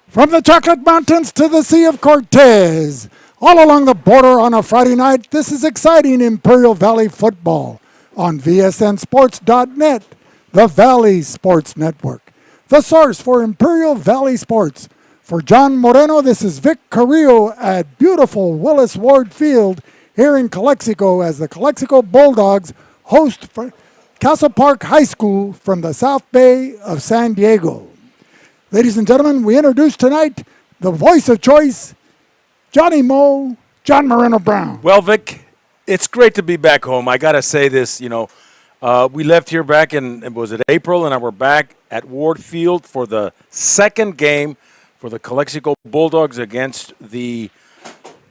From the Chocolate Mountains to the Sea of Cortez, all along the border on a Friday night, this is exciting Imperial Valley football on VSNSports.net, the Valley Sports Network, the source for Imperial Valley sports. For John Moreno, this is Vic Carrillo at beautiful Willis Ward Field here in Calexico as the Calexico Bulldogs host Castle Park High School from the South Bay of San Diego. Ladies and gentlemen, we introduce tonight the voice of choice, Johnny Moe, John Moreno Brown. Well, Vic, it's great to be back home. I got to say this, we left here back in, was it April, and we're back at Ward Field for the second game for the Calexico Bulldogs against the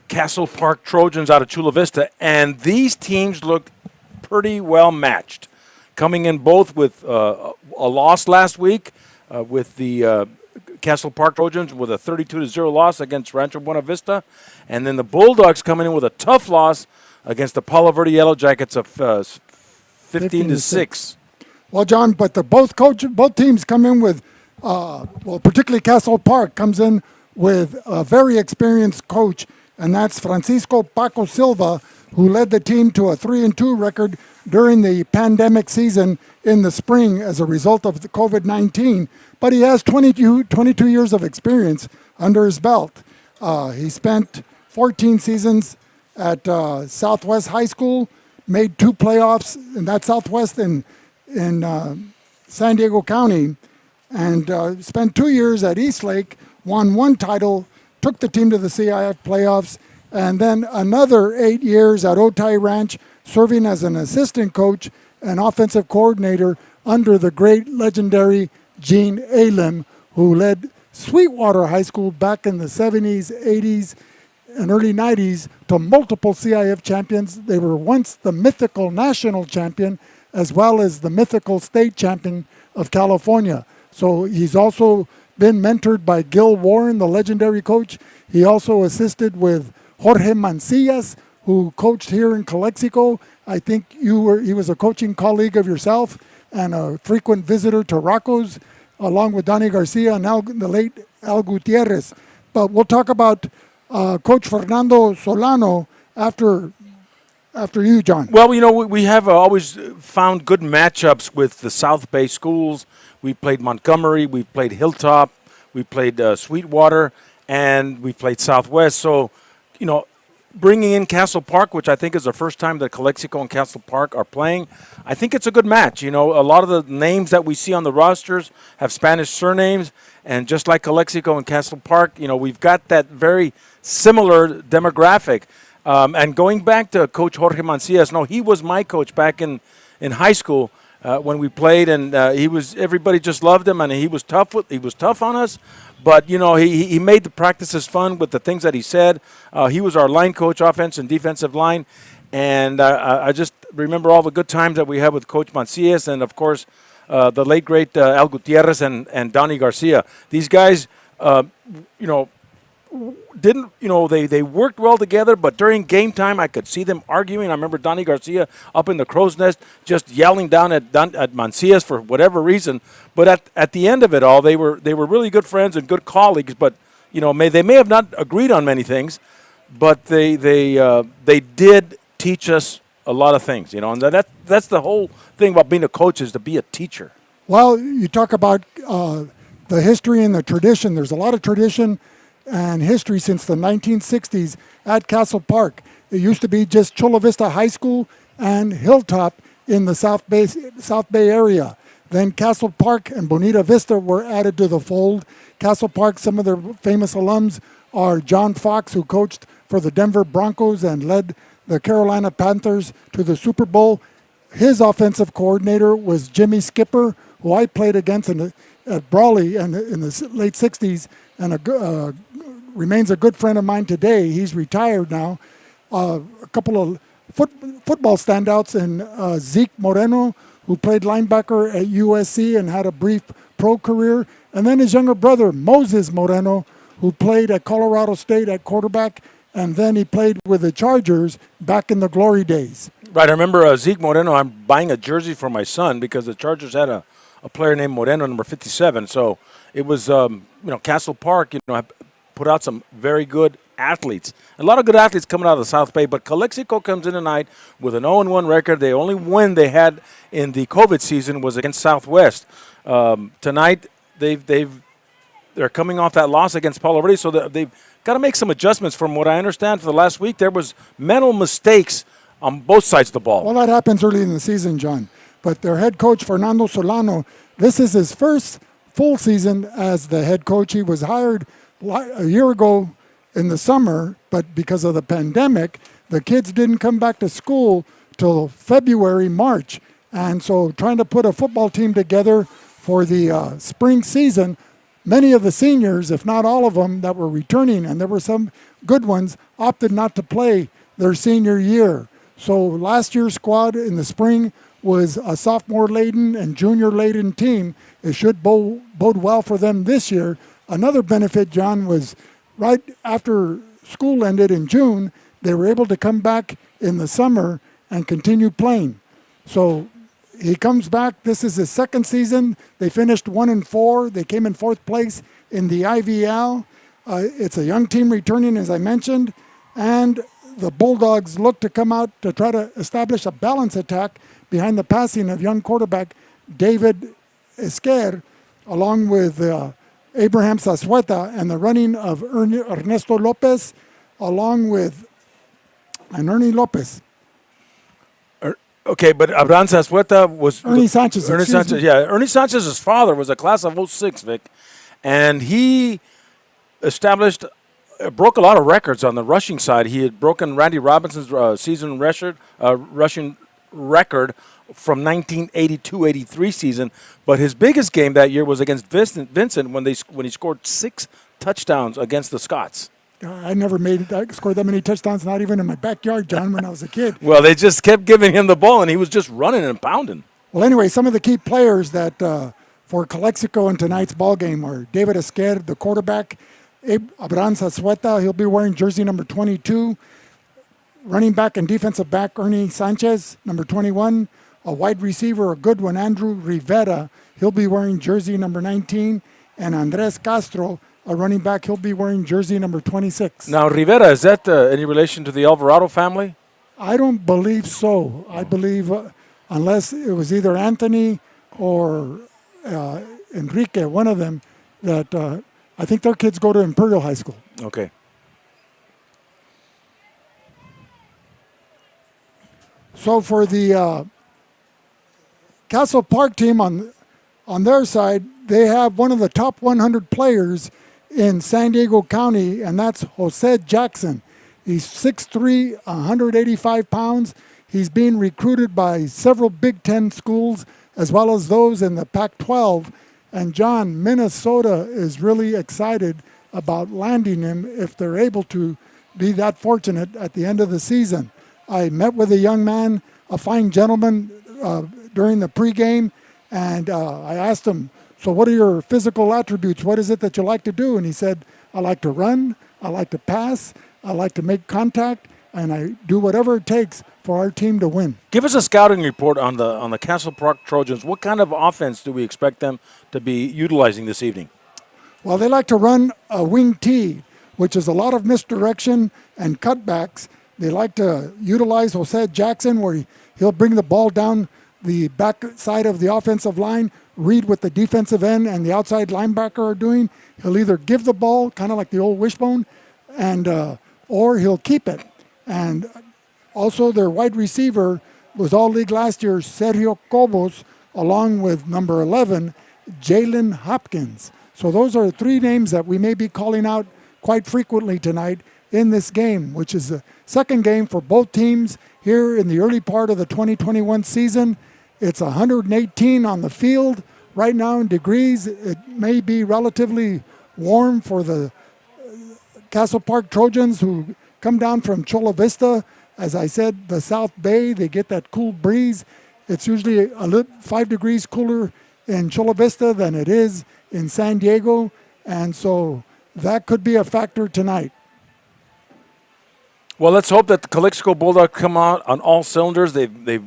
Castle Park Trojans out of Chula Vista. And these teams looked pretty well matched, coming in both with a loss last week, with the Castle Park Trojans with a 32-0 loss against Rancho Buena Vista, and then the Bulldogs coming in with a tough loss against the Palo Verde Yellow Jackets of 15-6. Well, John, but both teams come in with, particularly Castle Park comes in with a very experienced coach, and that's Francisco Paco Silva, who led the team to a 3-2 record during the pandemic season in the spring as a result of the COVID-19. But he has 22 years of experience under his belt. He spent 14 seasons at Southwest High School, made 2 playoffs in that Southwest in San Diego County, and spent 2 years at Eastlake, won 1 title, took the team to the CIF playoffs, and then another 8 years at Otay Ranch, serving as an assistant coach and offensive coordinator under the great legendary Gene Alim, who led Sweetwater High School back in the 70s, 80s, and early 90s to multiple CIF champions. They were once the mythical national champion as well as the mythical state champion of California. So he's also been mentored by Gil Warren, the legendary coach. He also assisted with Jorge Mancillas, who coached here in Calexico. I think he was a coaching colleague of yourself and a frequent visitor to Rocco's, along with Donnie Garcia and the late Al Gutierrez. But we'll talk about Coach Fernando Solano after you, John. Well, we have always found good matchups with the South Bay schools. We played Montgomery, we played Hilltop, we played Sweetwater, and we played Southwest. So, bringing in Castle Park, which I think is the first time that Calexico and Castle Park are playing, I think it's a good match. A lot of the names that we see on the rosters have Spanish surnames, and just like Calexico and Castle Park, we've got that very similar demographic. And going back to Coach Jorge Mancillas, he was my coach back in high school when we played, and everybody just loved him, and he was tough on us. But, he made the practices fun with the things that he said. He was our line coach, offense and defensive line. And I just remember all the good times that we had with Coach Mancillas and, of course, the late, great Al Gutierrez and Donnie Garcia. These guys, they worked well together, but during game time, I could see them arguing. I remember Donnie Garcia up in the crow's nest just yelling down at Mancillas for whatever reason. But at the end of it all, they were really good friends and good colleagues. But they may have not agreed on many things, but they did teach us a lot of things. And that's the whole thing about being a coach, is to be a teacher. Well, you talk about the history and the tradition. There's a lot of tradition and history since the 1960s at Castle Park. It used to be just Chula Vista High School and Hilltop in the South Bay area. Then Castle Park and Bonita Vista were added to the fold. Castle Park, some of their famous alums are John Fox, who coached for the Denver Broncos and led the Carolina Panthers to the Super Bowl. His offensive coordinator was Jimmy Skipper, who I played against at Brawley in the late 60s, and remains a good friend of mine today. He's retired now. A couple of football standouts in Zeke Moreno, who played linebacker at USC and had a brief pro career, and then his younger brother, Moses Moreno, who played at Colorado State at quarterback, and then he played with the Chargers back in the glory days. Right, I remember Zeke Moreno. I'm buying a jersey for my son because the Chargers had a a player named Moreno, number 57. So it was, Castle Park, put out some very good athletes. A lot of good athletes coming out of the South Bay, but Calexico comes in tonight with an 0-1 record. The only win they had in the COVID season was against Southwest. Tonight, they're coming off that loss against Palo Verde, so they've got to make some adjustments. From what I understand, for the last week, there was mental mistakes on both sides of the ball. Well, that happens early in the season, John. But their head coach, Fernando Solano, this is his first full season as the head coach. He was hired a year ago in the summer, but because of the pandemic, the kids didn't come back to school till February, March. And so trying to put a football team together for the spring season, many of the seniors, if not all of them, that were returning, and there were some good ones, opted not to play their senior year. So last year's squad in the spring was a sophomore-laden and junior-laden team. It should bode well for them this year. Another benefit, John, was right after school ended in June, they were able to come back in the summer and continue playing. So he comes back. This is his second season. They finished 1-4. They came in fourth place in the IVL. It's a young team returning, as I mentioned, and the Bulldogs look to come out to try to establish a balance attack behind the passing of young quarterback David Esquer, along with Abraham Zazueta, and the running of Ernesto Lopez, along with Ernie Lopez. Okay, but Abraham Zazueta was... Ernie Sanchez. Ernie Sanchez, yeah. Ernie Sanchez's father was a class of 06, Vic, and he broke a lot of records on the rushing side. He had broken Randy Robinson's season rushing record from 1982-83 season, but his biggest game that year was against Vincent when he scored 6 touchdowns against the Scots. I scored that many touchdowns, not even in my backyard, John, when I was a kid. Well, they just kept giving him the ball, and he was just running and pounding. Well, anyway, some of the key players that for Calexico in tonight's ball game are David Esquer, the quarterback, Abraham Zazueta, he'll be wearing jersey number 22. Running back and defensive back, Ernie Sanchez, number 21. A wide receiver, a good one, Andrew Rivera, he'll be wearing jersey number 19. And Andres Castro, a running back, he'll be wearing jersey number 26. Now, Rivera, is that any relation to the Alvarado family? I don't believe so. I believe unless it was either Anthony or Enrique, one of them, that I think their kids go to Imperial High School. Okay. So for the Castle Park team on their side, they have one of the top 100 players in San Diego County, and that's Jose Jackson. He's 6'3", 185 pounds. He's being recruited by several Big Ten schools, as well as those in the Pac-12. And John, Minnesota is really excited about landing him if they're able to be that fortunate at the end of the season. I met with a young man, a fine gentleman, during the pregame, and I asked him, so what are your physical attributes? What is it that you like to do? And he said, I like to run, I like to pass, I like to make contact, and I do whatever it takes for our team to win. Give us a scouting report on the Castle Park Trojans. What kind of offense do we expect them to be utilizing this evening? Well, they like to run a wing T, which is a lot of misdirection and cutbacks. They like to utilize Jose Jackson, where he'll bring the ball down the back side of the offensive line, read what the defensive end and the outside linebacker are doing. He'll either give the ball, kind of like the old wishbone, and or he'll keep it. And also their wide receiver was all-league last year, Sergio Cobos, along with number 11, Jalen Hopkins. So those are 3 names that we may be calling out quite frequently tonight in this game, which is the second game for both teams here in the early part of the 2021 season. It's 118 on the field right now in degrees. It may be relatively warm for the Castle Park Trojans, who come down from Chula Vista. As I said, the South Bay, they get that cool breeze. It's usually 5 degrees cooler in Chula Vista than it is in San Diego, and so that could be a factor tonight. Well, let's hope that the Calexico Bulldogs come out on all cylinders. They've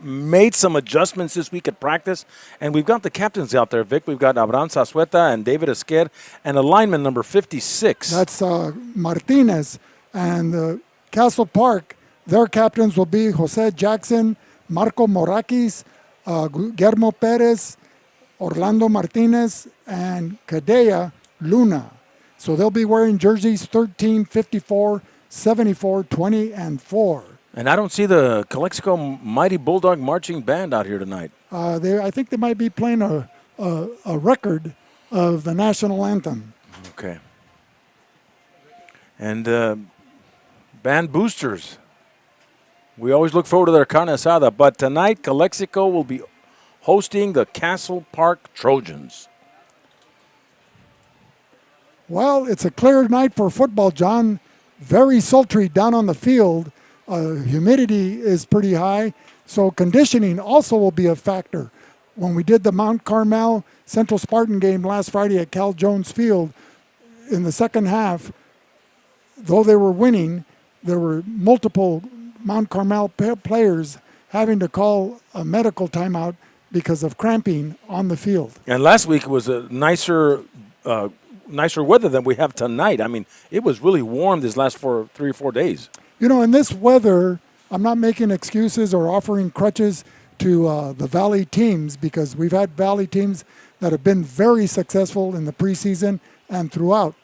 made some adjustments this week at practice, and we've got the captains out there, Vic. We've got Abraham Sasueta and David Esquer, and a lineman number 56. That's Martinez. And Castle Park, their captains will be Jose Jackson, Marco Morakis, Guillermo Perez, Orlando Martinez, and Cadea Luna. So they'll be wearing jerseys 13, 54, 74, 20, and 4. And I don't see the Calexico Mighty Bulldog Marching Band out here tonight. I think they might be playing a record of the national anthem. Okay. And band boosters. We always look forward to their carne asada, but tonight Calexico will be hosting the Castle Park Trojans. Well, it's a clear night for football, John. Very sultry down on the field. Humidity is pretty high, so conditioning also will be a factor. When we did the Mount Carmel Central Spartan game last Friday at Cal Jones Field, in the second half, though they were winning, there were multiple Mount Carmel players having to call a medical timeout because of cramping on the field. And last week was a nicer weather than we have tonight. I mean, it was really warm these last 3 or 4 days. You know, in this weather, I'm not making excuses or offering crutches to the Valley teams, because we've had Valley teams that have been very successful in the preseason and throughout.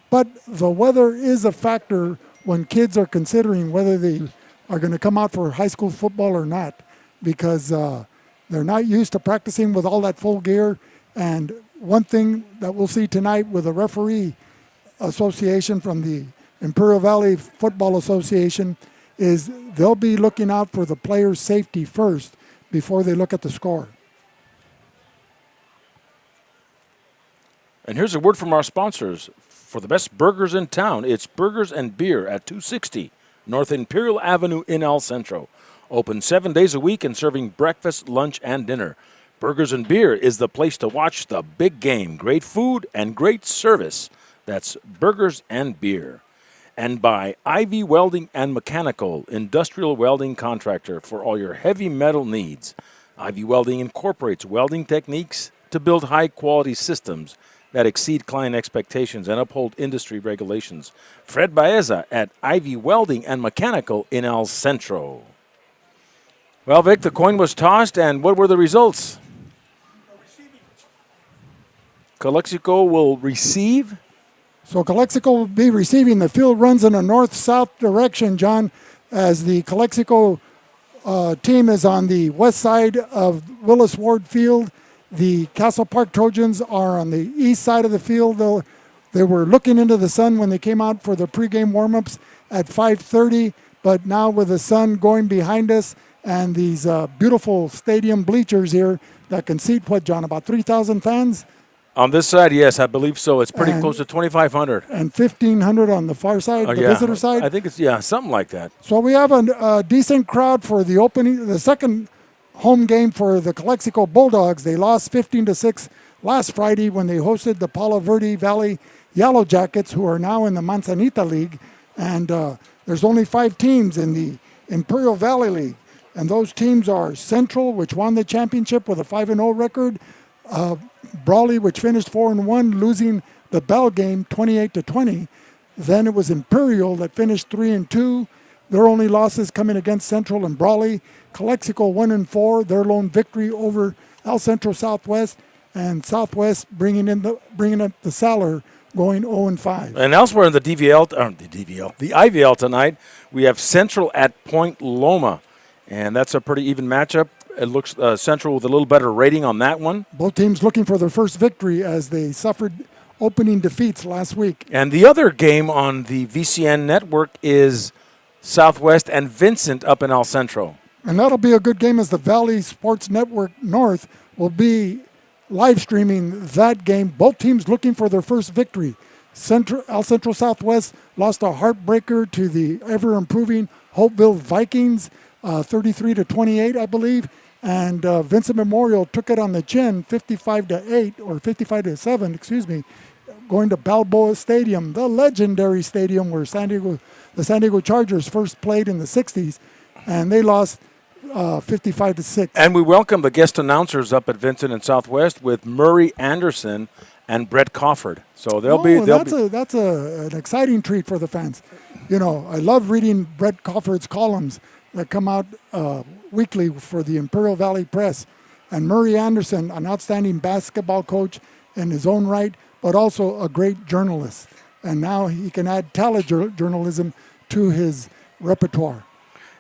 But the weather is a factor when kids are considering whether they are going to come out for high school football or not, because they're not used to practicing with all that full gear. And one thing that we'll see tonight with the referee association from the Imperial Valley Football Association is they'll be looking out for the players' safety first before they look at the score. And here's a word from our sponsors. For the best burgers in town, it's Burgers and Beer at 260 North Imperial Avenue in El Centro. Open 7 days a week and serving breakfast, lunch, and dinner. Burgers and Beer is the place to watch the big game. Great food and great service. That's Burgers and Beer. And by Ivy Welding and Mechanical, industrial welding contractor for all your heavy metal needs. Ivy Welding incorporates welding techniques to build high-quality systems that exceed client expectations and uphold industry regulations. Fred Baeza at Ivy Welding and Mechanical in El Centro. Well, Vic, the coin was tossed, and what were the results? Calexico will receive. So Calexico will be receiving. The field runs in a north-south direction, John, as the Calexico team is on the west side of Willis Ward Field. The Castle Park Trojans are on the east side of the field. They were looking into the sun when they came out for the pregame warm-ups at 5:30, but now with the sun going behind us and these beautiful stadium bleachers here that can seat, what, John, about 3,000 fans? On this side, yes, I believe so. It's pretty close to 2,500. And 1,500 on the far side, the visitor side? I think it's, something like that. So we have a decent crowd for the opening, the second home game for the Calexico Bulldogs. They lost 15-6 last Friday when they hosted the Palo Verde Valley Yellow Jackets, who are now in the Manzanita League. And there's only 5 teams in the Imperial Valley League. And those teams are Central, which won the championship with a 5-0 record, Brawley, which finished 4-1, losing the Bell game 28-20. Then it was Imperial that finished 3-2. Their only losses coming against Central and Brawley. Calexico 1-4, their lone victory over El Centro Southwest, and Southwest bringing up the Salar, going 0-5. And elsewhere in the the IVL tonight, we have Central at Point Loma, and that's a pretty even matchup. It looks Central with a little better rating on that one. Both teams looking for their first victory as they suffered opening defeats last week. And the other game on the VCN network is Southwest and Vincent up in El Centro. And that'll be a good game as the Valley Sports Network North will be live streaming that game. Both teams looking for their first victory. El Centro Southwest lost a heartbreaker to the ever-improving Hopeville Vikings, 33-28, I believe. And Vincent Memorial took it on the chin, 55-8 or 55-7, excuse me, going to Balboa Stadium, the legendary stadium where the San Diego Chargers first played in the 60s. And they lost 55-6. And we welcome the guest announcers up at Vincent and Southwest with Murray Anderson and Brett Crawford. So That's an exciting treat for the fans. You know, I love reading Brett Crawford's columns that come out weekly for the Imperial Valley Press. And Murray Anderson, an outstanding basketball coach in his own right, but also a great journalist. And now he can add telejournalism to his repertoire.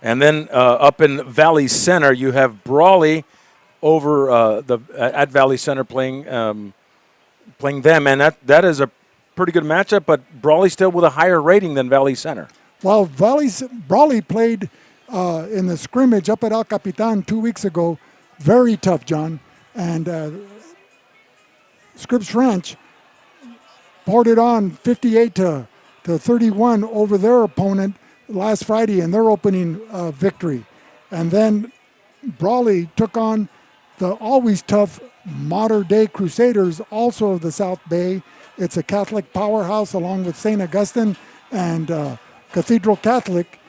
And then up in Valley Center, you have Brawley over at Valley Center playing them, and that is a pretty good matchup. But Brawley still with a higher rating than Valley Center. Well, Brawley played in the scrimmage up at El Capitan 2 weeks ago. Very tough, John. And Scripps Ranch poured it on 58 to 31 over their opponent last Friday in their opening victory. And then Brawley took on the always tough modern-day Crusaders, also of the South Bay. It's a Catholic powerhouse along with St. Augustine and Cathedral Catholic.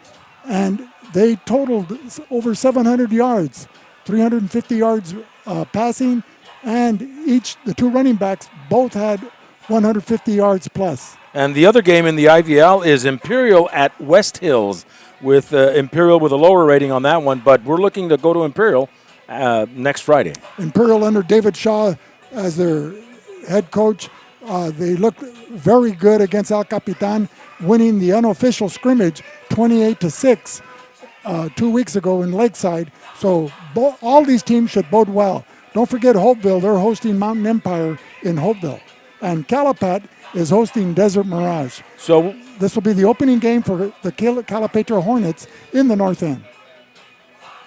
And they totaled over 700 yards, 350 yards passing, and the two running backs both had 150 yards plus. And the other game in the IVL is Imperial at West Hills, with Imperial with a lower rating on that one, but we're looking to go to Imperial next Friday. Imperial under David Shaw as their head coach. They looked very good against El Capitan, winning the unofficial scrimmage 28-6 2 weeks ago in Lakeside. So all these teams should bode well. Don't forget Hopeville. They're hosting Mountain Empire in Hopeville. And Calapat is hosting Desert Mirage. So this will be the opening game for the Calapetra Hornets in the North End.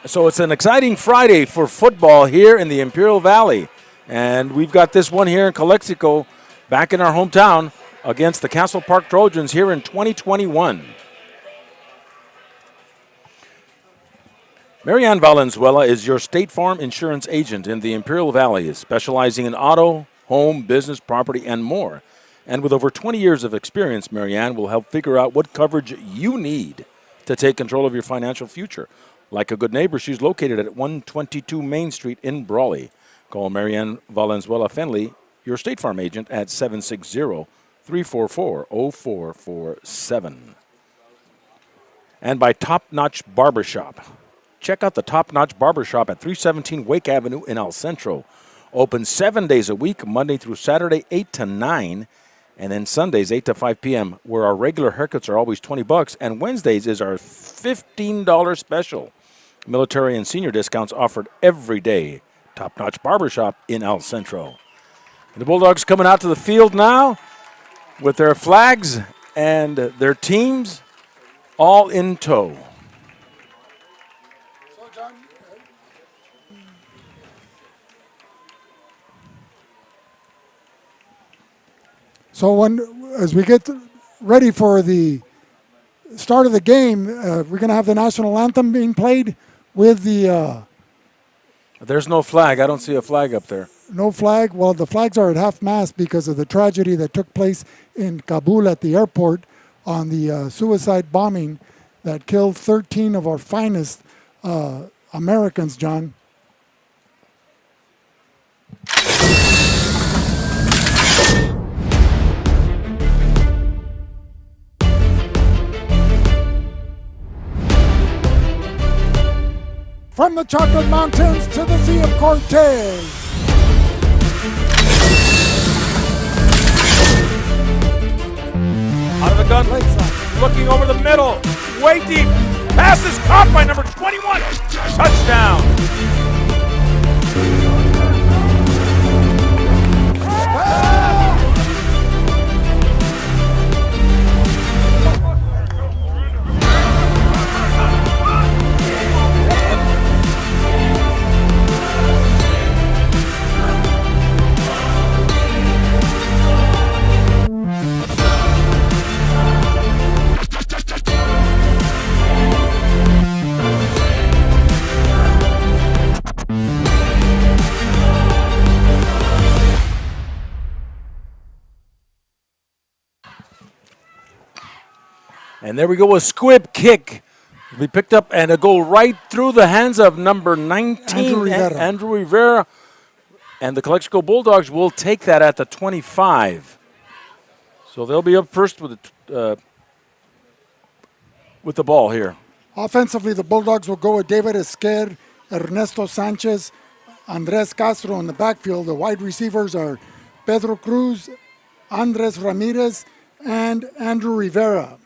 So it's an exciting Friday for football here in the Imperial Valley. And we've got this one here in Calexico, back in our hometown, against the Castle Park Trojans here in 2021. Marianne Valenzuela is your State Farm insurance agent in the Imperial Valley, specializing in auto, home, business, property, and more. And with over 20 years of experience, Marianne will help figure out what coverage you need to take control of your financial future. Like a good neighbor, she's located at 122 Main Street in Brawley. Call Marianne Valenzuela Fenley, your State Farm agent, at 760-344-0447. And by Top Notch Barbershop. Check out the Top Notch Barbershop at 317 Wake Avenue in El Centro. Open 7 days a week, Monday through Saturday, 8 to 9, and then Sundays, 8 to 5 p.m., where our regular haircuts are always $20, and Wednesdays is our $15 special. Military and senior discounts offered every day. Top Notch Barbershop in El Centro. And the Bulldogs coming out to the field now with their flags and their teams all in tow. So as we get ready for the start of the game, we're going to have the national anthem being played with the... There's no flag. I don't see a flag up there. No flag. Well, the flags are at half-mast because of the tragedy that took place in Kabul at the airport on the suicide bombing that killed 13 of our finest Americans, John. From the Chocolate Mountains to the Sea of Cortez. Out of the gun, looking over the middle, way deep. Pass is caught by number 21. Touchdown. And there we go, a squib kick Be picked up and a go right through the hands of number 19, Andrew Rivera. Andrew Rivera. And the Calexico Bulldogs will take that at the 25. So they'll be up first with the ball here. Offensively, the Bulldogs will go with David Esquer, Ernesto Sanchez, Andres Castro in the backfield. The wide receivers are Pedro Cruz, Andres Ramirez, and Andrew Rivera.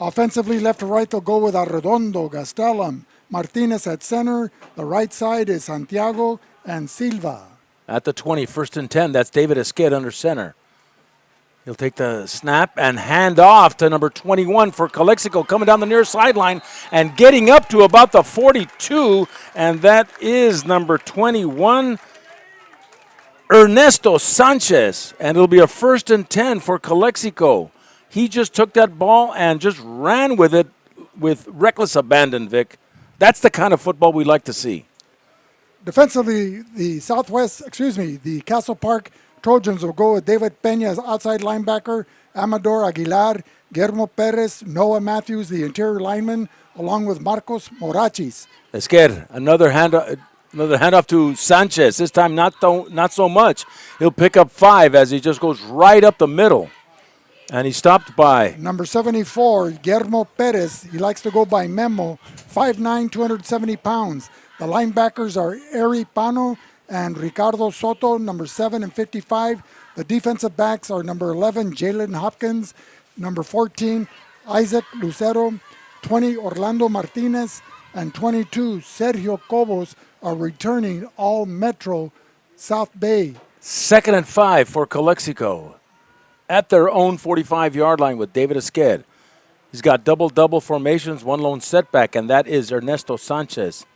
Offensively, left to right, they'll go with Arredondo, Gastelum, Martinez at center. The right side is Santiago and Silva. At the 20, 1st and 10, that's David Esqued under center. He'll take the snap and hand off to number 21 for Calexico, coming down the near sideline and getting up to about the 42, and that is number 21, Ernesto Sanchez, and it'll be a 1st and 10 for Calexico. He just took that ball and just ran with it with reckless abandon, Vic. That's the kind of football we like to see. Defensively, the Castle Park Trojans will go with David Peña as outside linebacker, Amador Aguilar, Guillermo Perez, Noah Matthews, the interior lineman, along with Marcos Morachis. Esquer, another handoff to Sanchez. This time not so much. He'll pick up 5 as he just goes right up the middle. And he's stopped by number 74, Guillermo Perez. He likes to go by Memo, 5'9", 270 pounds. The linebackers are Eri Pano and Ricardo Soto, number 7 and 55. The defensive backs are number 11, Jalen Hopkins, number 14, Isaac Lucero, 20, Orlando Martinez, and 22, Sergio Cobos are returning all Metro South Bay. 2nd and 5 for Calexico at their own 45-yard line with David Esqued. He's got double-double formations, one lone setback, and that is Ernesto Sanchez.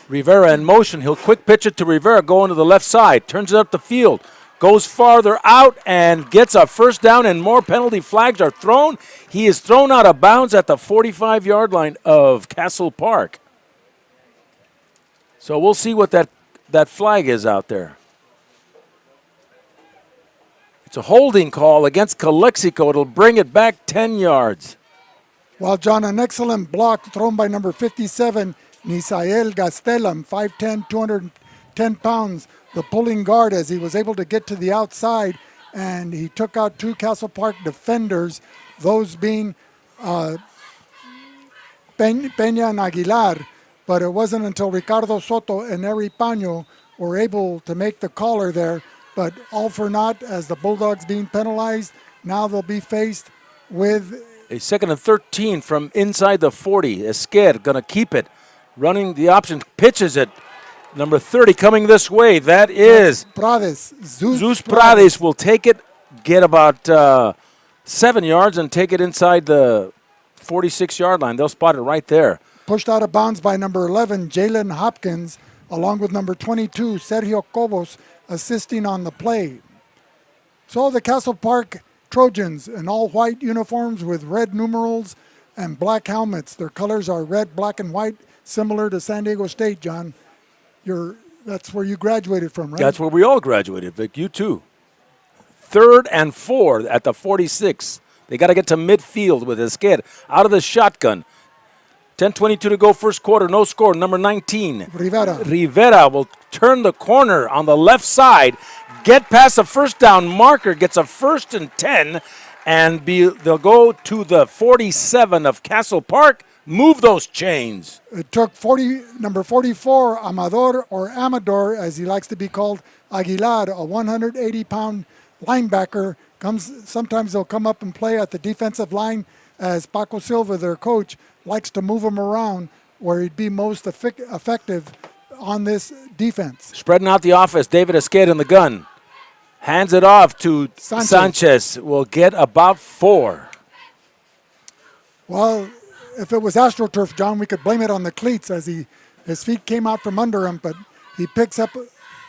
Rivera in motion. He'll quick pitch it to Rivera, going to the left side, turns it up the field, goes farther out and gets a 1st down, and more penalty flags are thrown. He is thrown out of bounds at the 45-yard line of Castle Park. So we'll see what that flag is out there. It's a holding call against Calexico. It'll bring it back 10 yards. Well, John, an excellent block thrown by number 57, Nisael Gastelum, 5'10", 210 pounds, the pulling guard, as he was able to get to the outside, and he took out 2 Castle Park defenders, those being Peña and Aguilar, but it wasn't until Ricardo Soto and Eri Paño were able to make the collar there, but all for naught as the Bulldogs being penalized. Now they'll be faced with a 2nd and 13 from inside the 40. Esquer going to keep it. Running the option, pitches it. Number 30 coming this way. That is Prades. Zeus Prades will take it, get about 7 yards, and take it inside the 46-yard line. They'll spot it right there. Pushed out of bounds by number 11, Jalen Hopkins, along with number 22, Sergio Cobos, assisting on the play. So the Castle Park Trojans in all white uniforms with red numerals and black helmets. Their colors are red, black, and white, similar to San Diego State, John. That's where you graduated from, right? That's where we all graduated, Vic. You too. 3rd and 4 at the 46. They got to get to midfield with Esquer out of the shotgun. 10:22 to go, 1st quarter, no score. Number 19, Rivera will turn the corner on the left side, get past the 1st down marker, gets a 1st and 10, and they'll go to the 47 of Castle Park. Move those chains. It took number 44, Amador, as he likes to be called, Aguilar, a 180-pound linebacker. Sometimes they'll come up and play at the defensive line, as Paco Silva, their coach, likes to move him around where he'd be most effective on this defense. Spreading out the offense, David Esqued in the gun. Hands it off to Sanchez. Will get about 4. Well, if it was AstroTurf, John, we could blame it on the cleats as his feet came out from under him, but he picks up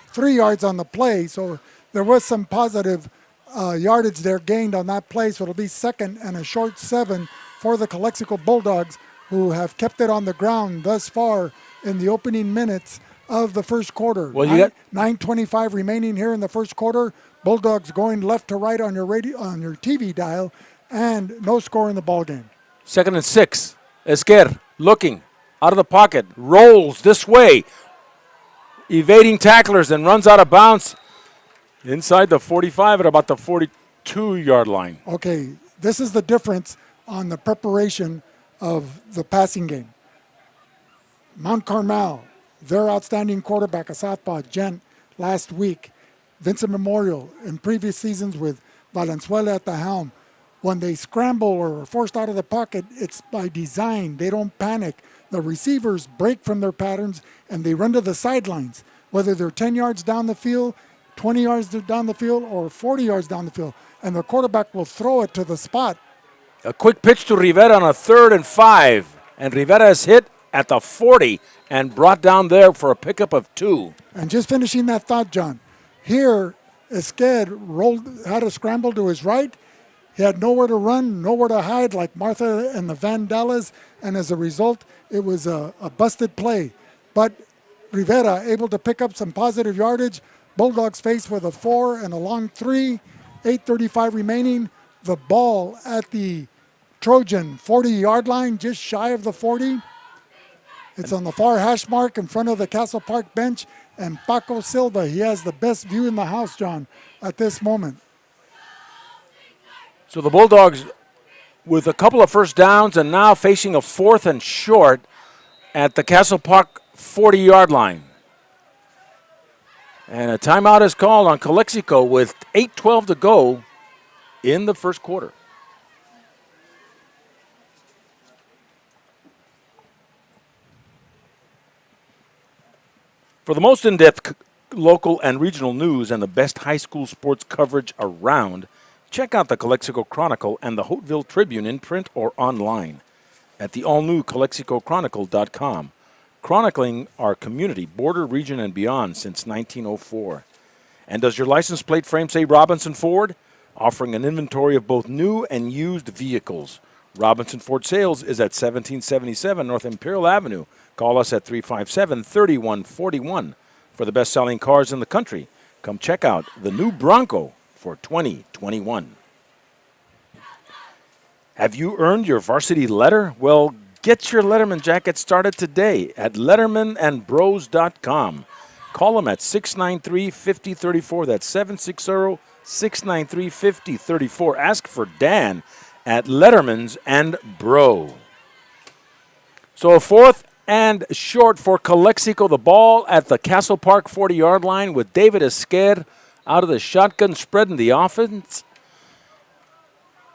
3 yards on the play, so there was some positive yardage there gained on that play, so it'll be 2nd and a short 7 for the Calexico Bulldogs, who have kept it on the ground thus far in the opening minutes of the 1st quarter. Well, you got 9:25 remaining here in the 1st quarter. Bulldogs going left to right on your TV dial, and no score in the ball game. 2nd and 6. Esquer looking out of the pocket, rolls this way, evading tacklers, and runs out of bounds inside the 45 at about the 42-yard line. Okay, this is the difference on the preparation of the passing game. Mount Carmel, their outstanding quarterback, a southpaw, Gent, last week. Vincent Memorial in previous seasons with Valenzuela at the helm. When they scramble or are forced out of the pocket, it's by design. They don't panic. The receivers break from their patterns and they run to the sidelines, whether they're 10 yards down the field, 20 yards down the field, or 40 yards down the field. And the quarterback will throw it to the spot. A quick pitch to Rivera on a 3rd and 5. And Rivera is hit at the 40 and brought down there for a pickup of 2. And just finishing that thought, John, here, Esquer had a scramble to his right. He had nowhere to run, nowhere to hide like Martha and the Vandellas, and as a result, it was a busted play. But Rivera able to pick up some positive yardage. Bulldogs faced with a 4 and a long 3, 8:35 remaining. The ball at the Trojan 40-yard line, just shy of the 40. It's on the far hash mark in front of the Castle Park bench, and Paco Silva, he has the best view in the house, John, at this moment. So the Bulldogs with a couple of first downs and now facing a 4th and short at the Castle Park 40-yard line. And a timeout is called on Calexico with 8:12 to go in the first quarter. For the most in-depth local and regional news and the best high school sports coverage around, check out the Calexico Chronicle and the Hoteville Tribune in print or online at the all-new CalexicoChronicle.com, chronicling our community, border, region, and beyond since 1904. And does your license plate frame say Robinson Ford? Offering an inventory of both new and used vehicles. Robinson Ford Sales is at 1777 North Imperial Avenue. Call us at 357-3141 for the best-selling cars in the country. Come check out the new Bronco for 2021. Have you earned your varsity letter? Well, get your Letterman jacket started today at lettermanandbros.com. Call them at 693-5034. That's 760-693-5034. Ask for Dan at Letterman's and Bro. So a 4th and short for Calexico. The ball at the Castle Park 40-yard line with David Esquer out of the shotgun spreading the offense.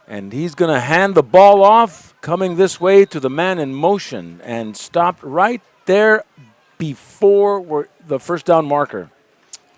And he's going to hand the ball off, coming this way to the man in motion, and stopped right there before the first down marker.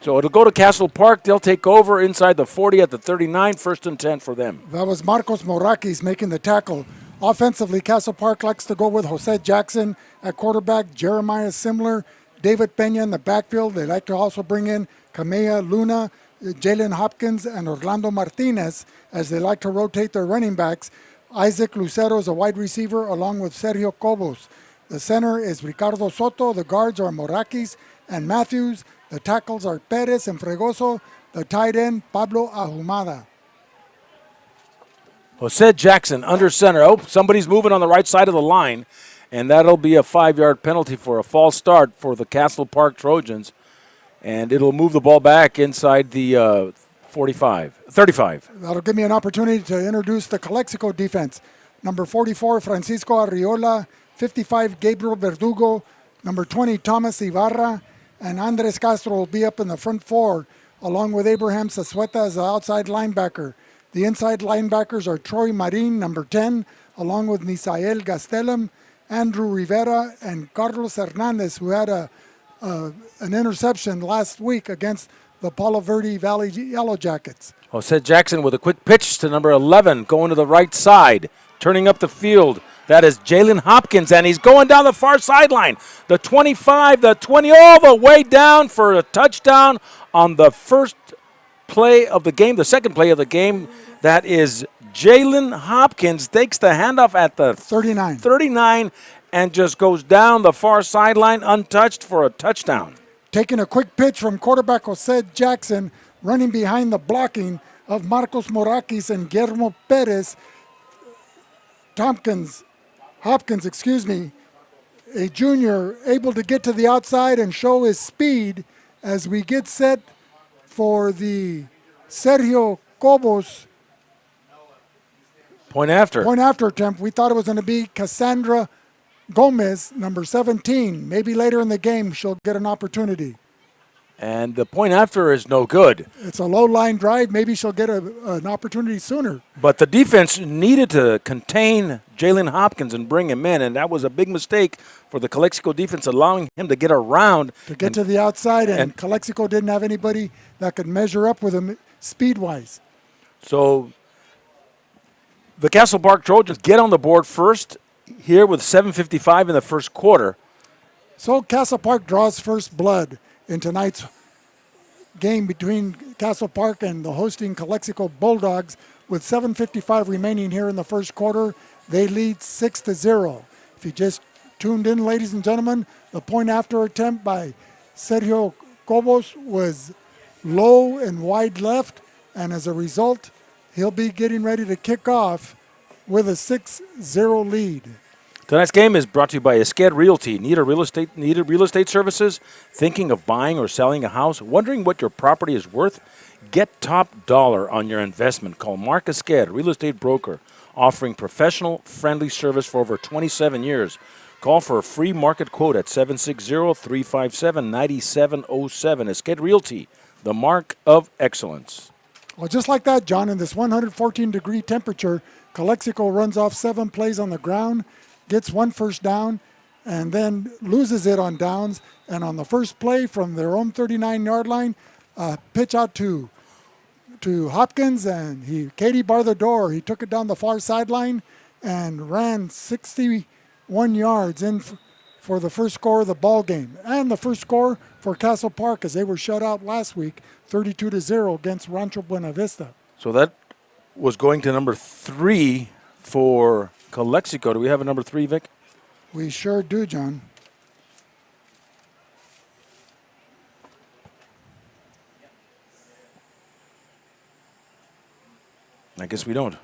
So it'll go to Castle Park. They'll take over inside the 40 at the 39, 1st and 10 for them. That was Marcos Morakis making the tackle. Offensively, Castle Park likes to go with Jose Jackson at quarterback, Jeremiah Simler, David Pena in the backfield. They like to also bring in Kamea Luna, Jalen Hopkins, and Orlando Martinez as they like to rotate their running backs. Isaac Lucero is a wide receiver along with Sergio Cobos. The center is Ricardo Soto. The guards are Morakis and Matthews. The tackles are Perez and Fregoso. The tight end, Pablo Ahumada. Jose Jackson under center. Oh, somebody's moving on the right side of the line, and that'll be a 5-yard penalty for a false start for the Castle Park Trojans, and it'll move the ball back inside the 35. That'll give me an opportunity to introduce the Calexico defense. Number 44, Francisco Arriola. 55, Gabriel Verdugo. Number 20, Thomas Ibarra. And Andres Castro will be up in the front 4, along with Abraham Sasueta as the outside linebacker. The inside linebackers are Troy Marin, number 10, along with Misael Gastelum, Andrew Rivera, and Carlos Hernandez, who had an interception last week against the Palo Verde Valley Yellow Jackets. Jose Jackson with a quick pitch to number 11, going to the right side, turning up the field. That is Jalen Hopkins, and he's going down the far sideline. The 25, the 20, all the way down for a touchdown on the first play of the game, the second play of the game. That is Jalen Hopkins takes the handoff at the 39 and just goes down the far sideline untouched for a touchdown. Taking a quick pitch from quarterback Jose Jackson, running behind the blocking of Marcos Morakis and Guillermo Perez. Hopkins, a junior, able to get to the outside and show his speed as we get set for the Sergio Cobos Point after attempt. We thought it was going to be Cassandra Gomez, number 17. Maybe later in the game she'll get an opportunity. And the point after is no good. It's a low line drive. Maybe she'll get an opportunity sooner. But the defense needed to contain Jalen Hopkins and bring him in, and that was a big mistake for the Calexico defense, allowing him to get around. To get to the outside, and Calexico didn't have anybody that could measure up with him speed-wise. So the Castle Park Trojans get on the board first here with 7:55 in the first quarter. So Castle Park draws first blood in tonight's game between Castle Park and the hosting Calexico Bulldogs. With 7:55 remaining here in the first quarter, they lead 6-0. If you just tuned in, ladies and gentlemen, the point after attempt by Sergio Cobos was low and wide left, and as a result, he'll be getting ready to kick off with a 6-0 lead. Tonight's game is brought to you by Esqued Realty. Need real estate services? Thinking of buying or selling a house? Wondering what your property is worth? Get top dollar on your investment. Call Mark Esqued, real estate broker, offering professional, friendly service for over 27 years. Call for a free market quote at 760-357-9707. Esqued Realty, the mark of excellence. Well, just like that, John, in this 114-degree temperature, Calexico runs off 7 plays on the ground, gets 1 first down, and then loses it on downs. And on the first play from their own 39-yard line, pitch out to Hopkins, and Katie barred the door. He took it down the far sideline and ran 61 yards in for the first score of the ball game, and the first score for Castle Park, as they were shut out last week, 32-0 against Rancho Buena Vista. So that was going to number 3 for Calexico. Do we have a number 3, Vic? We sure do, John. I guess we don't.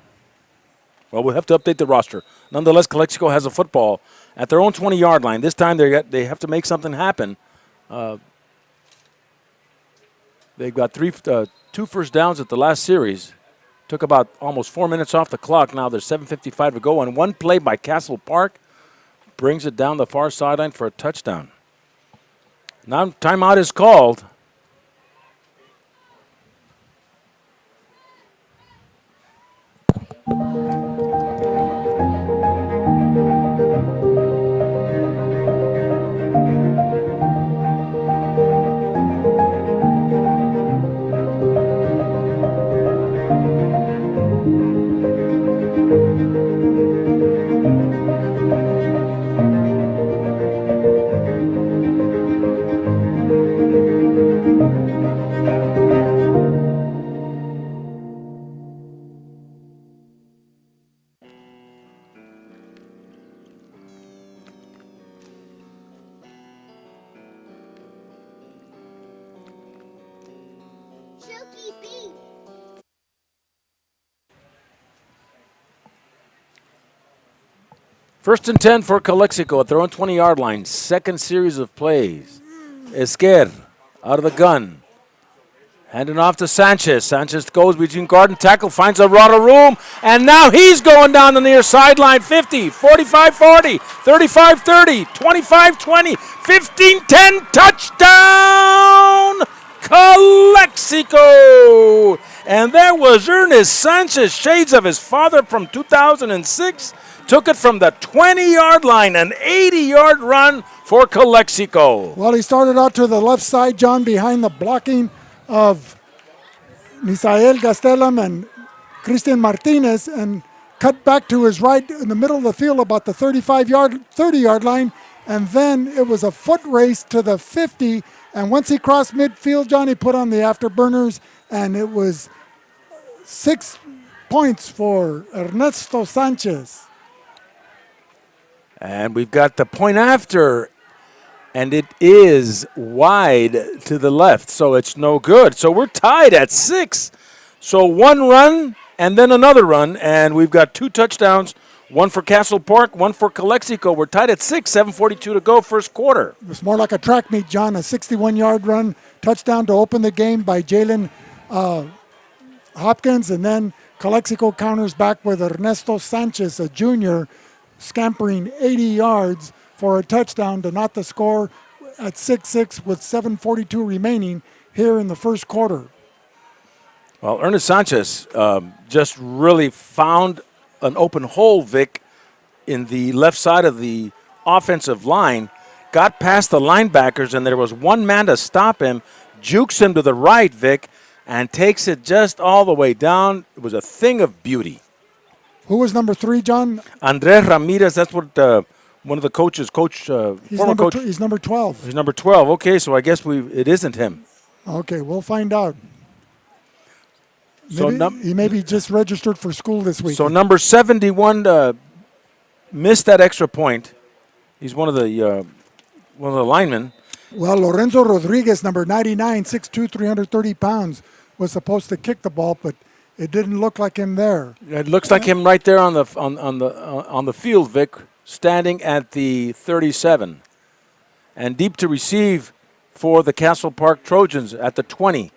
Well, we'll have to update the roster. Nonetheless, Calexico has a football at their own 20-yard line. This time they have to make something happen. They've got 2 first downs at the last series. Took about almost 4 minutes off the clock. Now there's 7:55 to go, and one play by Castle Park brings it down the far sideline for a touchdown. Now timeout is called. First and 10 for Calexico at their own 20-yard line. Second series of plays. Esquer out of the gun. Handing off to Sanchez. Sanchez goes between guard and tackle, finds a lot of room, and now he's going down the near sideline. 50, 45-40, 35-30, 25-20, 15-10, touchdown, Calexico! And there was Ernest Sanchez, shades of his father from 2006. Took it from the 20-yard line, an 80-yard run for Calexico. Well, he started out to the left side, John, behind the blocking of Misael Gastelum and Christian Martinez, and cut back to his right in the middle of the field about the 30-yard line, and then it was a foot race to the 50, and once he crossed midfield, John, he put on the afterburners, and it was 6 points for Ernesto Sanchez. And we've got the point after, and it is wide to the left, so it's no good. So we're tied at 6. So one run and then another run, and we've got 2 touchdowns One for Castle Park, one for Calexico. We're tied at 6, 7:42 to go, first quarter. It was more like a track meet, John. A 61-yard run, touchdown to open the game by Jalen Hopkins, and then Calexico counters back with Ernesto Sanchez, a junior, scampering 80 yards for a touchdown to knot the score at 6-6 with 7:42 remaining here in the first quarter. Well, Ernest Sanchez just really found an open hole, Vic, in the left side of the offensive line, got past the linebackers, and there was one man to stop him, jukes him to the right, Vic, and takes it just all the way down. It was a thing of beauty. Who was number 3, John? Andres Ramirez, that's what one of the coaches, former coach. He's number 12. He's number 12. Okay, so I guess it isn't him. Okay, we'll find out. So he may be just registered for school this week. So number 71 missed that extra point. He's one of the linemen. Well, Lorenzo Rodriguez, number 99, 6'2", 330 pounds, was supposed to kick the ball, but it didn't look like him there. It looks like him right there on the field, Vic, standing at the 37, and deep to receive for the Castle Park Trojans at the 20.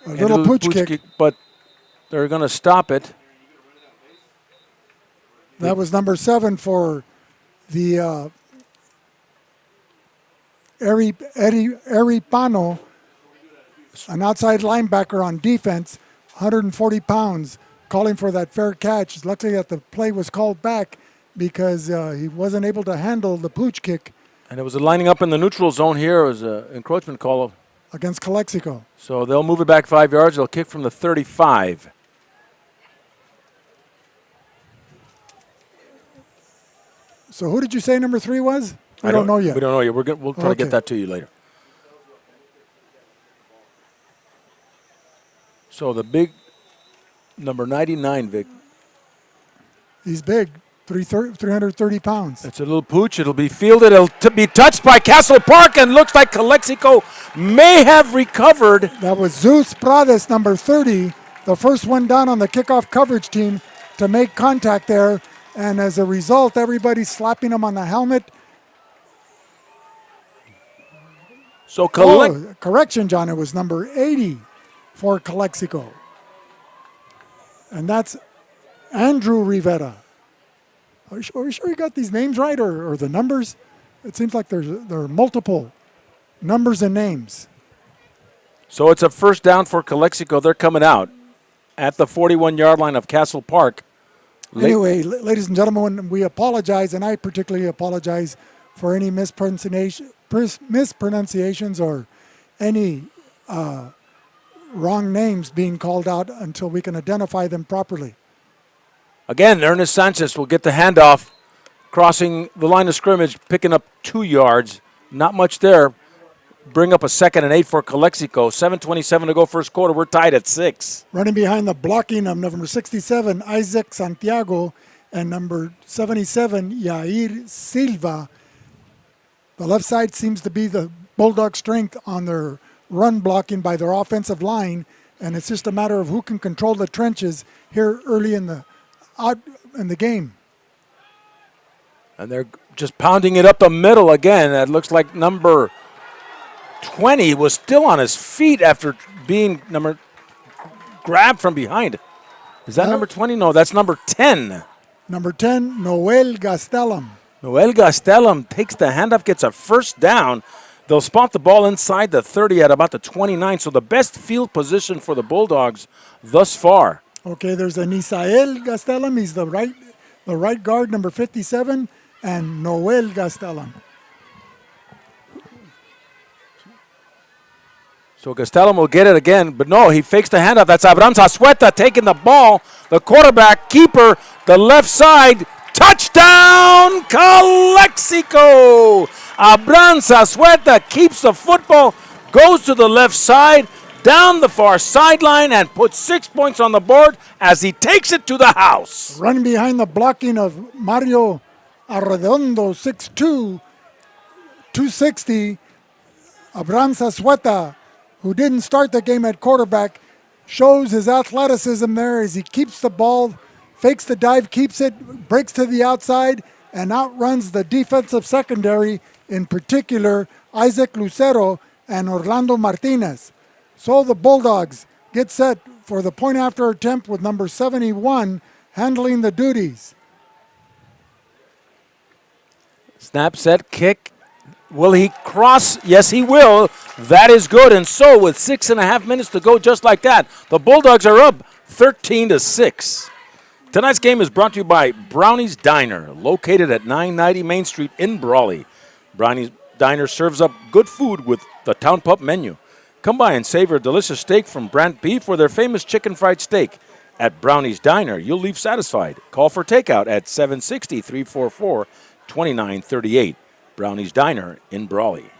A little pooch kick, but they're going to stop it. That was number 7 for the Eri Pano, an outside linebacker on defense, 140 pounds, calling for that fair catch. Luckily that the play was called back because he wasn't able to handle the pooch kick. And it was a lining up in the neutral zone here. It was an encroachment call against Calexico. So they'll move it back 5 yards. They'll kick from the 35. So who did you say number 3 was? I don't know yet. We don't know yet. We'll try to get that to you later. So the big number 99, Vic. He's big, 330 pounds. It's a little pooch. It'll be fielded. It'll be touched by Castle Park, and looks like Calexico may have recovered. That was Zeus Prades, number 30, the first one down on the kickoff coverage team to make contact there. And as a result, everybody's slapping him on the helmet. So correction, John, it was number 80 for Calexico. And that's Andrew Rivera. Are you sure you got these names right, or the numbers? It seems like there are multiple numbers and names. So it's a first down for Calexico. They're coming out at the 41-yard line of Castle Park. Anyway, ladies and gentlemen, we apologize, and I particularly apologize for any mispronunciations or any wrong names being called out until we can identify them properly. Again, Ernest Sanchez will get the handoff, crossing the line of scrimmage, picking up 2 yards. Not much there. Bring up a 2nd and 8 for Calexico. 7:27 to go first quarter. We're tied at 6. Running behind the blocking of number 67, Isaac Santiago, and number 77, Yair Silva. The left side seems to be the Bulldog strength on their run blocking by their offensive line, and it's just a matter of who can control the trenches here early in the game. And they're just pounding it up the middle again. It looks like number 20 was still on his feet after being grabbed from behind. Is that number 20? No, that's number 10. Number 10, Noel Gastelum. Noel Gastelum takes the handoff, gets a first down. They'll spot the ball inside the 30 at about the 29, so the best field position for the Bulldogs thus far. Okay, there's a Nisael Gastelum. He's the right guard, number 57, and Noel Gastelum. So Gastelum will get it again, but no, he fakes the handoff. That's Abraham Zazueta taking the ball. The quarterback, keeper, the left side. Touchdown, Calexico! Abraham Zazueta keeps the football, goes to the left side, down the far sideline, and puts 6 points on the board as he takes it to the house. Running behind the blocking of Mario Arredondo, 6'2", 260. Abraham Zazueta, who didn't start the game at quarterback, shows his athleticism there as he keeps the ball fakes the dive, keeps it, breaks to the outside, and outruns the defensive secondary, in particular Isaac Lucero and Orlando Martinez. So the Bulldogs get set for the point after attempt with number 71 handling the duties. Snap, set, kick. Will he cross? Yes, he will. That is good. And so with 6.5 minutes to go, just like that, the Bulldogs are up 13-6. Tonight's game is brought to you by Brownie's Diner, located at 990 Main Street in Brawley. Brownie's Diner serves up good food with the Town Pup menu. Come by and savor a delicious steak from Brant Beef or their famous chicken fried steak. At Brownie's Diner, you'll leave satisfied. Call for takeout at 760-344-2938. Brownie's Diner in Brawley.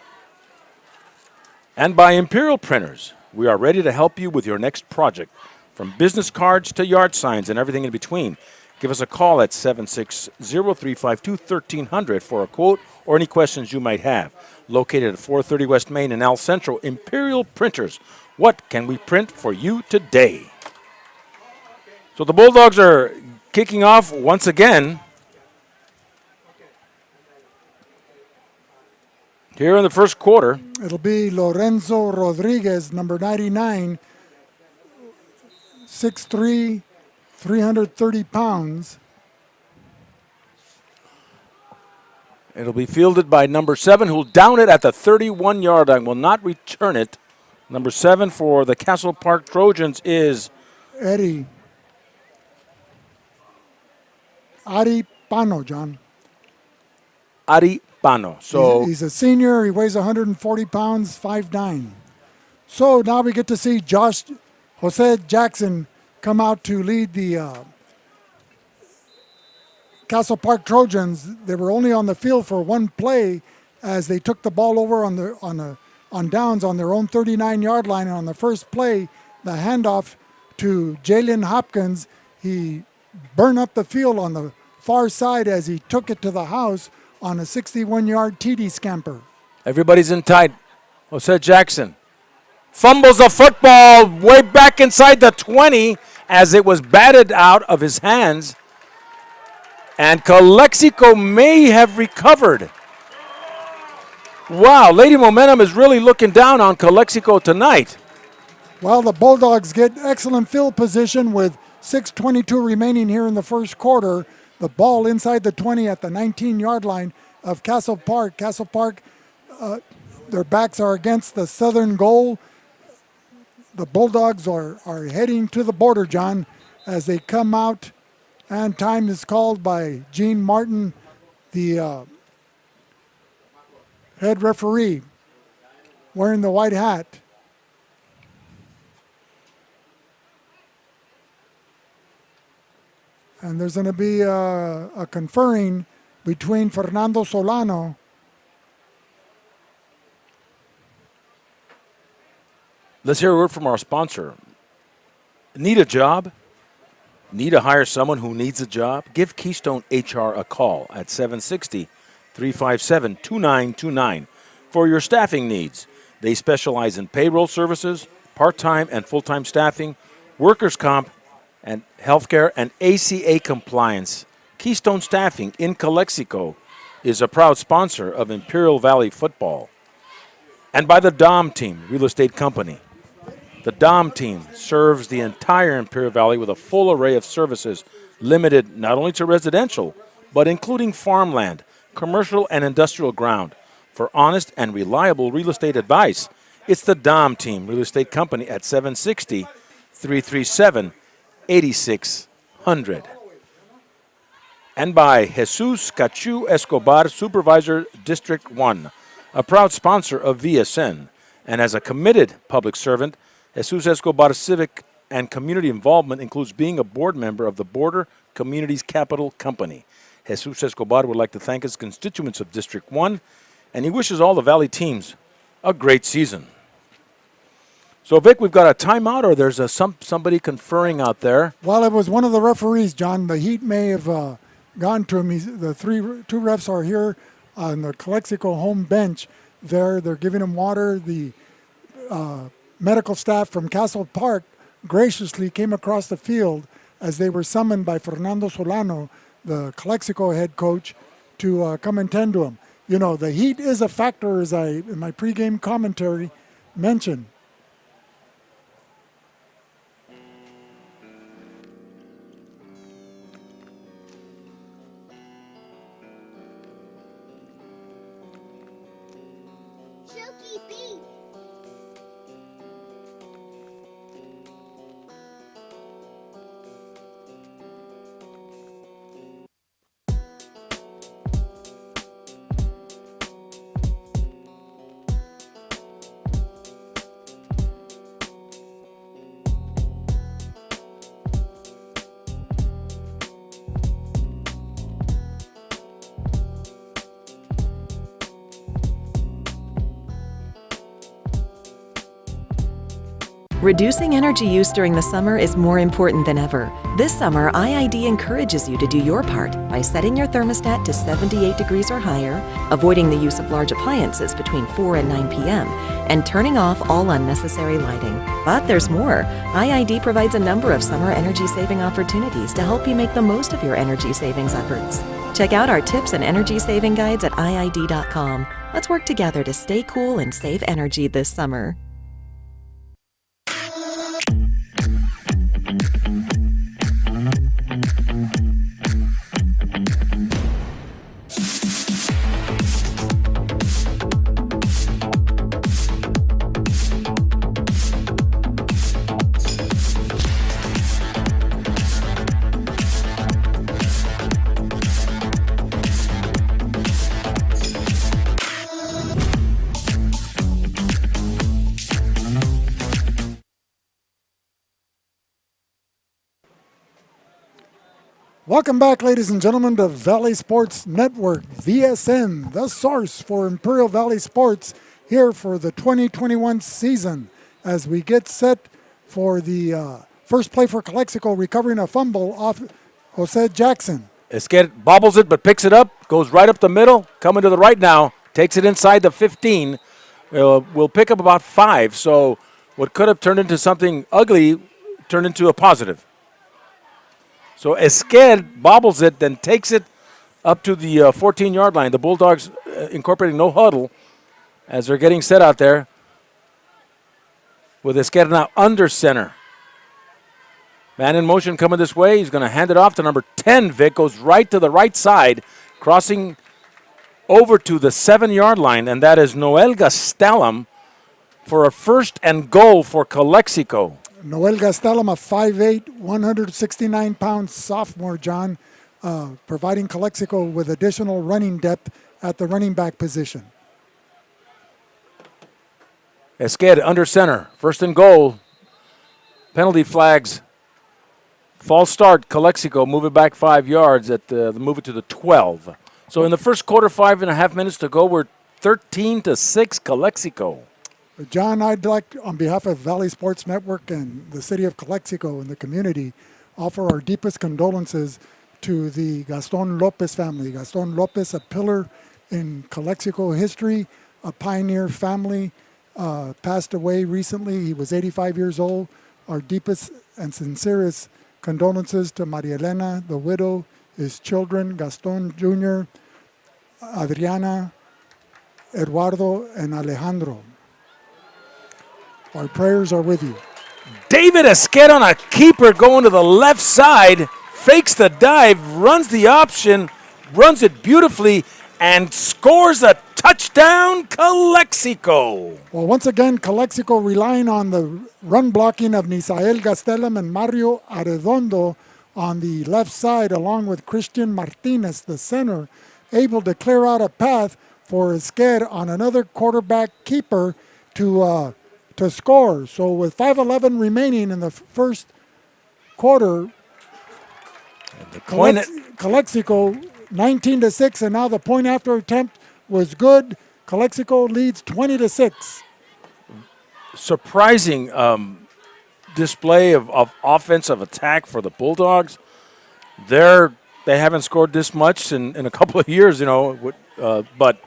And by Imperial Printers, we are ready to help you with your next project. From business cards to yard signs and everything in between. Give us a call at 760-352-1300 for a quote or any questions you might have. Located at 430 West Main in El Centro, Imperial Printers. What can we print for you today? So the Bulldogs are kicking off once again. Here in the first quarter. It'll be Lorenzo Rodriguez, number 99, 6'3", 330 pounds. It'll be fielded by number 7, who'll down it at the 31-yard line, will not return it. Number 7 for the Castle Park Trojans is Ari Pano, John. Ari Pano. So he's a senior. He weighs 140 pounds, 5'9". So now we get to see Jose Jackson come out to lead the Castle Park Trojans. They were only on the field for one play as they took the ball over on downs on their own 39-yard line. And on the first play, the handoff to Jalen Hopkins, he burned up the field on the far side as he took it to the house on a 61-yard TD scamper. Everybody's in tight. Jose Jackson fumbles the football way back inside the 20 as it was batted out of his hands. And Calexico may have recovered. Wow, Lady Momentum is really looking down on Calexico tonight. Well, the Bulldogs get excellent field position with 6:22 remaining here in the first quarter. The ball inside the 20 at the 19-yard line of Castle Park. Castle Park, their backs are against the southern goal. The Bulldogs are heading to the border, John, as they come out, and time is called by Gene Martin, the head referee, wearing the white hat. And there's going to be a conferring between Fernando Solano Let's hear a word from our sponsor. Need a job? Need to hire someone who needs a job? Give Keystone HR a call at 760-357-2929 for your staffing needs. They specialize in payroll services, part-time and full-time staffing, workers' comp, and healthcare and ACA compliance. Keystone Staffing in Calexico is a proud sponsor of Imperial Valley football. And by the Dom Team Real Estate Company. The Dom Team serves the entire Imperial Valley with a full array of services limited not only to residential, but including farmland, commercial and industrial ground. For honest and reliable real estate advice, it's the Dom Team Real Estate Company at 760-337-8600. And by Jesus Cachu Escobar, Supervisor District 1, a proud sponsor of VSN, and as a committed public servant, Jesus Escobar's civic and community involvement includes being a board member of the Border Communities Capital Company. Jesus Escobar would like to thank his constituents of District 1, and he wishes all the Valley teams a great season. So, Vic, we've got a timeout, or there's somebody conferring out there? Well, it was one of the referees, John. The Heat may have gone to him. The two refs are here on the Calexico home bench. They're giving him water. The medical staff from Castle Park graciously came across the field as they were summoned by Fernando Solano, the Calexico head coach, to come and tend to him. You know, the heat is a factor, as I, in my pregame commentary, mentioned. Reducing energy use during the summer is more important than ever. This summer, IID encourages you to do your part by setting your thermostat to 78 degrees or higher, avoiding the use of large appliances between 4 and 9 p.m., and turning off all unnecessary lighting. But there's more. IID provides a number of summer energy-saving opportunities to help you make the most of your energy savings efforts. Check out our tips and energy saving guides at IID.com. Let's work together to stay cool and save energy this summer. Welcome back, ladies and gentlemen, to Valley Sports Network, VSN, the source for Imperial Valley sports, here for the 2021 season as we get set for the first play for Calexico, recovering a fumble off Jose Jackson. Esquer bobbles it but picks it up, goes right up the middle, coming to the right now, takes it inside the 15. Will pick up about 5, so what could have turned into something ugly turned into a positive. So Esquer bobbles it, then takes it up to the 14-yard line. The Bulldogs incorporating no huddle as they're getting set out there with Esquer now under center. Man in motion coming this way. He's going to hand it off to number 10, Vic. Goes right to the right side, crossing over to the 7-yard line, and that is Noel Gastelum for a first and goal for Calexico. Noel Gastelum, a 5'8", 169-pound sophomore, John, providing Calexico with additional running depth at the running back position. Esquer under center, first and goal. Penalty flags. False start, Calexico, move it back 5 yards, move it to the 12. So in the first quarter, 5.5 minutes to go, we're 13-6 Calexico. John, I'd like, on behalf of Valley Sports Network and the city of Calexico and the community, offer our deepest condolences to the Gaston Lopez family. Gaston Lopez, a pillar in Calexico history, a pioneer family, passed away recently. He was 85 years old. Our deepest and sincerest condolences to Maria Elena, the widow, his children, Gaston Jr., Adriana, Eduardo, and Alejandro. Our prayers are with you. David Esquer on a keeper going to the left side, fakes the dive, runs the option, runs it beautifully, and scores a touchdown, Calexico. Well, once again, Calexico relying on the run blocking of Nisael Gastelum and Mario Arredondo on the left side, along with Christian Martinez, the center, able to clear out a path for Esquer on another quarterback keeper to score. So with 5:11 remaining in the first quarter, Calexico 19-6, and now the point after attempt was good. Calexico leads 20-6. Surprising display of offensive attack for the Bulldogs. They haven't scored this much in a couple of years, but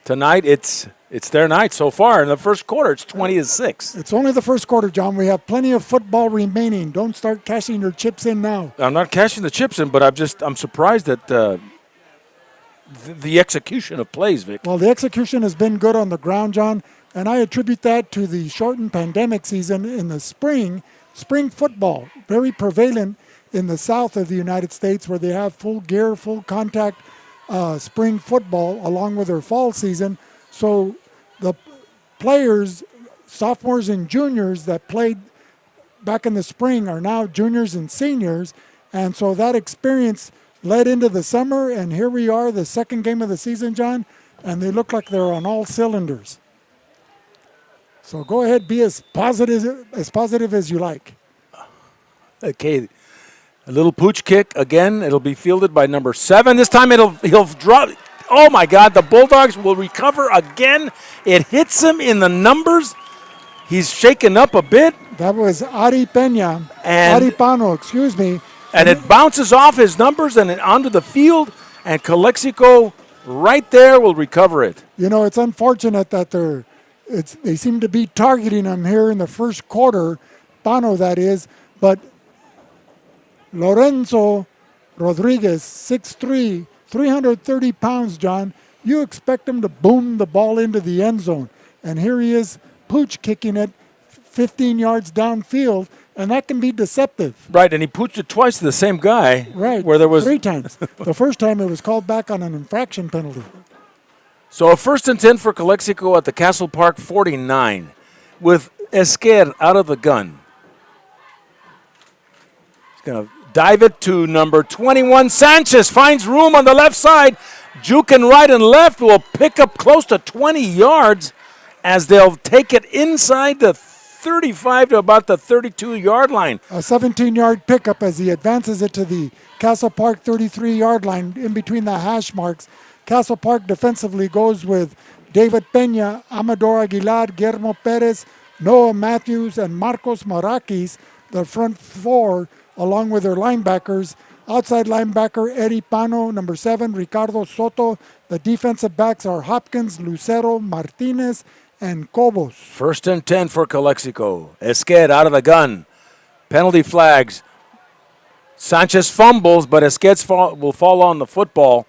tonight it's It's their night so far. In the first quarter, it's 20-6. It's only the first quarter, John. We have plenty of football remaining. Don't start cashing your chips in now. I'm not cashing the chips in, but I'm surprised at the execution of plays, Vic. Well, the execution has been good on the ground, John, and I attribute that to the shortened pandemic season in the spring. Spring football, very prevalent in the south of the United States, where they have full gear, full contact spring football along with their fall season. So the players, sophomores and juniors that played back in the spring are now juniors and seniors. And so that experience led into the summer, and here we are, the second game of the season, John, and they look like they're on all cylinders. So go ahead, be as positive as you like. Okay, a little pooch kick again. It'll be fielded by number 7. This time he'll drop. Oh my God! The Bulldogs will recover again. It hits him in the numbers. He's shaken up a bit. That was Ari Pano, excuse me. And it bounces off his numbers and onto the field, and Calexico right there will recover it. You know, it's unfortunate that they seem to be targeting him here in the first quarter, Pano that is, but Lorenzo Rodriguez, 6'3", 330 pounds, John, you expect him to boom the ball into the end zone. And here he is, pooch kicking it 15 yards downfield, and that can be deceptive. Right, and he pooched it twice to the same guy. Right, where there was 3 times. The first time it was called back on an infraction penalty. So a 1st and 10 for Calexico at the Castle Park 49 with Esquer out of the gun. He's going to dive it to number 21. Sanchez finds room on the left side. Jukin right and left will pick up close to 20 yards as they'll take it inside the 35 to about the 32-yard line. A 17-yard pickup as he advances it to the Castle Park 33-yard line in between the hash marks. Castle Park defensively goes with David Peña, Amador Aguilar, Guillermo Perez, Noah Matthews, and Marcos Marakis, the front 4, along with their linebackers. Outside linebacker Eddie Pano, number 7, Ricardo Soto. The defensive backs are Hopkins, Lucero, Martinez, and Cobos. 1st and 10 for Calexico. Esquer out of the gun. Penalty flags. Sanchez fumbles, but Esquer will fall on the football.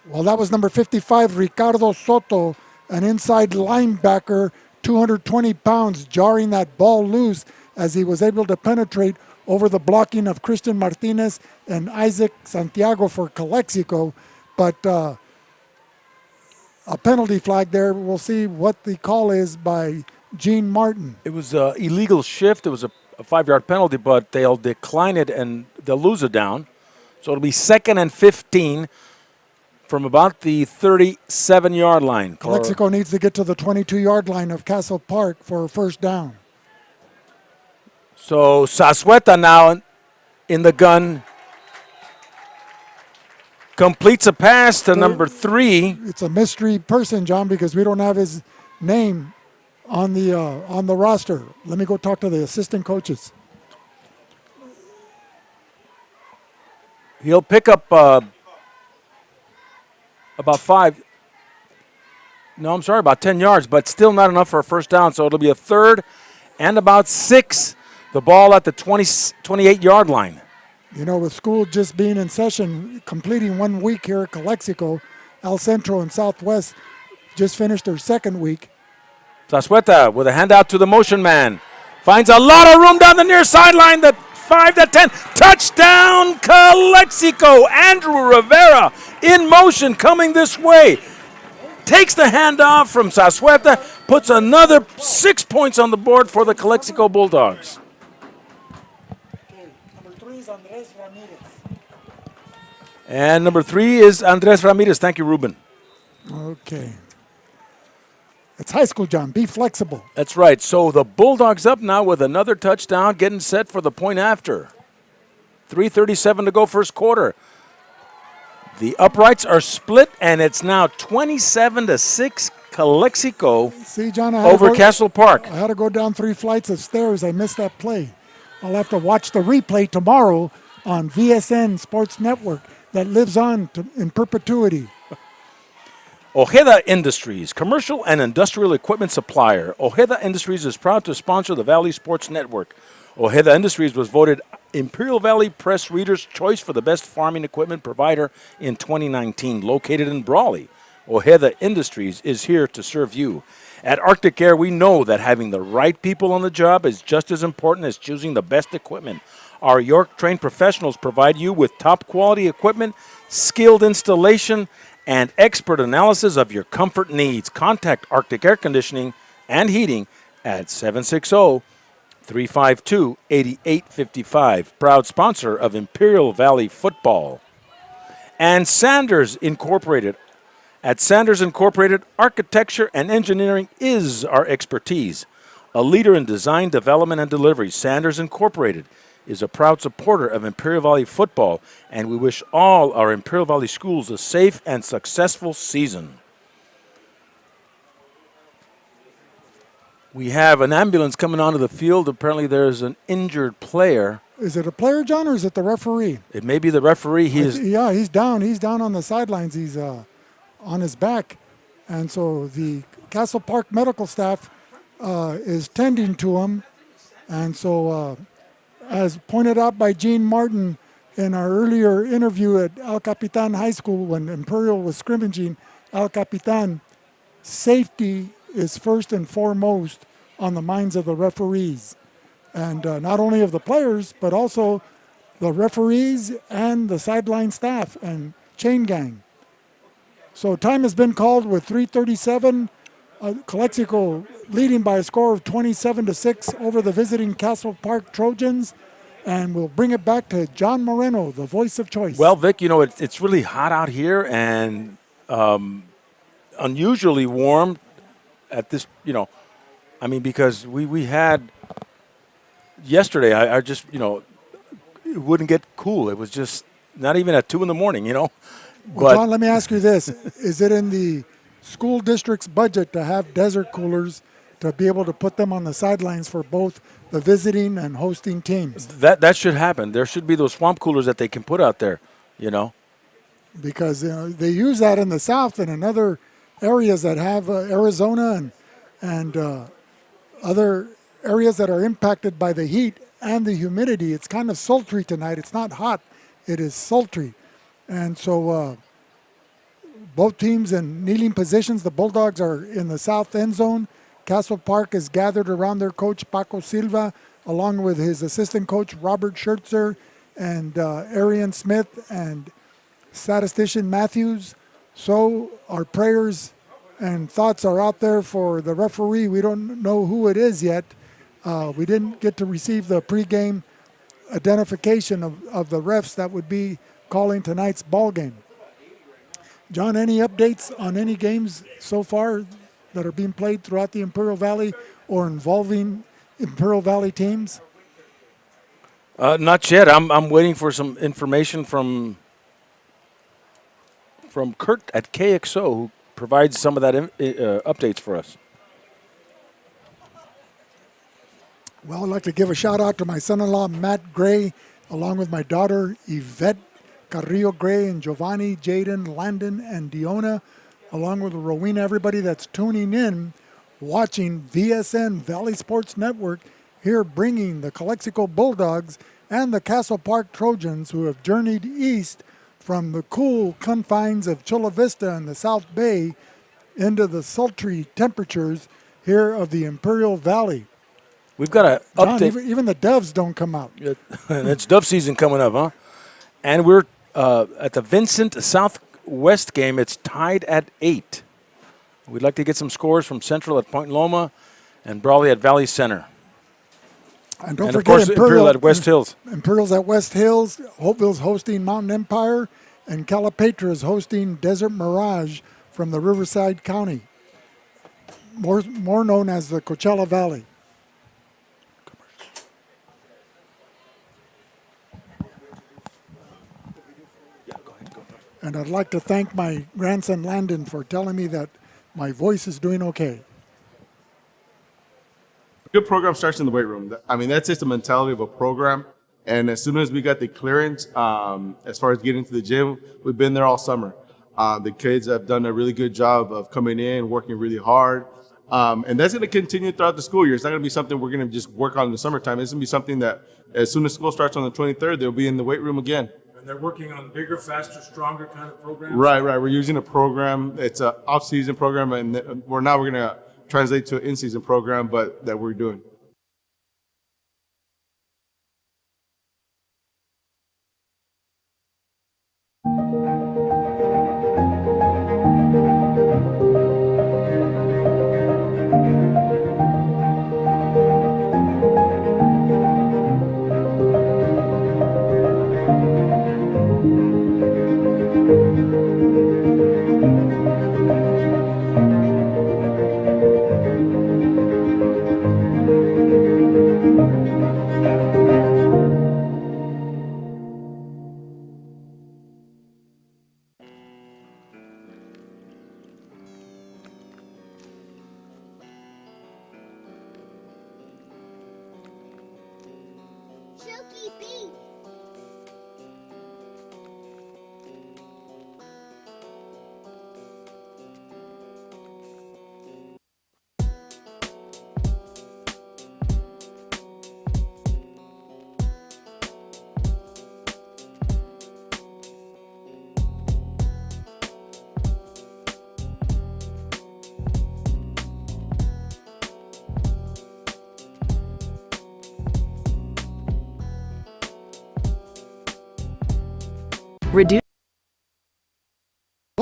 Well, that was number 55, Ricardo Soto, an inside linebacker, 220 pounds, jarring that ball loose as he was able to penetrate over the blocking of Christian Martinez and Isaac Santiago for Calexico. But a penalty flag there. We'll see what the call is by Gene Martin. It was an illegal shift. It was a 5-yard penalty, but they'll decline it and they'll lose a down. So it'll be 2nd and 15 from about the 37-yard line. Calexico needs to get to the 22-yard line of Castle Park for a 1st down. So Sasueta now in the gun completes a pass to number 3. It's a mystery person, John, because we don't have his name on the roster. Let me go talk to the assistant coaches. He'll pick up about 10 yards, but still not enough for a 1st down. So it'll be a 3rd and about 6. The ball at the 28-yard line. You know, with school just being in session, completing 1 week here at Calexico, El Centro and Southwest just finished their 2nd week. Sasueta with a handout to the motion man. Finds a lot of room down the near sideline. The 5 to 10. Touchdown, Calexico. Andrew Rivera in motion coming this way. Takes the handoff from Sasueta. Puts another 6 points on the board for the Calexico Bulldogs. And number 3 is Andres Ramirez. Thank you, Ruben. Okay. It's high school, John. Be flexible. That's right. So the Bulldogs up now with another touchdown, getting set for the point after. 3:37 to go, first quarter. The uprights are split, and it's now 27-6 Calexico. See, John, over Castle Park. I had to go down 3 flights of stairs. I missed that play. I'll have to watch the replay tomorrow on VSN Sports Network that lives on in perpetuity. Ojeda Industries, commercial and industrial equipment supplier. Ojeda Industries is proud to sponsor the Valley Sports Network. Ojeda Industries was voted Imperial Valley Press Reader's Choice for the best farming equipment provider in 2019, located in Brawley. Ojeda Industries is here to serve you. At Arctic Air, we know that having the right people on the job is just as important as choosing the best equipment. Our York-trained professionals provide you with top-quality equipment, skilled installation, and expert analysis of your comfort needs. Contact Arctic Air Conditioning and Heating at 760-352-8855. Proud sponsor of Imperial Valley Football. And Sanders Incorporated. At Sanders Incorporated, architecture and engineering is our expertise. A leader in design, development, and delivery, Sanders Incorporated is a proud supporter of Imperial Valley football, and we wish all our Imperial Valley schools a safe and successful season. We have an ambulance coming onto the field. Apparently there's an injured player. Is it a player, John, or is it the referee? It may be the referee. Yeah, he's down. He's down on the sidelines. He's on his back. And so the Castle Park medical staff is tending to him. And so as pointed out by Gene Martin in our earlier interview at El Capitan High School when Imperial was scrimmaging El Capitan, safety is first and foremost on the minds of the referees. And not only of the players, but also the referees and the sideline staff and chain gang. So time has been called with 3:37. Calexico leading by a score of 27-6 over the visiting Castle Park Trojans. And we'll bring it back to John Moreno, the voice of choice. Well, Vic, it's really hot out here and unusually warm at this, because we had yesterday, I just, it wouldn't get cool. It was just not even at 2 in the morning, Well, John, let me ask you this. Is it in the school district's budget to have desert coolers to be able to put them on the sidelines for both the visiting and hosting teams? That should happen. There should be those swamp coolers that they can put out there, Because they use that in the South and in other areas that have Arizona and other areas that are impacted by the heat and the humidity. It's kind of sultry tonight. It's not hot. It is sultry. And so both teams in kneeling positions. The Bulldogs are in the south end zone. Castle Park is gathered around their coach, Paco Silva, along with his assistant coach, Robert Schertzer, and Arian Smith, and statistician Matthews. So our prayers and thoughts are out there for the referee. We don't know who it is yet. We didn't get to receive the pregame identification of the refs that would be calling tonight's ball game. John, any updates on any games so far that are being played throughout the Imperial Valley or involving Imperial Valley teams? Not yet. I'm waiting for some information from Kurt at KXO, who provides some of that updates for us. Well, I'd like to give a shout out to my son-in-law, Matt Gray, along with my daughter, Yvette Carrillo Gray, and Giovanni, Jaden, Landon, and Diona, along with Rowena, everybody that's tuning in, watching VSN, Valley Sports Network, here bringing the Calexico Bulldogs and the Castle Park Trojans, who have journeyed east from the cool confines of Chula Vista and the South Bay into the sultry temperatures here of the Imperial Valley. We've got an update. John, even the doves don't come out. It's dove season coming up, huh? And we're at the Vincent Southwest game. It's tied at 8. We'd like to get some scores from Central at Point Loma and Brawley at Valley Center. And don't and forget, of course, Imperial at West Hills. Imperial's at West Hills. Hopeville's hosting Mountain Empire. And Calapetra is hosting Desert Mirage from the Riverside County, more known as the Coachella Valley. And I'd like to thank my grandson Landon for telling me that my voice is doing okay. Good program starts in the weight room. I mean, that's just the mentality of a program. And as soon as we got the clearance, as far as getting to the gym, we've been there all summer. The kids have done a really good job of coming in, working really hard. And that's going to continue throughout the school year. It's not going to be something we're going to just work on in the summertime. It's going to be something that as soon as school starts on the 23rd, they'll be in the weight room again. And they're working on bigger, faster, stronger kind of programs? Right. We're using a program. It's an off-season program, and we're going to translate to an in-season program, but that we're doing. Reduce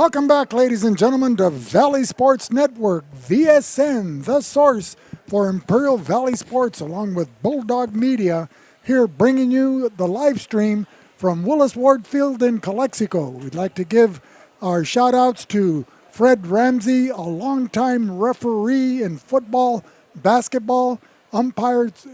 Welcome back, ladies and gentlemen, to Valley Sports Network, VSN, the source for Imperial Valley Sports, along with Bulldog Media, here bringing you the live stream from Willis Ward Field in Calexico. We'd like to give our shout-outs to Fred Ramsey, a longtime referee in football, basketball, umpires,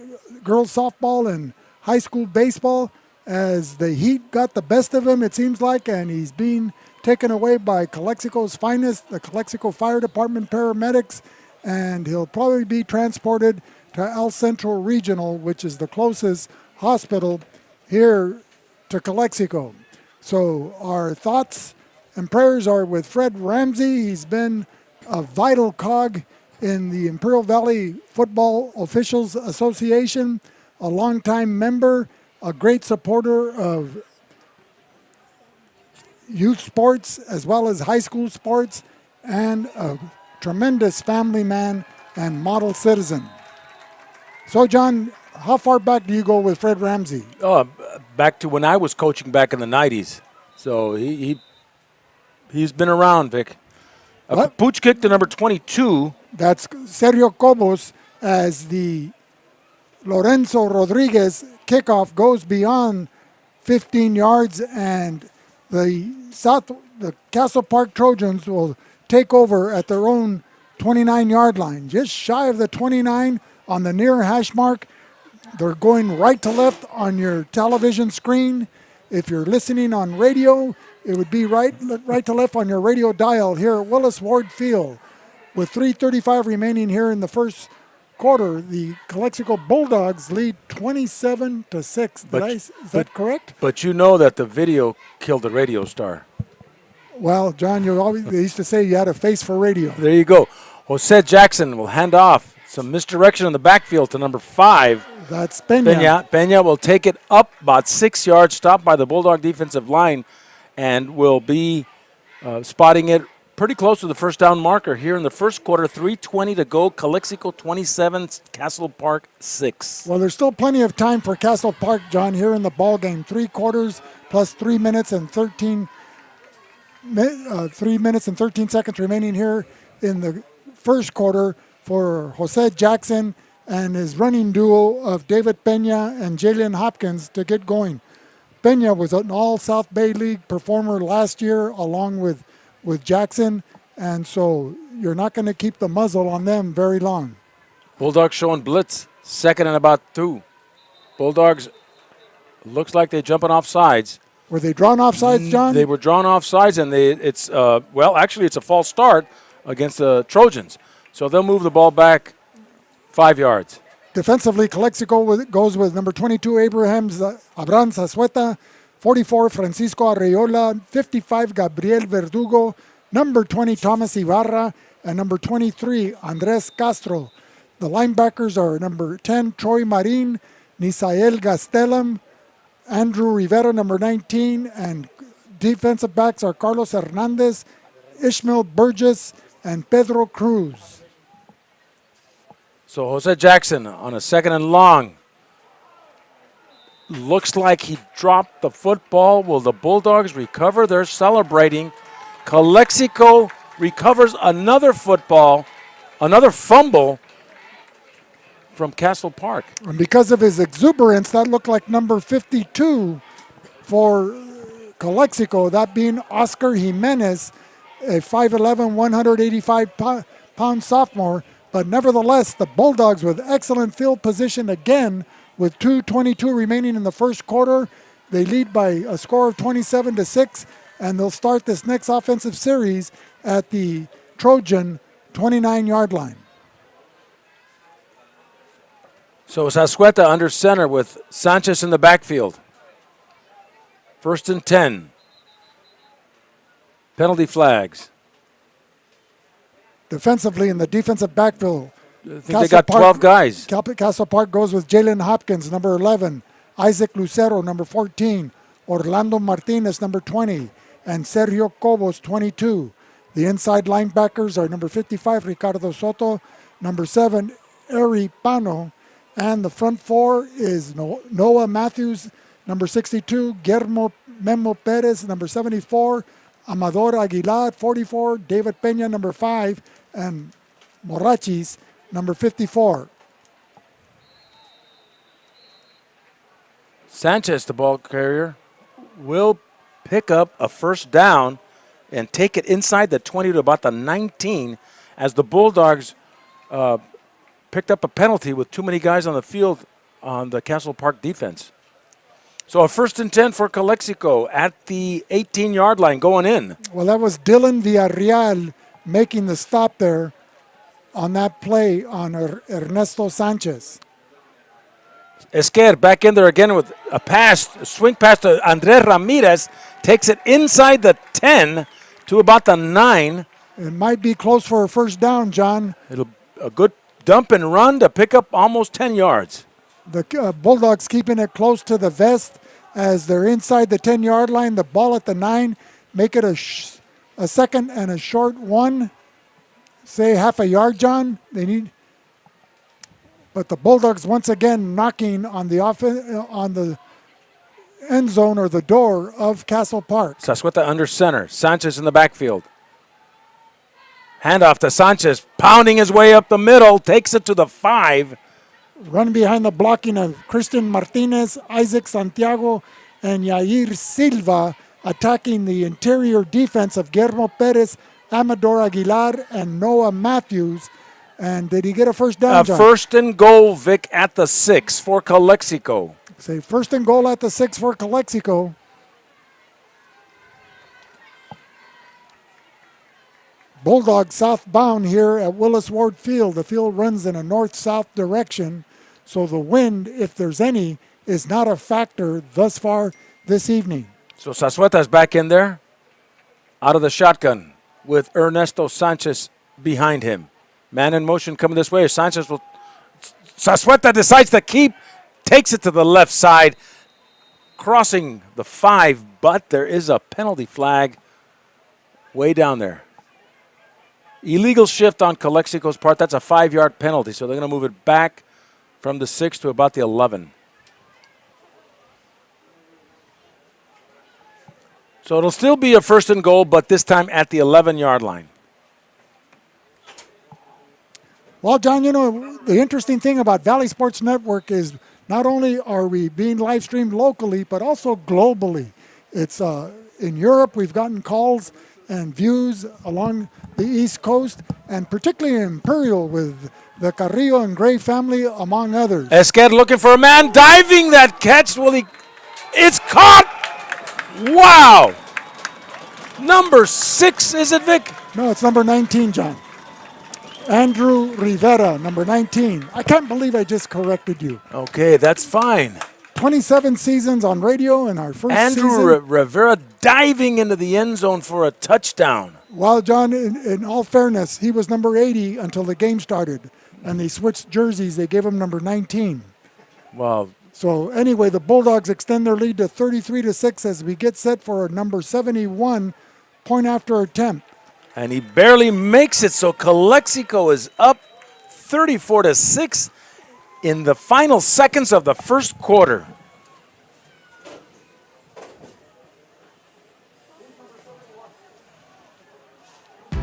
girls softball, and high school baseball, as the heat got the best of him, it seems like, and he's being taken away by Calexico's finest, the Calexico Fire Department paramedics, and he'll probably be transported to El Centro Regional, which is the closest hospital here to Calexico. So our thoughts and prayers are with Fred Ramsey. He's been a vital cog in the Imperial Valley Football Officials Association, a longtime member, a great supporter of youth sports as well as high school sports, and a tremendous family man and model citizen. So, John, how far back do you go with Fred Ramsey? Back to when I was coaching back in the 90s. So he's been around, Vic. A pooch kick to number 22. That's Sergio Cobos, as the Lorenzo Rodriguez kickoff goes beyond 15 yards, and the Castle Park Trojans will take over at their own 29-yard line, just shy of the 29 on the near hash mark. They're going right to left on your television screen. If you're listening on radio, it would be right to left on your radio dial here at Willis Ward Field. With 3:35 remaining here in the first quarter, the Calexico Bulldogs lead 27-6. Is that correct? But you know that the video killed the radio star. Well, John, they used to say you had a face for radio. There you go. Jose Jackson will hand off. Some misdirection in the backfield to number 5. That's Peña. Peña will take it up about 6 yards, stopped by the Bulldog defensive line, and will be spotting it pretty close to the first down marker here in the first quarter. 3:20 to go. Calexico 27, Castle Park 6. Well, there's still plenty of time for Castle Park, John, here in the ball game. 3 quarters plus 3 minutes and 13 seconds remaining here in the first quarter for Jose Jackson and his running duo of David Peña and Jalen Hopkins to get going. Peña was an all South Bay League performer last year along with Jackson, and so you're not going to keep the muzzle on them very long. Bulldogs showing blitz, second and about 2. Bulldogs, looks like they're jumping off sides. Were they drawn off sides, John? They were drawn off sides, and it's a false start against the Trojans. So they'll move the ball back 5 yards. Defensively, Calexico goes with number 22, Abraham Zazueta, 44, Francisco Arreola. 55, Gabriel Verdugo. Number 20, Thomas Ibarra. And number 23, Andres Castro. The linebackers are number 10, Troy Marin, Nisael Gastelum, Andrew Rivera, number 19, and defensive backs are Carlos Hernandez, Ishmael Burgess, and Pedro Cruz. So Jose Jackson on a 2nd and long. Looks like he dropped the football. Will the Bulldogs recover? They're celebrating. Calexico recovers another football, another fumble from Castle Park. And because of his exuberance, that looked like number 52 for Calexico, that being Oscar Jimenez, a 5'11", 185-pound sophomore. But nevertheless, the Bulldogs with excellent field position again with 2:22 remaining in the first quarter. They lead by a score of 27-6, and they'll start this next offensive series at the Trojan 29-yard line. So Zazueta under center with Sanchez in the backfield. 1st and 10. Penalty flags. Defensively in the defensive backfield, I think they got 12 guys. Castle Park goes with Jalen Hopkins, number 11, Isaac Lucero, number 14, Orlando Martinez, number 20, and Sergio Cobos, 22. The inside linebackers are number 55, Ricardo Soto, number 7, Eri Pano, and the front four is Noah Matthews, number 62, Guillermo Memo Perez, number 74, Amador Aguilar, 44, David Peña, number 5, and Morachis, number 54. Sanchez, the ball carrier, will pick up a 1st down and take it inside the 20 to about the 19 as the Bulldogs picked up a penalty with too many guys on the field on the Castle Park defense. So a 1st and 10 for Calexico at the 18-yard line going in. Well, that was Dylan Villarreal making the stop there on that play on Ernesto Sanchez. Esquer back in there again with a pass, a swing pass to Andres Ramirez, takes it inside the 10 to about the 9. It might be close for a 1st down, John. It'll a good dump and run to pick up almost 10 yards. The Bulldogs keeping it close to the vest as they're inside the 10-yard line. The ball at the 9, make it a 2nd and a short 1. Say half a yard, John. They need, but the Bulldogs once again knocking on the end zone or the door of Castle Park. Zazueta under center. Sanchez in the backfield. Handoff to Sanchez, pounding his way up the middle, takes it to the 5. Run behind the blocking of Christian Martinez, Isaac Santiago, and Yair Silva, attacking the interior defense of Guillermo Perez, Amador Aguilar, and Noah Matthews. And did he get a 1st down, John? 1st and goal, Vic, at the 6 for Calexico. Say 1st and goal at the 6 for Calexico. Bulldogs southbound here at Willis Ward Field. The field runs in a north-south direction, so the wind, if there's any, is not a factor thus far this evening. So Zazueta's back in there, out of the shotgun, with Ernesto Sanchez behind him. Man in motion coming this way. Zazueta decides to keep, takes it to the left side, crossing the 5, but there is a penalty flag way down there. Illegal shift on Calexico's part. That's a 5-yard penalty, so they're going to move it back from the 6 to about the 11. So it'll still be a 1st and goal, but this time at the 11-yard line. Well, John, you know, the interesting thing about Valley Sports Network is not only are we being live streamed locally, but also globally. It's in Europe, we've gotten calls and views along the East Coast, and particularly in Imperial with the Carrillo and Gray family, among others. Esquer looking for a man, diving that catch. Will he? It's caught! Wow! Number 6, is it, Vic? No, it's number 19, John. Andrew Rivera, number 19. I can't believe I just corrected you. Okay, that's fine. 27 seasons on radio in our first Andrew season. Rivera diving into the end zone for a touchdown. Well, John, in all fairness, he was number 80 until the game started. And they switched jerseys. They gave him number 19. Well, So anyway, the Bulldogs extend their lead to 33-6 as we get set for a number 71 point after attempt. and he barely makes it, so Calexico is up 34-6 in the final seconds of the first quarter.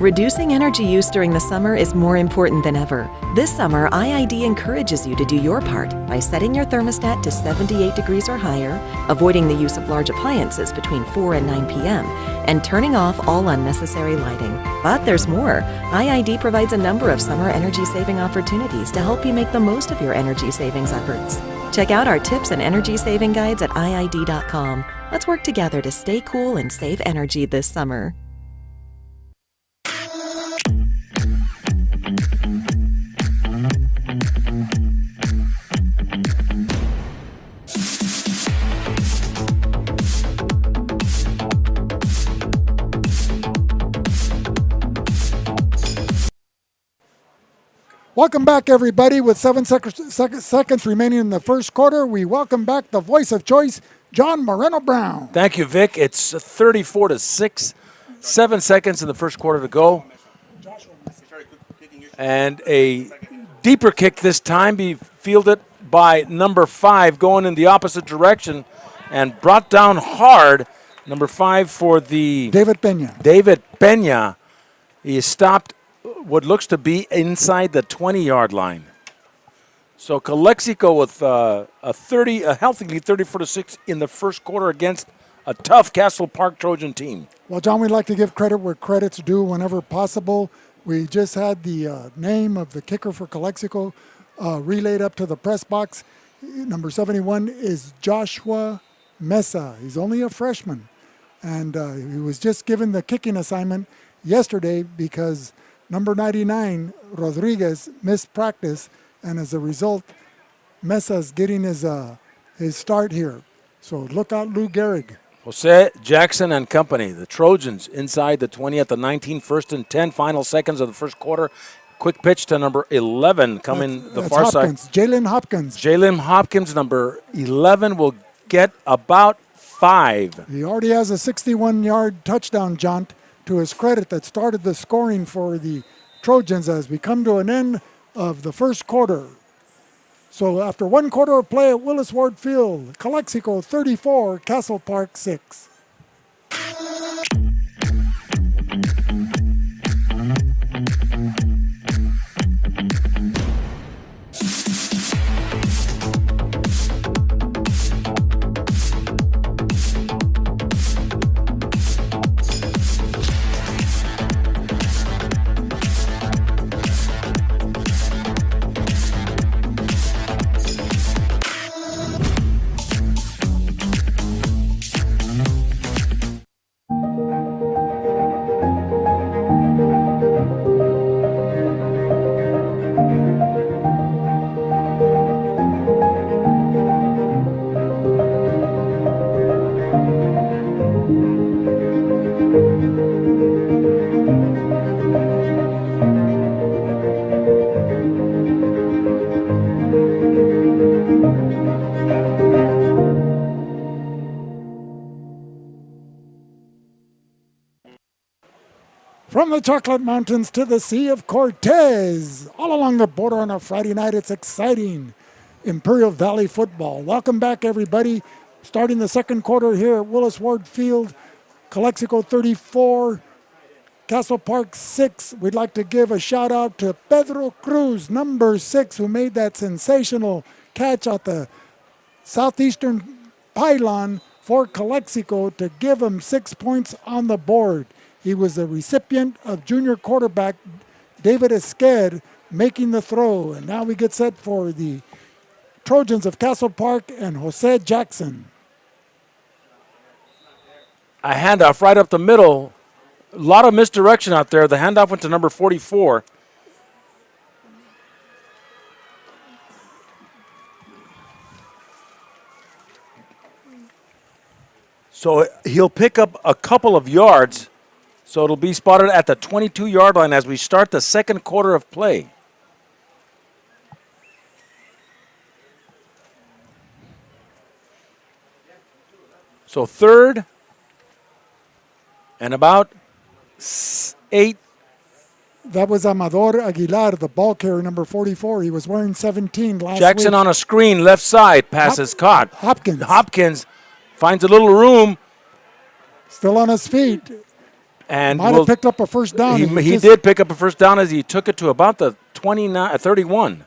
Reducing energy use during the summer is more important than ever. This summer, IID encourages you to do your part by setting your thermostat to 78 degrees or higher, avoiding the use of large appliances between 4 and 9 p.m., and turning off all unnecessary lighting. But there's more. IID provides a number of summer energy-saving opportunities to help you make the most of your energy savings efforts. Check out our tips and energy saving guides at IID.com. Let's work together to stay cool and save energy this summer. Welcome back, everybody. With 7 seconds remaining in the first quarter, we welcome back the voice of choice, John Moreno-Brown. Thank you, Vic. It's 34-6, 7 seconds in the first quarter to go. And a deeper kick this time, be fielded by number 5, going in the opposite direction and brought down hard. Number 5 for the David Pena. David Pena. He is stopped what looks to be inside the 20-yard line. So Calexico with a healthy lead, 34-6 in the first quarter against a tough Castle Park Trojan team. Well, John, we'd like to give credit where credit's due whenever possible. We just had the name of the kicker for Calexico relayed up to the press box. Number 71 is Joshua Mesa. He's only a freshman. And he was just given the kicking assignment yesterday because number 99, Rodriguez, missed practice. And as a result, Mesa's getting his start here. So look out, Lou Gehrig. Jose Jackson and company, the Trojans inside the 20 at the 19, first and 10, final seconds of the first quarter. Quick pitch to number 11 coming the far Hopkins, side. Jalen Hopkins. Jalen Hopkins, number 11, will get about 5. He already has a 61-yard touchdown jaunt to his credit that started the scoring for the Trojans as we come to an end of the first quarter. So after one quarter of play at Willis Ward Field, Calexico 34, Castle Park 6. From the Chocolate Mountains to the Sea of Cortez, all along the border on a Friday night, it's exciting. Imperial Valley football. Welcome back, everybody. Starting the second quarter here at Willis Ward Field, Calexico 34, Castle Park 6. We'd like to give a shout out to Pedro Cruz, number 6, who made that sensational catch at the southeastern pylon for Calexico to give him 6 points on the board. He was the recipient of junior quarterback David Esqued making the throw. And now we get set for the Trojans of Castle Park and Jose Jackson. A handoff right up the middle. A lot of misdirection out there. The handoff went to number 44. So he'll pick up a couple of yards. So it'll be spotted at the 22-yard line as we start the second quarter of play. So third and about 8. That was Amador Aguilar, the ball carrier, number 44. He was wearing 17 last Jackson week. on a screen, left side, pass is caught. Hopkins finds a little room. Still on his feet. And might have picked up a first down. He did pick up a first down as he took it to about the 31.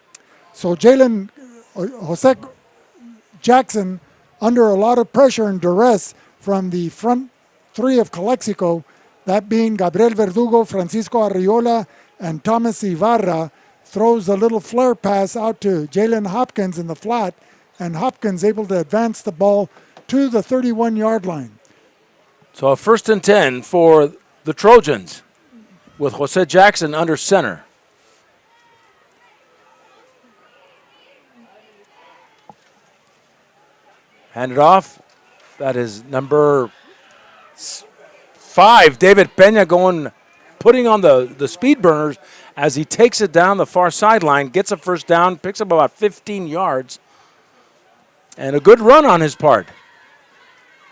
So Jose Jackson, under a lot of pressure and duress from the front three of Calexico, that being Gabriel Verdugo, Francisco Arriola, and Thomas Ibarra, throws a little flare pass out to Jalen Hopkins in the flat, and Hopkins able to advance the ball to the 31-yard line. So a 1st and 10 for the Trojans with Jose Jackson under center. Hand it off. That is number 5, David Pena, putting on the speed burners as he takes it down the far sideline, gets a first down, picks up about 15 yards, and a good run on his part.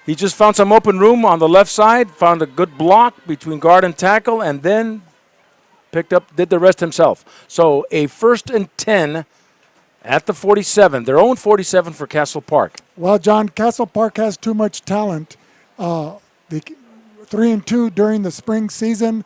He just found some open room on the left side, found a good block between guard and tackle, and then did the rest himself. So a 1st and 10 at the 47, their own 47 for Castle Park. Well, John, Castle Park has too much talent. The 3-2 during the spring season.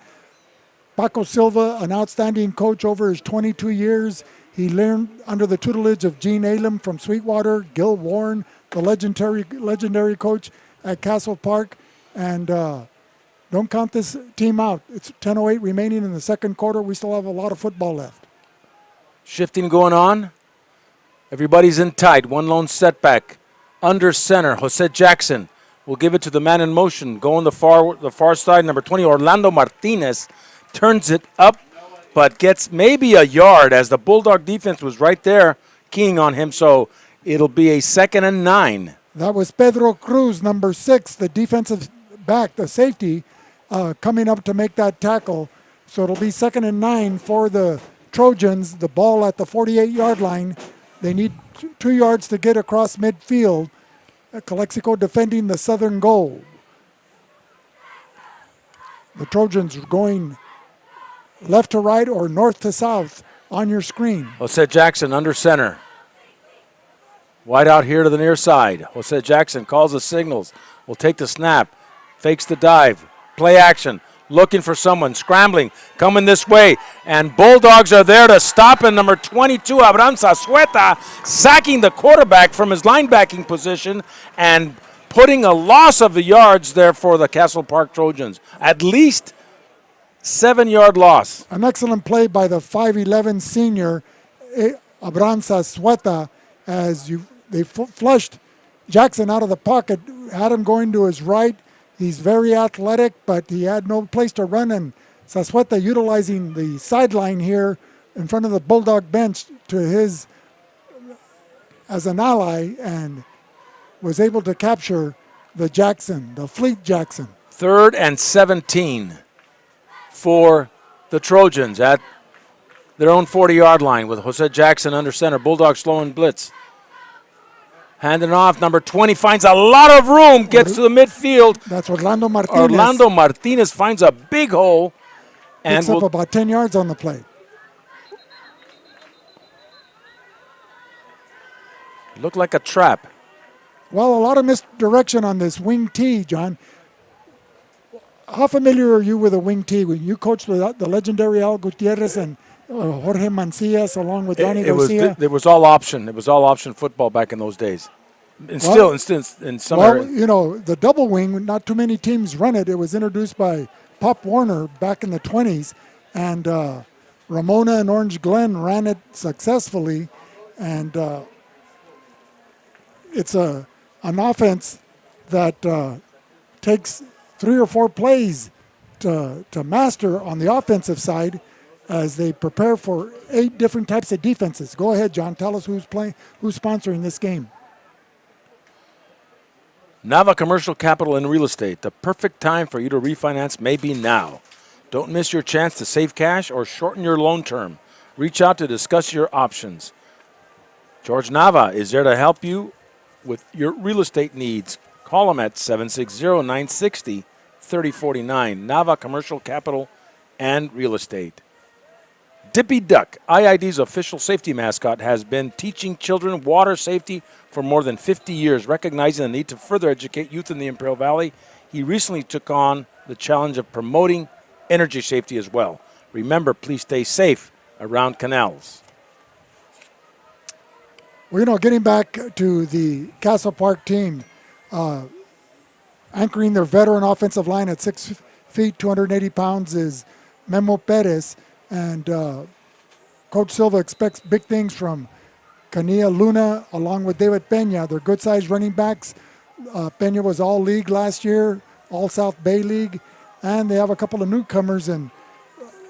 Paco Silva, an outstanding coach over his 22 years. He learned under the tutelage of Gene Alem from Sweetwater, Gil Warren, the legendary coach at Castle Park. And don't count this team out. It's 10:08 remaining in the second quarter. We still have a lot of football left. Shifting going on. Everybody's in tight. One lone setback. Under center, Jose Jackson will give it to the man in motion. Going the far side, number 20, Orlando Martinez, turns it up, but gets maybe a yard as the Bulldog defense was right there keying on him. So it'll be a 2nd and 9. That was Pedro Cruz, number 6, the defensive back, the safety, coming up to make that tackle. So it'll be 2nd and 9 for the Trojans. The ball at the 48-yard line. They need 2 yards to get across midfield. Calexico defending the southern goal. The Trojans going left to right or north to south on your screen. Jose Jackson under center. Wide out here to the near side. Jose Jackson calls the signals. Will take the snap. Fakes the dive. Play action. Looking for someone. Scrambling. Coming this way. And Bulldogs are there to stop. And number 22, Abranza Sueta, sacking the quarterback from his linebacking position and putting a loss of the yards there for the Castle Park Trojans. At least 7-yard loss. An excellent play by the 5'11 senior, Abranza Sueta, as they flushed Jackson out of the pocket, had him going to his right. He's very athletic, but he had no place to run, and Sasueta utilizing the sideline here in front of the Bulldog bench as an ally, and was able to capture the Fleet Jackson. 3rd and 17 for the Trojans at their own 40-yard line with Jose Jackson under center. Bulldogs slowing blitz. Handing off, number 20 finds a lot of room, gets to the midfield. That's Orlando Martinez. Orlando Martinez finds a big hole. And picks up about 10 yards on the play. Looked like a trap. Well, a lot of misdirection on this wing T, John. How familiar are you with a wing T? When you coached with the legendary Al Gutierrez and Jorge Mancias along with Donnie Garcia? It was all option. It was all option football back in those days. And still in some areas. Well, you know, the double wing, not too many teams run it. It was introduced by Pop Warner back in the 20s. And Ramona and Orange Glen ran it successfully. And it's an offense that takes 3 or 4 plays to master on the offensive side as they prepare for 8 different types of defenses. Go ahead, John. Tell us who's sponsoring this game. Nava Commercial Capital and Real Estate. The perfect time for you to refinance may be now. Don't miss your chance to save cash or shorten your loan term. Reach out to discuss your options. George Nava is there to help you with your real estate needs. Call him at 760-960-3049. Nava Commercial Capital and Real Estate. Dippy Duck, IID's official safety mascot, has been teaching children water safety for more than 50 years. Recognizing the need to further educate youth in the Imperial Valley, he recently took on the challenge of promoting energy safety as well. Remember, please stay safe around canals. Well, getting back to the Castle Park team, anchoring their veteran offensive line at 6 feet, 280 pounds is Memo Perez. And Coach Silva expects big things from Cania Luna along with David Pena. They're good-sized running backs. Pena was all-league last year, all-South Bay League. And they have a couple of newcomers in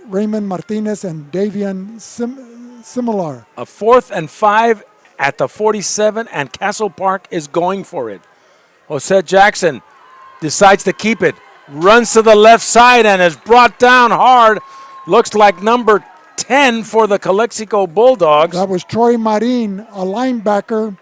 Raymond Martinez and Davian Similar. A 4th and 5 at the 47, and Castle Park is going for it. Jose Jackson decides to keep it, runs to the left side and is brought down hard. Looks like number 10 for the Calexico Bulldogs. That was Troy Marin, a linebacker.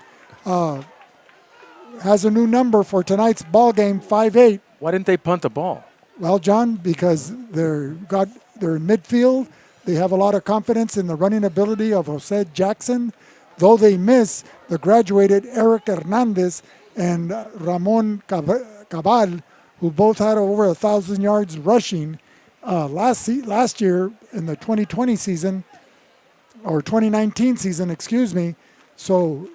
Has a new number for tonight's ball game, 5'8". Why didn't they punt the ball? Well, John, because they're in midfield. They have a lot of confidence in the running ability of Jose Jackson. Though they miss the graduated Eric Hernandez and Ramon Cabal, who both had over 1,000 yards rushing last year in the 2020 season, or 2019 season, excuse me. So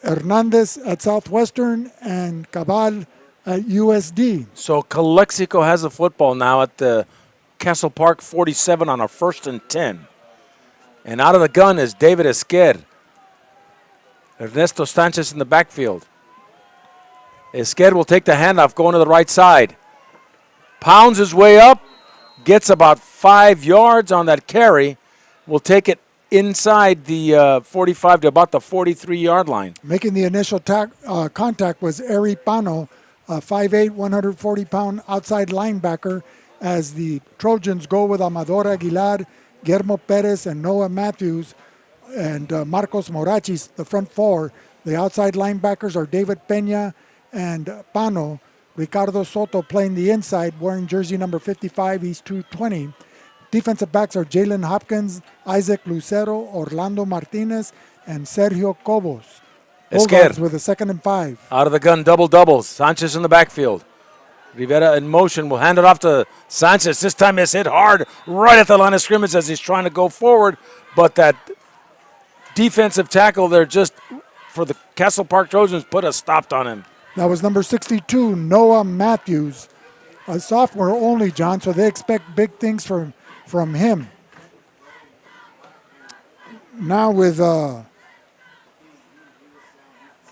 Hernandez at Southwestern and Cabal at USD. So Calexico has the football now at the Castle Park 47 on a 1st and 10. And out of the gun is David Esquer. Ernesto Sanchez in the backfield. Esquer will take the handoff, going to the right side. Pounds his way up, gets about 5 yards on that carry. Will take it inside the 45 to about the 43-yard line. Making the initial contact was Eri Pano, a 5'8", 140-pound outside linebacker, as the Trojans go with Amador Aguilar, Guillermo Perez, and Noah Matthews, and Marcos Morachis, the front four. The outside linebackers are David Pena and Pano. Ricardo Soto playing the inside, wearing jersey number 55. He's 220. Defensive backs are Jalen Hopkins, Isaac Lucero, Orlando Martinez, and Sergio Cobos. Bulldogs with a 2nd and 5. Out of the gun, doubles. Sanchez in the backfield. Rivera in motion will hand it off to Sanchez. This time it's hit hard right at the line of scrimmage as he's trying to go forward. But that defensive tackle there just for the Castle Park Trojans put a stop on him. That was number 62, Noah Matthews. A sophomore only, John, so they expect big things from him. Now with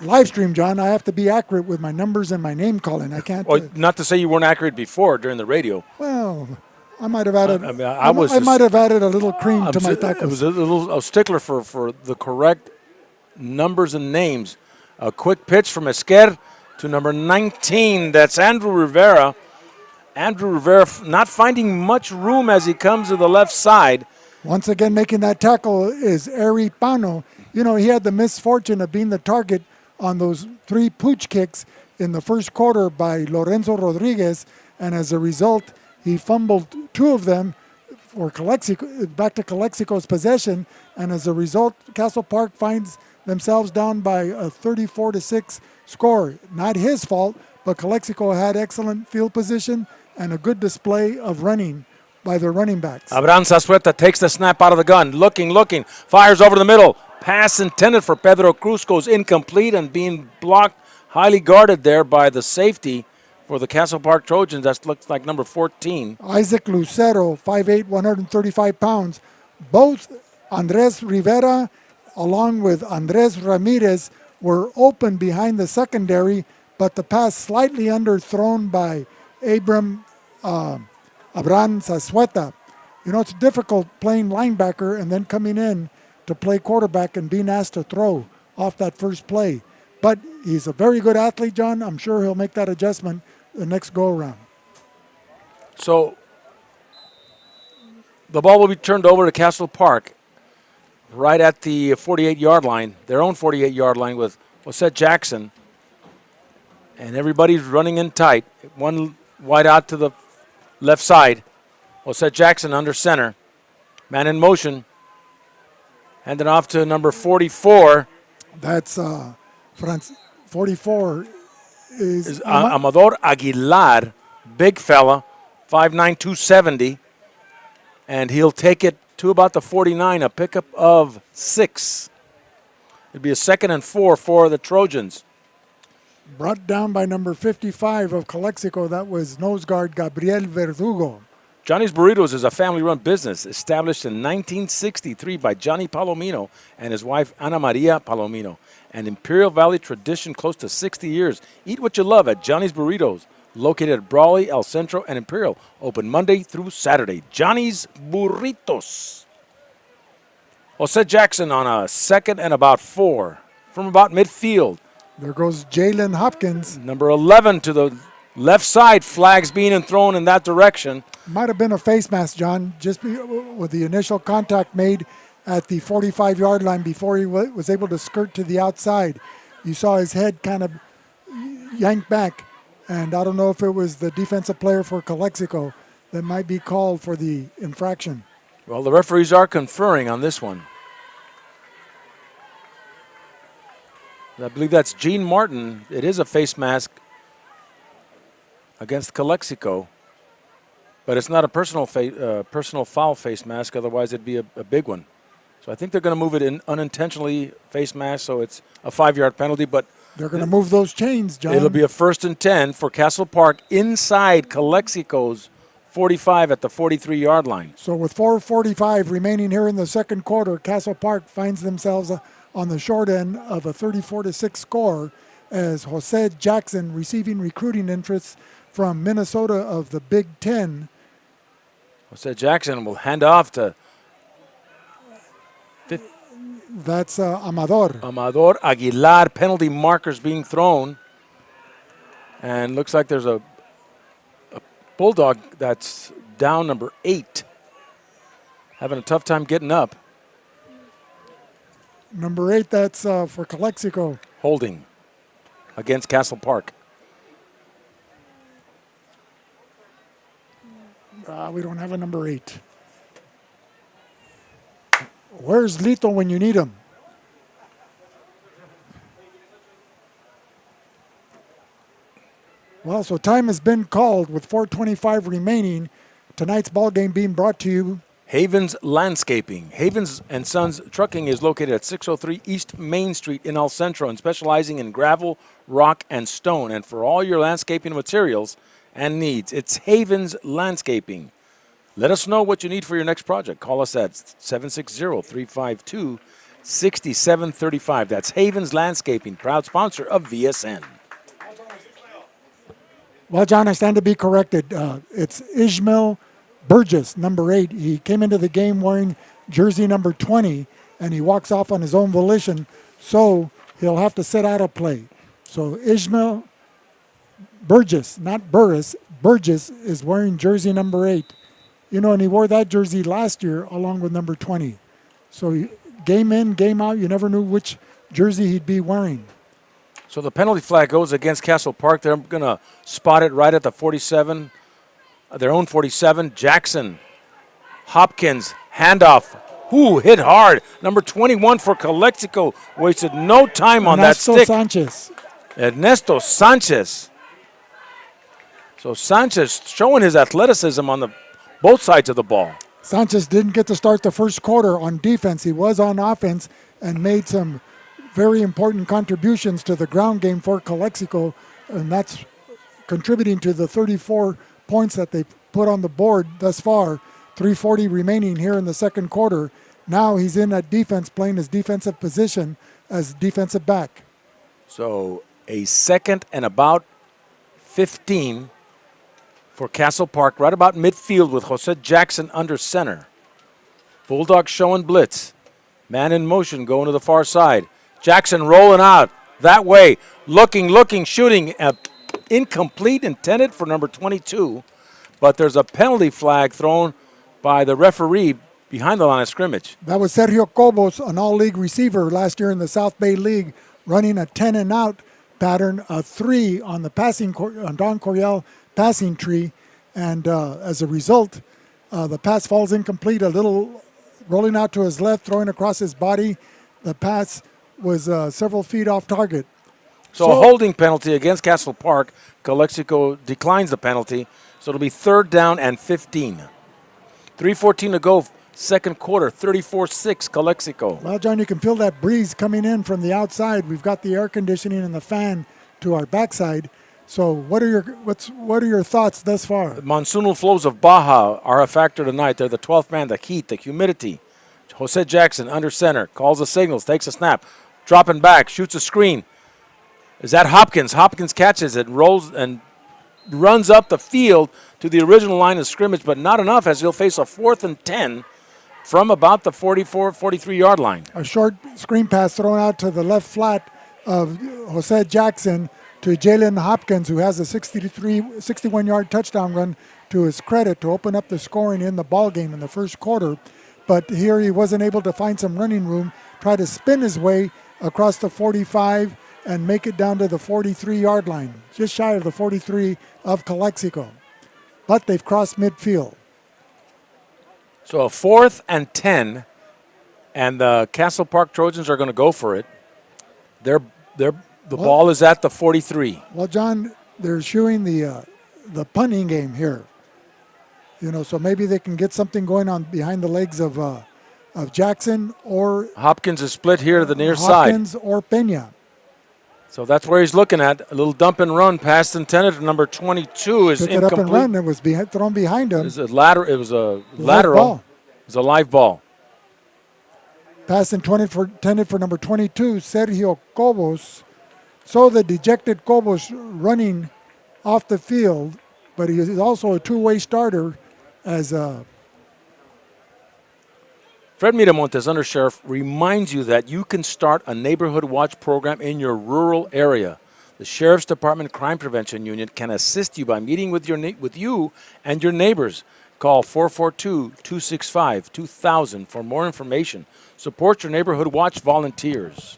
live stream, John, I have to be accurate with my numbers and my name calling. I can't. Not to say you weren't accurate before during the radio. Well, I might have added. I might have added a little cream to my tacos. It was a stickler for the correct numbers and names. A quick pitch from Esquer to number 19. That's Andrew Rivera. Andrew Rivera not finding much room as he comes to the left side. Once again, making that tackle is Eri Pano. He had the misfortune of being the target on those 3 pooch kicks in the first quarter by Lorenzo Rodriguez, and as a result, he fumbled 2 of them for Calexico, back to Calexico's possession, and as a result, Castle Park finds themselves down by a 34-6 score. Not his fault, but Calexico had excellent field position and a good display of running by their running backs. Abraham Zazueta takes the snap out of the gun, looking, fires over the middle. Pass intended for Pedro Cruz goes incomplete and being blocked, highly guarded there by the safety for the Castle Park Trojans. That looks like number 14. Isaac Lucero, 5'8", 135 pounds. Both Andres Rivera along with Andres Ramirez were open behind the secondary, but the pass slightly underthrown by Abraham Zazueta. It's difficult playing linebacker and then coming in to play quarterback and being asked to throw off that first play. But he's a very good athlete, John. I'm sure he'll make that adjustment the next go-around. So the ball will be turned over to Castle Park right at the 48-yard line, their own 48-yard line with Jose Jackson. And everybody's running in tight. One wide out to the left side. Jose Jackson under center. Man in motion. Handing off to number 44. That's 44 is Amador Aguilar, big fella, 5'9", 270. And he'll take it to about the 49, a pickup of 6. It'd be a 2nd and 4 for the Trojans. Brought down by number 55 of Calexico. That was nose guard Gabriel Verdugo. Johnny's Burritos is a family-run business established in 1963 by Johnny Palomino and his wife Ana Maria Palomino. An Imperial Valley tradition close to 60 years. Eat what you love at Johnny's Burritos, located at Brawley, El Centro, and Imperial. Open Monday through Saturday. Johnny's Burritos. Jose Jackson on a 2nd and about 4 from about midfield. There goes Jalen Hopkins. Number 11 to the left side, flags being thrown in that direction. Might have been a face mask, John, just with the initial contact made at the 45-yard line before he was able to skirt to the outside. You saw his head kind of yank back, and I don't know if it was the defensive player for Calexico that might be called for the infraction. Well, the referees are conferring on this one. I believe that's Gene Martin. It is a face mask against Calexico, but it's not a personal foul face mask. Otherwise, it'd be a big one. So I think they're going to move it in unintentionally face mask, so it's a 5-yard penalty. But they're going to move those chains, John. It'll be a 1st and 10 for Castle Park inside Calexico's 45 at the 43-yard line. So with 4:45 remaining here in the second quarter, Castle Park finds themselves on the short end of a 34-6 score as Jose Jackson receiving recruiting interest from Minnesota of the Big Ten. Jose Jackson will hand off to that's Amador. Amador Aguilar. Penalty markers being thrown. And looks like there's a Bulldog that's down, number 8. Having a tough time getting up. Number 8, that's for Calexico. Holding against Castle Park. We don't have a number 8. Where's Lito when you need him? Well, so time has been called with 4:25 remaining. Tonight's ball game being brought to you. Havens Landscaping. Havens & Sons Trucking is located at 603 East Main Street in El Centro and specializing in gravel, rock, and stone. And for all your landscaping materials and needs, it's Havens Landscaping. Let us know what you need for your next project. Call us at 760-352-6735. That's Havens Landscaping, proud sponsor of VSN. Well, John, I stand to be corrected. It's Ishmael Burgess, number 8. He came into the game wearing jersey number 20, and he walks off on his own volition, so he'll have to sit out of play. So Ishmael Burgess, not Burris, Burgess is wearing jersey number 8. You know, and he wore that jersey last year along with number 20. So game in, game out, you never knew which jersey he'd be wearing. So the penalty flag goes against Castle Park. They're going to spot it right at the 47, their own 47. Jackson, Hopkins, handoff. Ooh, hit hard. Number 21 for Calexico wasted no time on that stick. Ernesto Sanchez. So Sanchez showing his athleticism on the both sides of the ball. Sanchez didn't get to start the first quarter on defense. He was on offense and made some very important contributions to the ground game for Calexico, and that's contributing to the 34 points that they put on the board thus far. 3:40 remaining here in the second quarter. Now he's in at defense, playing his defensive position as defensive back. So a 2nd and about 15 for Castle Park, right about midfield with Jose Jackson under center. Bulldogs showing blitz. Man in motion going to the far side. Jackson rolling out. that way. Looking, shooting. Incomplete, intended for number 22. But there's a penalty flag thrown by the referee behind the line of scrimmage. That was Sergio Cobos, an all-league receiver last year in the South Bay League, running a 10-and-out pattern, a 3 on the on Don Coryell passing tree. And as a result, the pass falls incomplete, a little rolling out to his left, throwing across his body. The pass was several feet off target. So a holding penalty against Castle Park. Calexico declines the penalty. So it'll be 3rd down and 15. 3:14 to go, second quarter, 34-6 Calexico. Well, John, you can feel that breeze coming in from the outside. We've got the air conditioning and the fan to our backside. So what are your thoughts thus far? The monsoonal flows of Baja are a factor tonight. They're the 12th man, the heat, the humidity. Jose Jackson under center, calls the signals, takes a snap, dropping back, shoots a screen. Is that Hopkins? Hopkins catches it, rolls and runs up the field to the original line of scrimmage, but not enough as he'll face a 4th and 10 from about the 43-yard line. A short screen pass thrown out to the left flat of Jose Jackson to Jalen Hopkins, who has a 61-yard touchdown run to his credit to open up the scoring in the ball game in the first quarter. But here he wasn't able to find some running room, try to spin his way across the 45 and make it down to the 43-yard line, just shy of the 43 of Calexico. But they've crossed midfield. So a 4th and 10, and the Castle Park Trojans are going to go for it. The ball is at the 43. Well, John, they're showing the punting game here. So maybe they can get something going on behind the legs of Jackson or Hopkins is split here to the near side. Hopkins or Peña. So that's where he's looking at. A little dump and run. Pass intended to number 22 is Pick incomplete. it up and run. It was thrown behind him. It was a lateral. Ball. It was a live ball. Pass intended for number 22, Sergio Cobos. So the dejected Cobos running off the field, but he is also a two-way starter as Fred Miramontes, Undersheriff, reminds you that you can start a neighborhood watch program in your rural area. The Sheriff's Department Crime Prevention Unit can assist you by meeting with you and your neighbors. Call 442-265-2000 for more information. Support your neighborhood watch volunteers.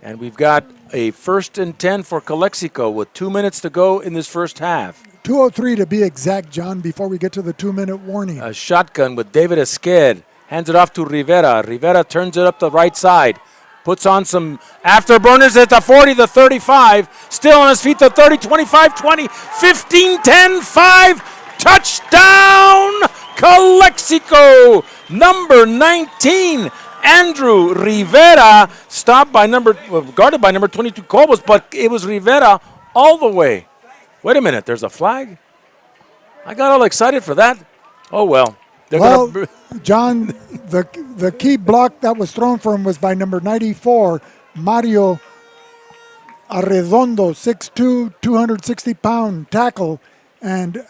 And we've got a 1st and 10 for Calexico with 2 minutes to go in this first half. 2:03 to be exact, John, before we get to the 2-minute warning. A shotgun with David Esquer. Hands it off to Rivera. Rivera turns it up the right side. Puts on some afterburners at the 40, the 35. Still on his feet, the 30, 25, 20, 15, 10, 5. Touchdown, Calexico. Number 19, Andrew Rivera. Guarded by number 22, Cobos, but it was Rivera all the way. Wait a minute, there's a flag? I got all excited for that. Oh, well. John, the key block that was thrown for him was by number 94, Mario Arredondo, 6'2", 260-pound tackle. And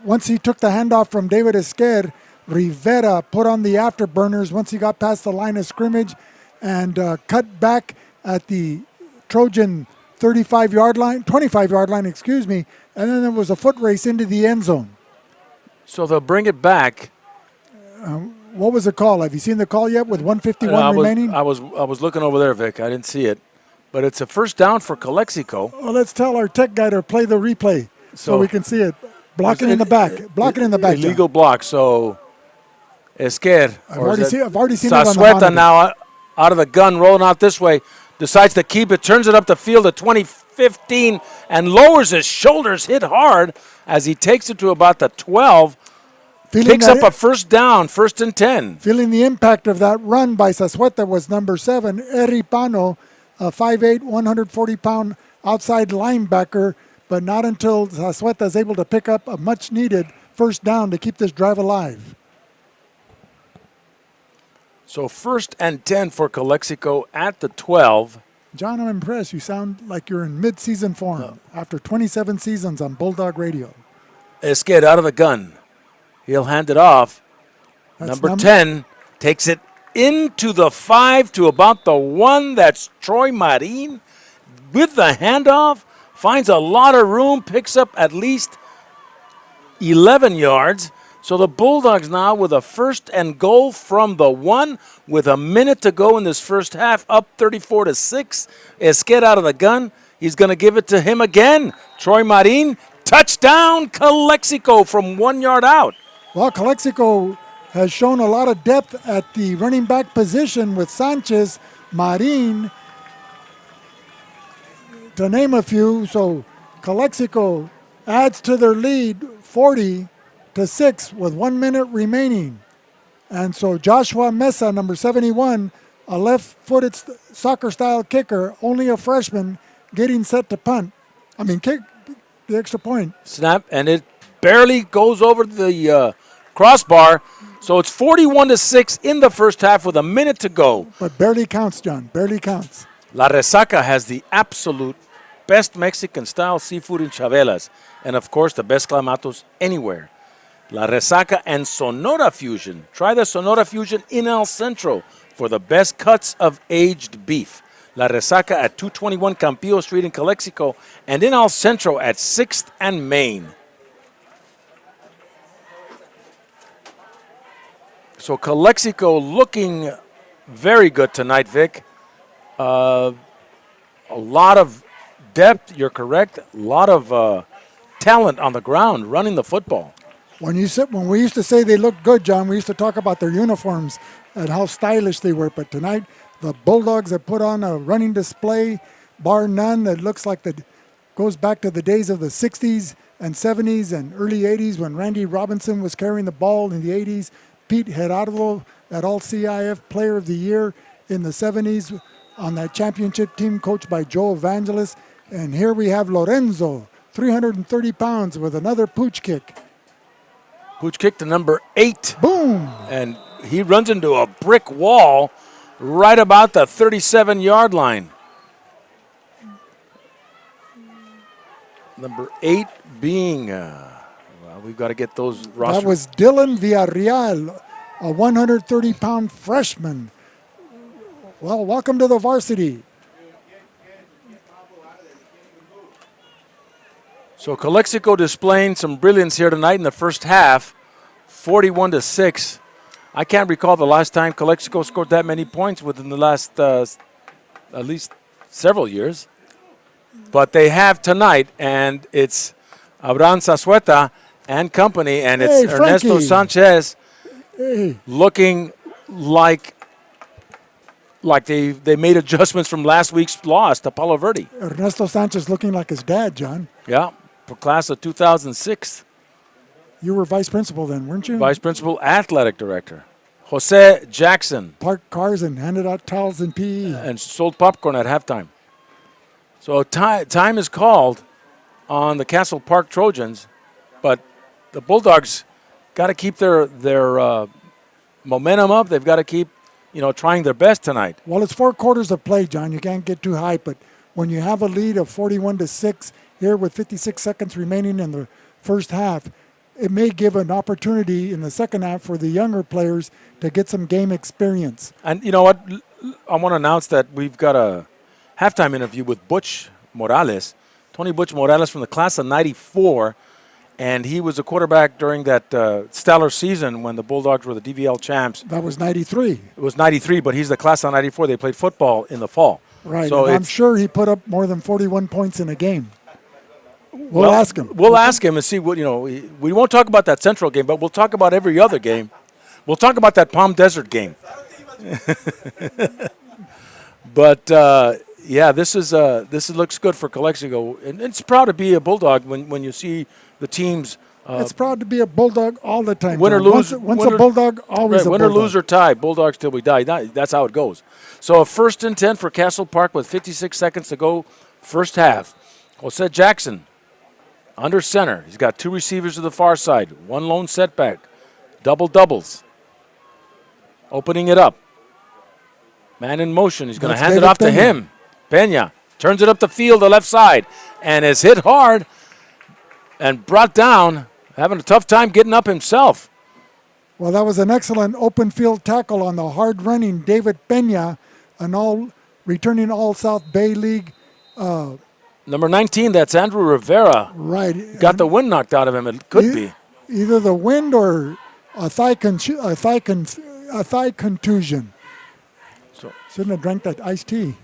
once he took the handoff from David Esquer, Rivera put on the afterburners once he got past the line of scrimmage and cut back at the Trojan 25-yard line, excuse me, and then there was a foot race into the end zone. So they'll bring it back. What was the call? Have you seen the call yet with 1:51 remaining? I was looking over there, Vic. I didn't see it. But it's a 1st down for Calexico. Well, let's tell our tech guy to play the replay so we can see it. Block it in the back. Illegal block. So Esquer. I've already seen it on the Sazueta monitor. now out of the gun, rolling out this way. Decides to keep it, turns it up the field at 20-15 and lowers his shoulders, hit hard as he takes it to about the 12. Picks up a 1st down, 1st and 10. Feeling the impact of that run by Sazueta was number 7, Eri Pano, a 5'8", 140-pound outside linebacker, but not until Sazueta is able to pick up a much-needed 1st down to keep this drive alive. So 1st and 10 for Calexico at the 12. John, I'm impressed. You sound like you're in mid-season form after 27 seasons on Bulldog Radio. Esquer out of the gun. He'll hand it off. Number 10 takes it into the 5 to about the 1. That's Troy Marin with the handoff. Finds a lot of room, picks up at least 11 yards. So the Bulldogs now with a 1st and goal from the 1 with a minute to go in this first half, up 34-6. Esquer out of the gun. He's going to give it to him again. Troy Marin, touchdown, Calexico from 1 yard out. Well, Calexico has shown a lot of depth at the running back position with Sanchez, Marin, to name a few. So Calexico adds to their lead 40-6 with 1 minute remaining. And so Joshua Mesa, number 71, a left-footed soccer-style kicker, only a freshman, getting set to punt. Kick the extra point. Snap, and it barely goes over the crossbar. So it's 41-6 in the first half with a minute to go. But barely counts, John. Barely counts. La Resaca has the absolute best Mexican-style seafood in Chabelas. And, of course, the best clamatos anywhere. La Resaca and Sonora Fusion. Try the Sonora Fusion in El Centro for the best cuts of aged beef. La Resaca at 221 Campillo Street in Calexico, and in El Centro at 6th and Main. So Calexico looking very good tonight, Vic. A lot of depth, you're correct. A lot of talent on the ground running the football. When we used to say they looked good, John, we used to talk about their uniforms and how stylish they were. But tonight, the Bulldogs have put on a running display, bar none, that looks like goes back to the days of the 60s and 70s and early 80s when Randy Robinson was carrying the ball in the 80s. Pete Gerardo at All-CIF Player of the Year in the 70s on that championship team coached by Joe Evangelos. And here we have Lorenzo, 330 pounds with another pooch kick. Pooch kick to number 8. Boom! And he runs into a brick wall right about the 37-yard line. Number 8 being, we've got to get those rosters. That was Dylan Villarreal, a 130-pound freshman. Well, welcome to the varsity. So Calexico displaying some brilliance here tonight in the first half, 41-6. I can't recall the last time Calexico scored that many points within the last at least several years. But they have tonight, and it's Abraham Zazueta and company, and it's Ernesto Sanchez looking like they made adjustments from last week's loss to Palo Verde. Ernesto Sanchez looking like his dad, John. Yeah, for class of 2006. You were vice principal then, weren't you? Vice principal, athletic director. Jose Jackson. Parked cars and handed out towels and PE. And sold popcorn at halftime. So time is called on the Castle Park Trojans, but the Bulldogs got to keep their momentum up. They've got to keep, trying their best tonight. Well, it's 4 quarters of play, John. You can't get too high, but when you have a lead of 41-6 here with 56 seconds remaining in the first half, it may give an opportunity in the second half for the younger players to get some game experience. And you know what? I want to announce that we've got a halftime interview with Butch Morales, Tony Butch Morales from the class of 94, and he was a quarterback during that stellar season when the Bulldogs were the DVL champs. That was 93. It was 93, but he's the class of 94. They played football in the fall. Right, so and I'm sure he put up more than 41 points in a game. We'll ask him. We'll ask him and see what, we won't talk about that Central game, but we'll talk about every other game. We'll talk about that Palm Desert game. But, this looks good for Calexico. And it's proud to be a Bulldog when you see the teams. It's proud to be a Bulldog all the time. Win or lose. Once a Bulldog, always a Bulldog. Win or lose or tie. Bulldogs till we die. That's how it goes. So a 1st and 10 for Castle Park with 56 seconds to go, first half. Jose Jackson under center. He's got 2 receivers to the far side. 1 lone setback. Doubles. Opening it up. Man in motion. He's going to hand it off to him. Peña turns it up the field, the left side, and is hit hard and brought down, having a tough time getting up himself. Well, that was an excellent open field tackle on the hard-running David Peña, returning All-South Bay League. Number 19, that's Andrew Rivera. Right. Got the wind knocked out of him. It could be. Either the wind or a thigh contusion. So Shouldn't have drank that iced tea.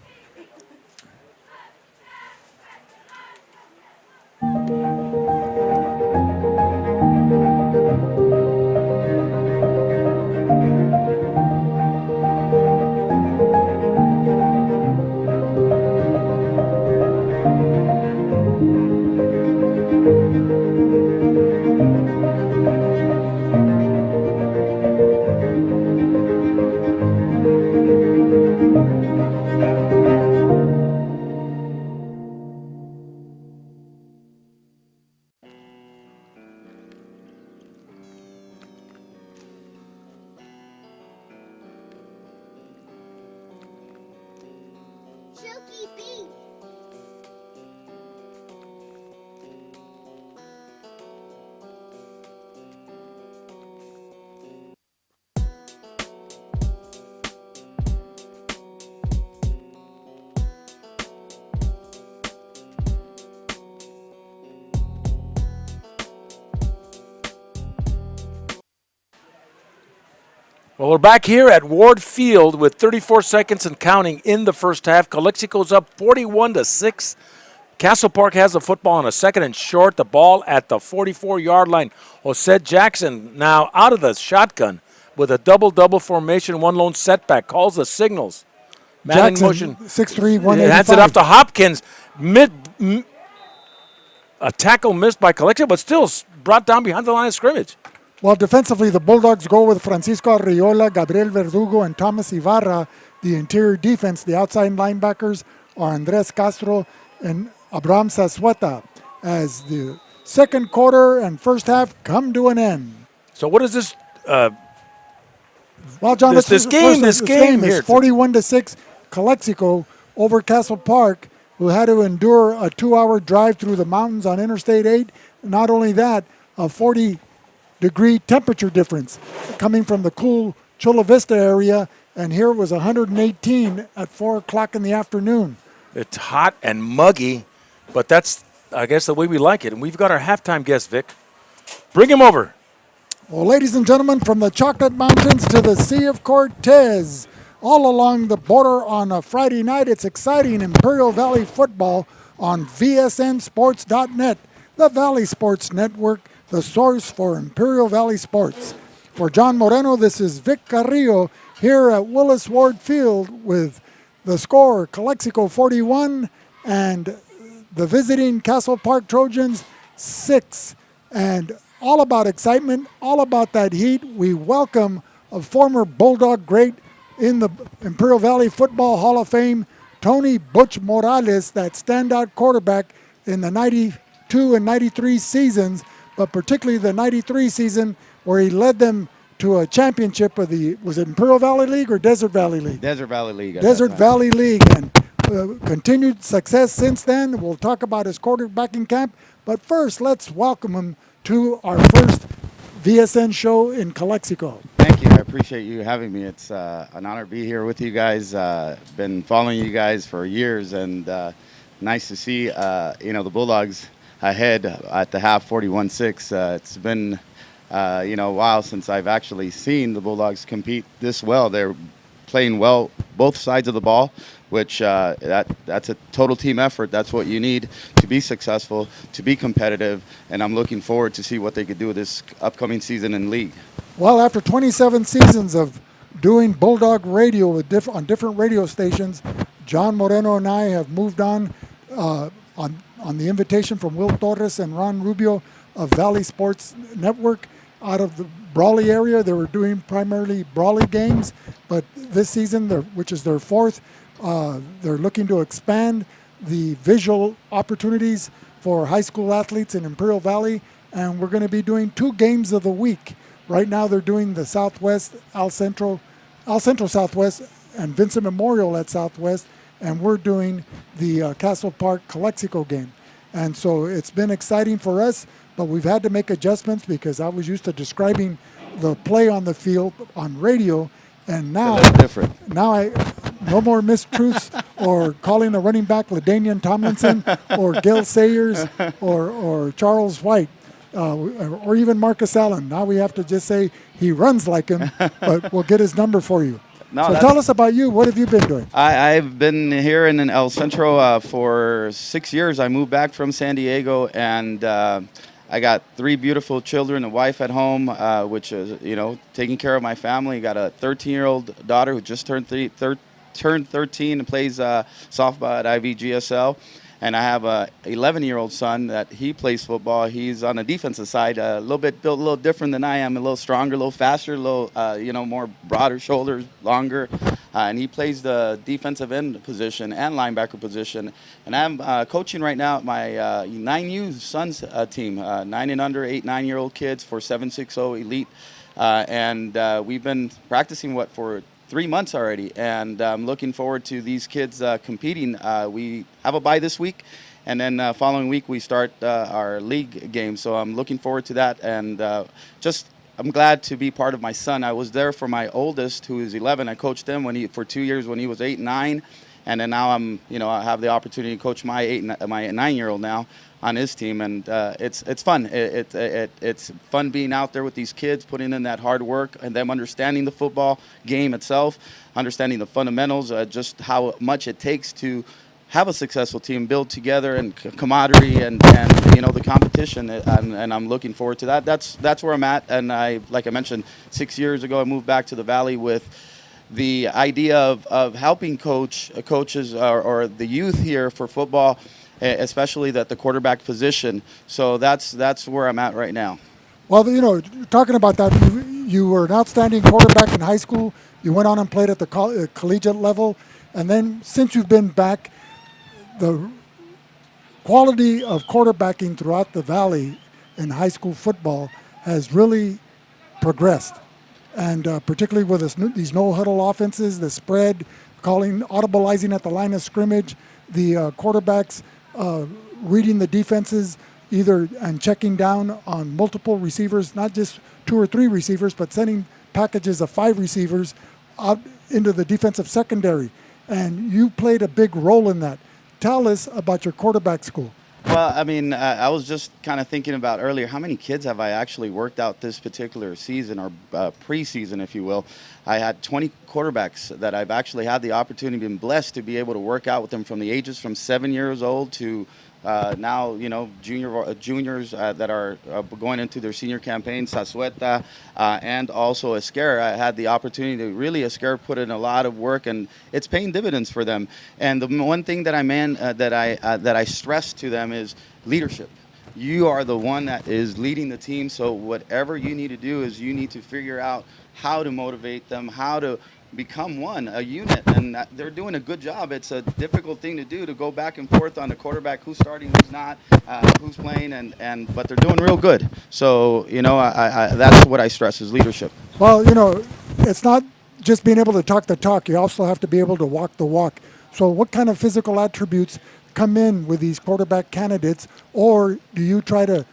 Silky Beat. Well, we're back here at Ward Field with 34 seconds and counting in the first half. Calexico's up 41-6. Castle Park has the football on a second and short. The ball at the 44-yard line. Jose Jackson now out of the shotgun with a double-double formation, one lone setback. Calls the signals. Man in motion. 6'3", 185. Hands it off to Hopkins. A tackle missed by Calexico, but still brought down behind the line of scrimmage. Well, defensively, the Bulldogs go with Francisco Arriola, Gabriel Verdugo, and Thomas Ibarra. The interior defense, the outside linebackers are Andres Castro and Abraham Sasueta. As the second quarter and first half come to an end. So what is this? Well, John, This game is here. 41-6 Calexico over Castle Park, who had to endure a 2-hour drive through the mountains on Interstate 8. Not only that, a 40-degree temperature difference coming from the cool Chula Vista area, and here it was 118 at 4 o'clock in the afternoon. It's hot and muggy, but that's, I guess, the way we like it. And we've got our halftime guest, Vic. Bring him over. Well, ladies and gentlemen, from the Chocolate Mountains to the Sea of Cortez, all along the border on a Friday night, it's exciting Imperial Valley football on VSNSports.net, the Valley Sports Network, the source for Imperial Valley sports. For John Moreno, this is Vic Carrillo here at Willis Ward Field with the score, Calexico 41 and the visiting Castle Park Trojans 6. And all about excitement, all about that heat. We welcome a former Bulldog great in the Imperial Valley Football Hall of Fame, Tony Butch Morales, that standout quarterback in the 92 and 93 seasons, but particularly the 93 season where he led them to a championship of was it Imperial Valley League or Desert Valley League? Desert Valley League. Desert Valley League, and continued success since then. We'll talk about his quarterbacking camp, but first let's welcome him to our first VSN show in Calexico. Thank you. I appreciate you having me. It's an honor to be here with you guys. Been following you guys for years, and nice to see the Bulldogs ahead at the half 41-6. It's been a while since I've actually seen the Bulldogs compete this well. They're playing well both sides of the ball, which that's a total team effort. That's what you need to be successful, to be competitive, and I'm looking forward to see what they could do this upcoming season in league. Well, after 27 seasons of doing Bulldog radio on different radio stations, John Moreno and I have moved on the invitation from Will Torres and Ron Rubio of Valley Sports Network out of the Brawley area. They were doing primarily Brawley games, but this season, which is their fourth, they're looking to expand the visual opportunities for high school athletes in Imperial Valley, and we're going to be doing 2 games of the week. Right now they're doing the Southwest, Al Central Southwest, and Vincent Memorial at Southwest, and we're doing the Castle Park Calexico game. And so it's been exciting for us, but we've had to make adjustments because I was used to describing the play on the field on radio, and A now little different. no more mistruths or calling a running back LaDainian Tomlinson or Gil Sayers or Charles White or even Marcus Allen. Now we have to just say he runs like him, but we'll get his number for you. No, So that's- tell us about you. What have you been doing? I've been here in El Centro for 6 years. I moved back from San Diego, and I got 3 beautiful children, a wife at home, which is, taking care of my family. Got a 13-year-old daughter who just turned 13 and plays softball at IVGSL. And I have a 11-year-old son that he plays football. He's on the defensive side, a little bit built a little different than I am, a little stronger, a little faster, a little, more broader shoulders, longer. And he plays the defensive end position and linebacker position. And I'm coaching right now at my 9U sons team, 9 and under, 8, 9-year-old kids for 760 Elite. And we've been practicing, for 3 months already, and I'm looking forward to these kids competing. We have a bye this week, and then following week we start our league game. So I'm looking forward to that, and I'm glad to be part of my son. I was there for my oldest, who is 11. I coached him for 2 years when he was 8 and 9, and then now I have the opportunity to coach my 9-year-old now on his team, and it's fun. It's fun being out there with these kids, putting in that hard work, and them understanding the football game itself, understanding the fundamentals, just how much it takes to have a successful team, build together, and camaraderie, and the competition. And I'm looking forward to that. That's where I'm at. And like I mentioned, 6 years ago, I moved back to the Valley with the idea of helping coaches or the youth here for football, especially the quarterback position. So that's where I'm at right now. Well, talking about that, you were an outstanding quarterback in high school. You went on and played at the collegiate level. And then since you've been back, the quality of quarterbacking throughout the Valley in high school football has really progressed. And particularly with these no-huddle offenses, the spread, audibilizing at the line of scrimmage, the quarterbacks reading the defenses and checking down on multiple receivers, not just 2 or 3 receivers, but sending packages of 5 receivers out into the defensive secondary. And you played a big role in that. Tell us about your quarterback school. Well, I was just kind of thinking about earlier, how many kids have I actually worked out this particular season, or preseason, if you will. I had 20 quarterbacks that I've actually had the opportunity, been blessed to be able to work out with them from the ages from 7 years old to now, juniors that are going into their senior campaign, Sazueta, and also Esquer. I had the opportunity to really, Esquer put in a lot of work, and it's paying dividends for them. And the one thing that I stress to them is leadership. You are the one that is leading the team, so whatever you need to do is you need to figure out how to motivate them, how to become a unit, and they're doing a good job. It's a difficult thing to do, to go back and forth on the quarterback, who's starting, who's not, who's playing, but they're doing real good. So that's what I stress, is leadership. Well, it's not just being able to talk the talk. You also have to be able to walk the walk. So what kind of physical attributes come in with these quarterback candidates, or do you try to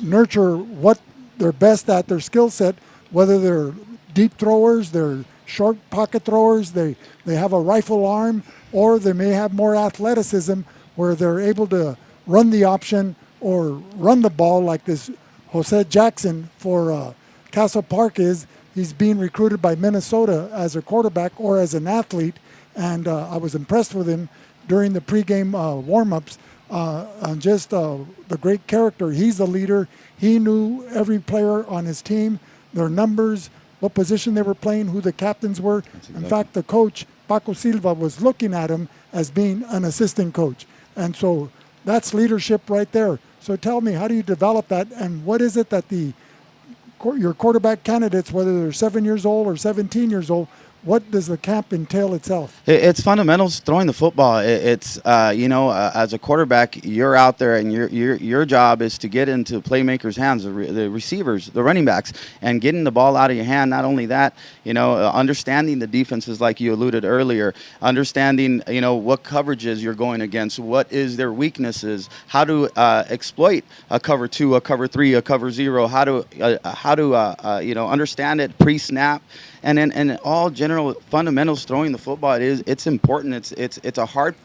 nurture what they're best at, their skill set, whether they're deep throwers, they're short pocket throwers, they have a rifle arm, or they may have more athleticism where they're able to run the option or run the ball, like this Jose Jackson for Castle Park is. He's being recruited by Minnesota as a quarterback or as an athlete, and I was impressed with him during the pregame warm-ups on just the great character. He's the leader. He knew every player on his team, their numbers, what position they were playing, who the captains were. In fact, the coach, Paco Silva, was looking at him as being an assistant coach. And so that's leadership right there. So tell me, how do you develop that, and what is it that your quarterback candidates, whether they're 7 years old or 17 years old, What does the camp entail itself? It's fundamentals throwing the football. It's as a quarterback, you're out there and your job is to get into playmakers' hands, the receivers, the running backs, and getting the ball out of your hand. Not only that, understanding the defenses like you alluded earlier, understanding what coverages you're going against, what is their weaknesses, how to exploit a cover 2, a cover 3, a cover 0, how to understand it pre-snap. And all general fundamentals throwing the football, it's important. It's a hard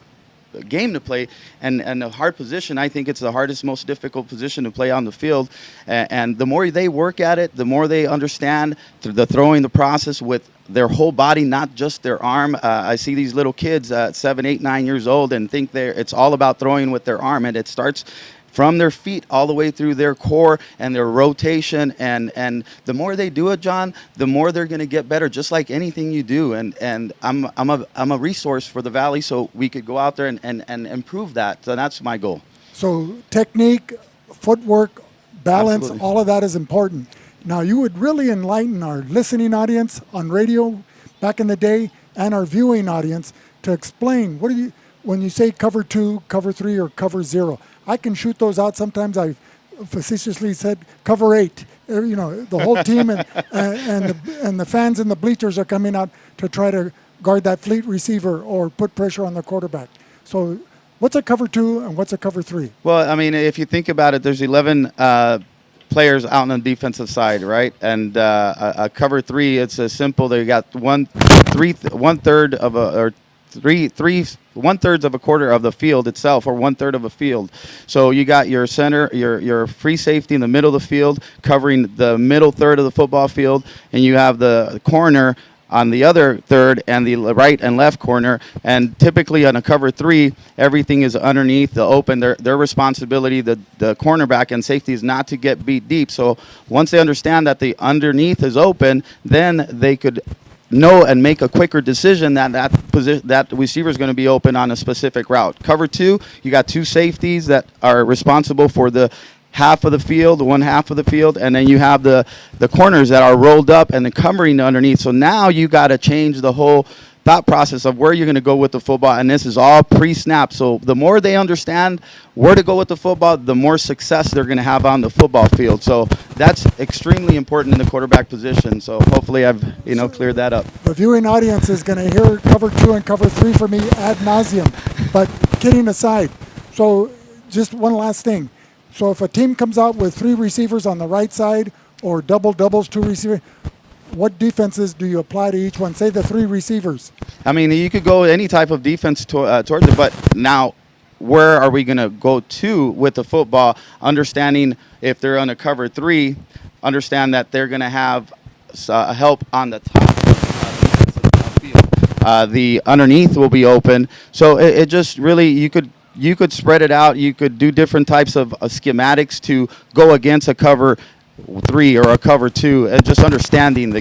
game to play and a hard position. I think it's the hardest, most difficult position to play on the field. And the more they work at it, the more they understand the throwing the process with their whole body, not just their arm. I see these little kids at 7, 8, 9 years old and think it's all about throwing with their arm, and it starts from their feet all the way through their core and their rotation, and the more they do it, John, the more they're going to get better, just like anything you do. And I'm a resource for the Valley, so we could go out there and improve that. So that's my goal. So technique, footwork, balance, Absolutely. all of that is important. Now, you would really enlighten our listening audience on radio back in the day and our viewing audience to explain when you say cover 2, cover 3, or cover 0. I can shoot those out. Sometimes I've facetiously said cover 8. The whole team and the fans in the bleachers are coming out to try to guard that fleet receiver or put pressure on the quarterback. So what's a cover 2 and what's a cover 3? Well, I mean, if you think about it, there's 11 players out on the defensive side, right? And a cover 3, it's as simple. They got one third of a quarter of the field itself, or 1/3 of a field. So you got your center, your free safety in the middle of the field, covering the middle third of the football field, and you have the corner on the other third and the right and left corner. And typically on a cover 3, everything is underneath the open. Their responsibility, the cornerback and safety, is not to get beat deep. So once they understand that the underneath is open, then they could know and make a quicker decision that receiver is going to be open on a specific route. Cover 2, you got 2 safeties that are responsible for the half of the field, one half of the field, and then you have the corners that are rolled up and the covering underneath. So now you got to change the whole thought process of where you're going to go with the football, and this is all pre-snap. So the more they understand where to go with the football, the more success they're going to have on the football field. So that's extremely important in the quarterback position. So hopefully I've cleared that up. The viewing audience is going to hear cover 2 and cover 3 from me ad nauseum. But kidding aside, so just one last thing. So if a team comes out with 3 receivers on the right side or doubles, 2 receivers, what defenses do you apply to each one? Say the 3 receivers. I mean, you could go any type of defense towards it, but now where are we going to go to with the football? Understanding if they're on a cover 3, understand that they're going to have help on the top defensive field. The underneath will be open. So it just really, you could spread it out. You could do different types of schematics to go against a cover 3 or a cover 2, and just understanding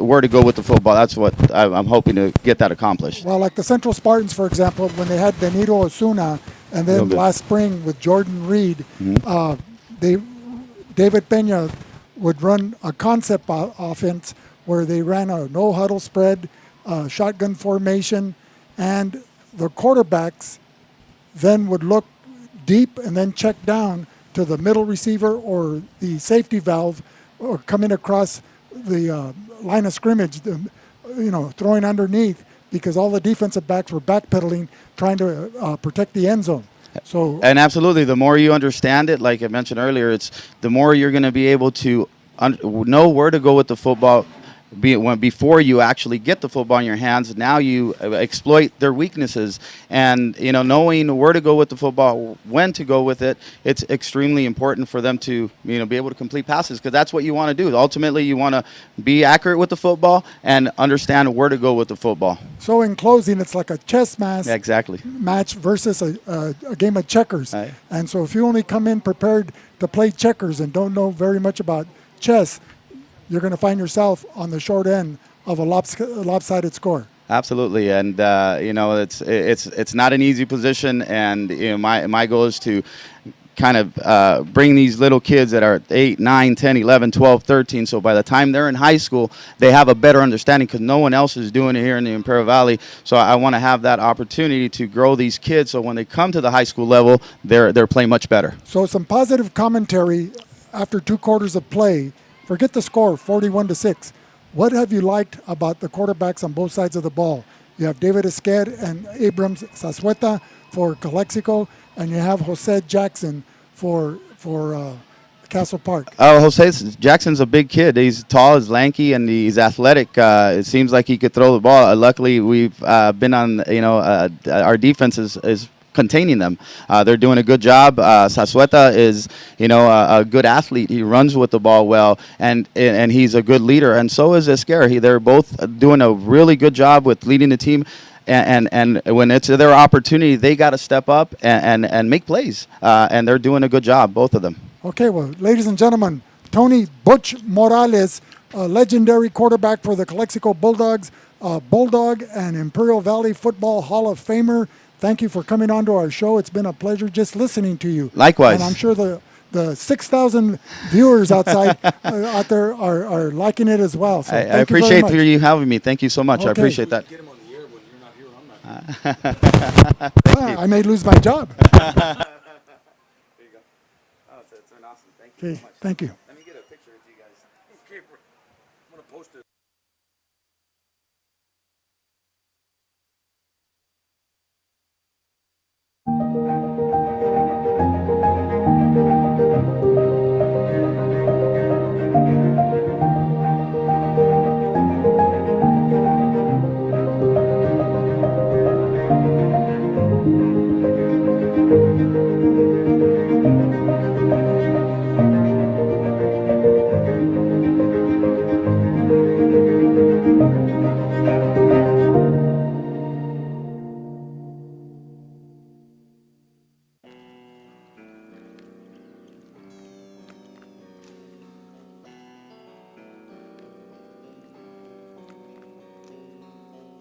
where to go with the football. That's what I'm hoping to get that accomplished. Well, like the Central Spartans, for example, when they had Benito Osuna, and then last spring with Jordan Reed, David Pena would run a concept offense where they ran a no-huddle spread, shotgun formation, and the quarterbacks then would look deep and then check down to the middle receiver or the safety valve, or coming across the line of scrimmage, throwing underneath, because all the defensive backs were backpedaling, trying to protect the end zone. So, and absolutely, the more you understand it, like I mentioned earlier, it's the more you're going to be able to know where to go with the football. Before you actually get the football in your hands, now you exploit their weaknesses, and knowing where to go with the football, when to go with it, it's extremely important for them to be able to complete passes, because that's what you want to do. Ultimately, you want to be accurate with the football and understand where to go with the football. So in closing, it's like a chess match. Exactly. Match versus a game of checkers. Right. And so if you only come in prepared to play checkers and don't know very much about chess, you're going to find yourself on the short end of a lopsided score. Absolutely, and it's not an easy position, and my goal is to kind of bring these little kids that are 8, 9, 10, 11, 12, 13. So by the time they're in high school, they have a better understanding because no one else is doing it here in the Imperial Valley. So I want to have that opportunity to grow these kids so when they come to the high school level, they're playing much better. So some positive commentary after 2 quarters of play. Forget the score, 41-6. What have you liked about the quarterbacks on both sides of the ball? You have David Esquer and Abrams Sasueta for Calexico, and you have Jose Jackson for Castle Park. Oh, Jose Jackson's a big kid. He's tall, he's lanky, and he's athletic. It seems like he could throw the ball. Luckily, we've been on, our defense is containing them. They're doing a good job. Sasueta is, a good athlete. He runs with the ball well, and he's a good leader. And so is Esquer. They're both doing a really good job with leading the team. And when it's their opportunity, they got to step up and make plays. And they're doing a good job, both of them. Okay, well, ladies and gentlemen, Tony Butch Morales, a legendary quarterback for the Calexico Bulldogs, Bulldog and Imperial Valley Football Hall of Famer. Thank you for coming on to our show. It's been a pleasure just listening to you. Likewise. And I'm sure the 6,000 viewers outside out there are liking it as well. So I appreciate you having me. Thank you so much. Okay. I appreciate that. Get him on the air when you're not here. I'm not. I may lose my job. There you go. Oh, it's an awesome. Thank you Okay, so much. thank you. Let me get a picture with you guys. Okay, I'm going to post it.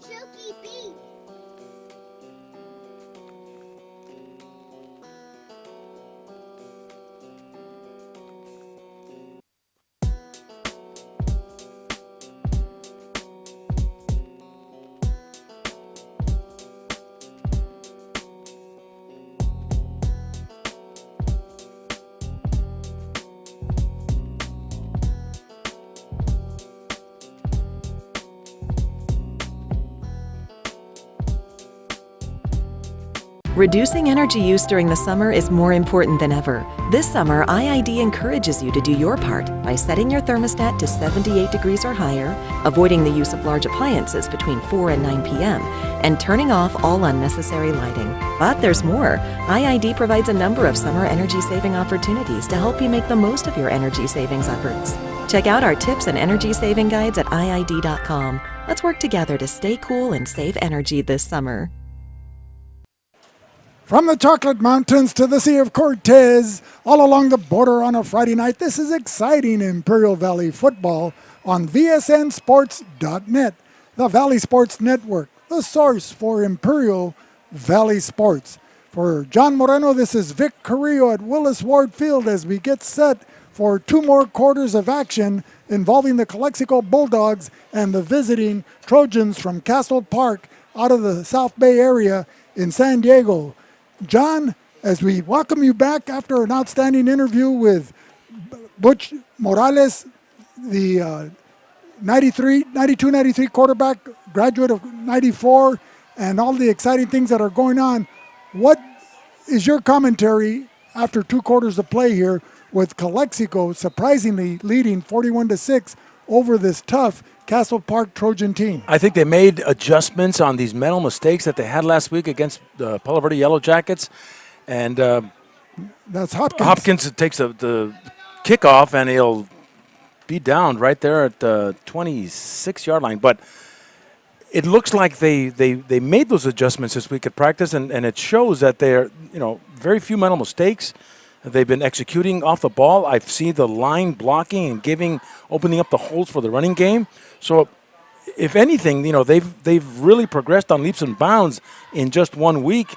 Chooky Beat. Reducing energy use during the summer is more important than ever. This summer, IID encourages you to do your part by setting your thermostat to 78 degrees or higher, avoiding the use of large appliances between 4 and 9 p.m., and turning off all unnecessary lighting. But there's more. IID provides a number of summer energy-saving opportunities to help you make the most of your energy savings efforts. Check out our tips and energy saving guides at IID.com. Let's work together to stay cool and save energy this summer. From the Chocolate Mountains to the Sea of Cortez, all along the border on a Friday night, this is exciting Imperial Valley football on VSNSports.net, the Valley Sports Network, the source for Imperial Valley sports. For John Moreno, this is Vic Carrillo at Willis Ward Field as we get set for 2 more quarters of action involving the Calexico Bulldogs and the visiting Trojans from Castle Park out of the South Bay area in San Diego. John, as we welcome you back after an outstanding interview with Butch Morales, the 92-93 quarterback, graduate of 94, and all the exciting things that are going on, what is your commentary after 2 quarters of play here with Calexico surprisingly leading 41-6 over this tough Castle Park Trojan team? I think they made adjustments on these mental mistakes that they had last week against the Palo Verde Yellow Jackets. And that's Hopkins. Hopkins takes the kickoff, and he'll be down right there at the 26-yard line. But it looks like they made those adjustments this week at practice, and it shows that they're, very few mental mistakes. They've been executing off the ball. I've seen the line blocking and opening up the holes for the running game. So, if anything, they've really progressed on leaps and bounds in just 1 week.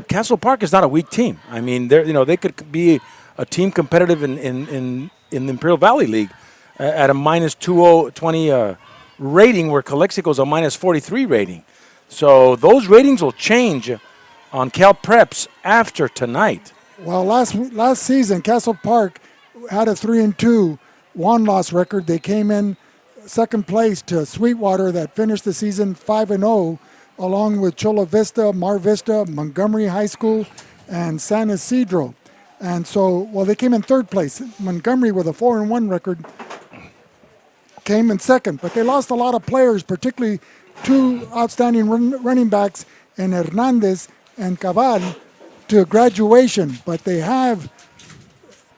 Castle Park is not a weak team. I mean, they could be a team competitive in the Imperial Valley League at a minus 20 rating, where Calexico is a minus 43 rating. So those ratings will change on Cal Preps after tonight. Well, last season, Castle Park had a 3-2 1-loss record. They came in second place to Sweetwater, that finished the season 5-0, along with Chula Vista, Mar Vista, Montgomery High School, and San Isidro. And so, well, they came in third place. Montgomery, with a 4-1 record, came in second. But they lost a lot of players, particularly two outstanding running backs in Hernandez and Cabal, to graduation. But they have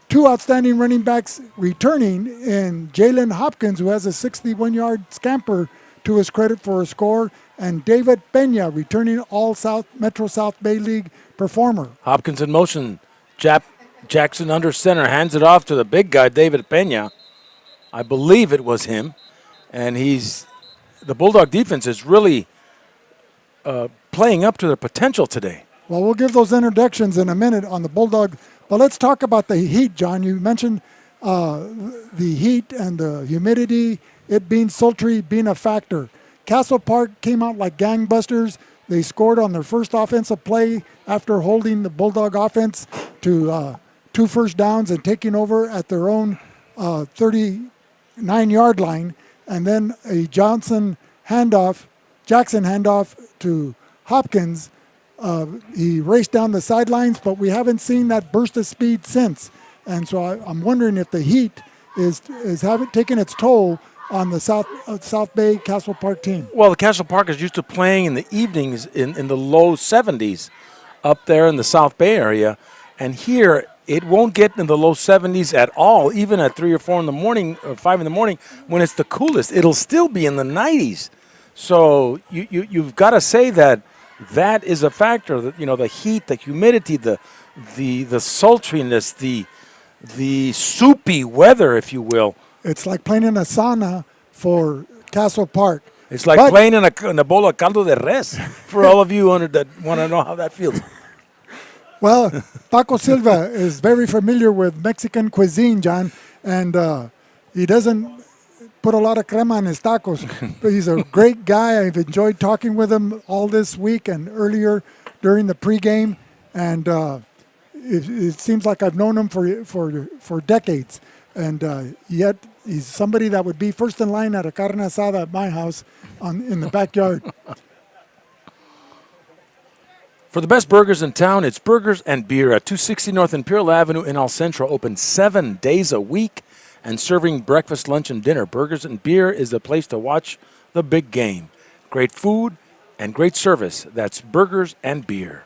two outstanding running backs returning in Jalen Hopkins, who has a 61-yard scamper to his credit for a score, and David Peña, returning all Metro South Bay League performer. Hopkins in motion. Jackson under center, hands it off to the big guy, David Peña. I believe it was him. And the Bulldog defense is really playing up to their potential today. Well, we'll give those introductions in a minute on the Bulldog. But let's talk about the heat, John. You mentioned the heat and the humidity, it being sultry, being a factor. Castle Park came out like gangbusters. They scored on their first offensive play after holding the Bulldog offense to 2 first downs and taking over at their own 39-yard line. And then a Jackson handoff to Hopkins. He raced down the sidelines, but we haven't seen that burst of speed since. And so I'm wondering if the heat is taking its toll on the South Bay Castle Park team. Well, the Castle Park is used to playing in the evenings in the low 70s up there in the South Bay area. And here, it won't get in the low 70s at all, even at 3 or 4 in the morning or 5 in the morning when it's the coolest. It'll still be in the 90s. So you've got to say that is a factor. The heat, the humidity, the sultriness, the soupy weather, if you will. It's like playing in a sauna for Castle Park. It's like playing in a bowl of caldo de res for all of you that want to know how that feels. Well, Paco Silva is very familiar with Mexican cuisine, John, and he doesn't put a lot of crema on his tacos. But he's a great guy. I've enjoyed talking with him all this week and earlier during the pregame, and it seems like I've known him for decades. And yet he's somebody that would be first in line at a carne asada at my house in the backyard. For the best burgers in town, it's Burgers and Beer at 260 North Imperial Avenue in El Centro, open 7 days a week and serving breakfast, lunch, and dinner. Burgers and Beer is the place to watch the big game. Great food and great service. That's Burgers and Beer.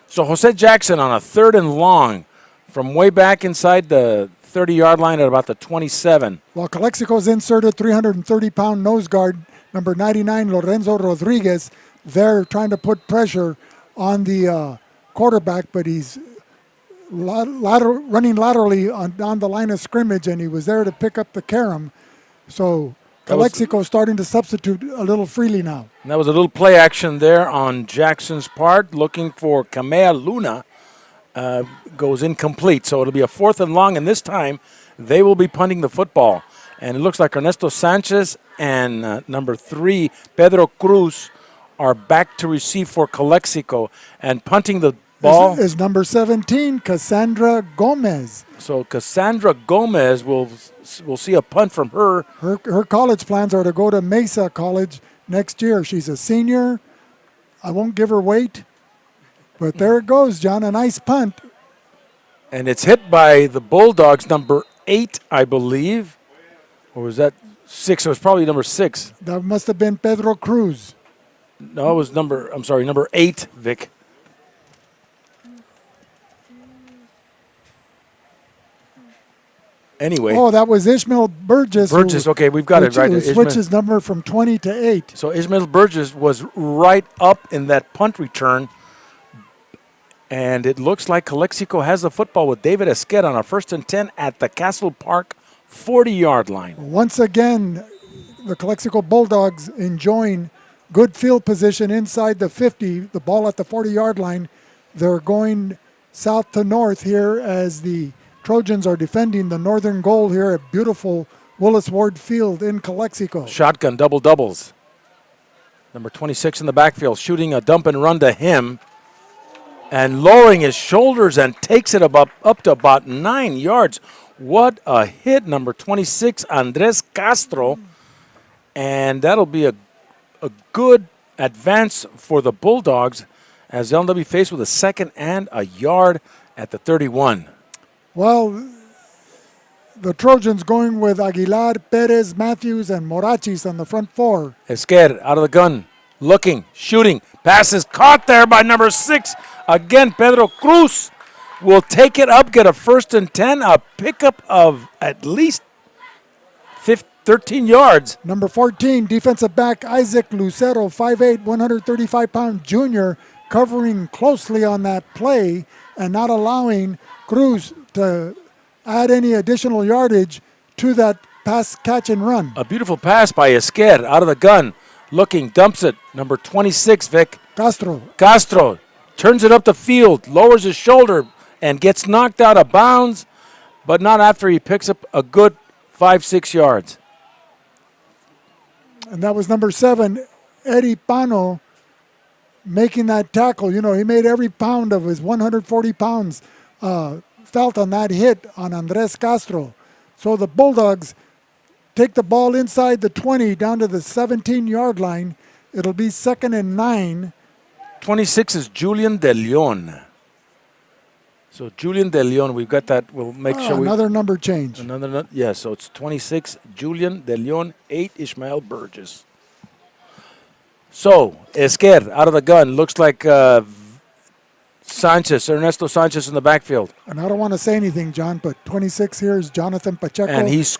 So Jose Jackson on a 3rd and long from way back inside the 30-yard line at about the 27. Well, Calexico's inserted 330-pound nose guard, number 99, Lorenzo Rodriguez. They're trying to put pressure on the quarterback, but he's running laterally down the line of scrimmage, and he was there to pick up the carom. So Calexico's starting to substitute a little freely now. And that was a little play action there on Jackson's part, looking for Kamea Luna. Goes incomplete, so it'll be a 4th and long, and this time they will be punting the football. And it looks like Ernesto Sanchez and number 3, Pedro Cruz, are back to receive for Calexico, and punting the ball is number 17, Cassandra Gomez. So Cassandra Gomez will see a punt from her. Her college plans are to go to Mesa College next year. She's a senior. I won't give her weight, but there it goes, John, a nice punt. And it's hit by the Bulldogs, number 8, I believe. Or was that 6? It was probably number 6. That must have been Pedro Cruz. No, it was number 8, Vic. Anyway. Oh, that was Ishmael Burgess. Okay, we've got it right. Who switched his number from 20 to 8. So Ishmael Burgess was right up in that punt return. And it looks like Calexico has the football with David Esqueda on a 1st and 10 at the Castle Park 40-yard line. Once again, the Calexico Bulldogs enjoying good field position inside the 50, the ball at the 40-yard line. They're going south to north here as the Trojans are defending the northern goal here at beautiful Willis Ward Field in Calexico. Shotgun double doubles. Number 26 in the backfield, shooting a dump and run to him and lowering his shoulders and takes it up to about 9 yards. What a hit, number 26, Andres Castro. And that'll be a good advance for the Bulldogs as they'll be faced with a second and a yard at the 31. Well, the Trojans going with Aguilar, Perez, Matthews, and Morachis on the front four. Esquer out of the gun, looking, shooting. Pass is caught there by number 6. Again, Pedro Cruz will take it up, get a 1st and 10, a pickup of at least 13 yards. Number 14, defensive back Isaac Lucero, 5'8", 135-pound junior, covering closely on that play and not allowing Cruz to add any additional yardage to that pass, catch, and run. A beautiful pass by Esquer out of the gun, looking, dumps it. Number 26, Vic. Castro turns it up the field, lowers his shoulder, and gets knocked out of bounds, but not after he picks up a good 5-6 yards. And that was number 7, Eddie Pano, making that tackle. You know, he made every pound of his 140 pounds felt on that hit on Andres Castro. So the Bulldogs take the ball inside the 20 down to the 17-yard line. It'll be 2nd and 9. 26 is Julian De Leon. So Julian De Leon, we've got that. We'll make sure another number change. So it's 26 Julian De Leon, 8 Ishmael Burgess. So Esquer out of the gun, looks like Ernesto Sanchez in the backfield. And I don't want to say anything, John, but 26 here is Jonathan Pacheco. And he's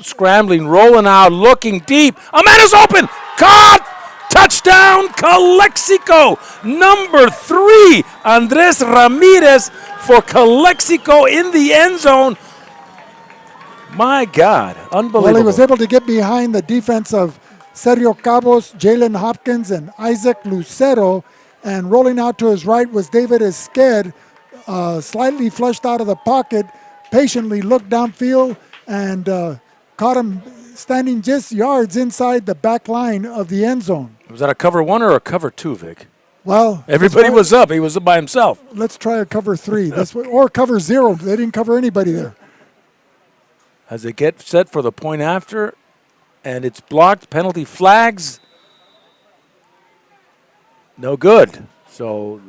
scrambling, rolling out, looking deep. A man is open. Caught! Touchdown, Calexico. Number 3, Andres Ramirez for Calexico in the end zone. My God, unbelievable. Well, he was able to get behind the defense of Sergio Cabos, Jalen Hopkins, and Isaac Lucero. And rolling out to his right was David Esquer, slightly flushed out of the pocket, patiently looked downfield and caught him standing just yards inside the back line of the end zone. Was that a cover 1 or a cover 2, Vic? Well, everybody was up. He was up by himself. Let's try a cover 3. Or cover 0. They didn't cover anybody there. As they get set for the point after, and it's blocked, penalty flags. No good. So,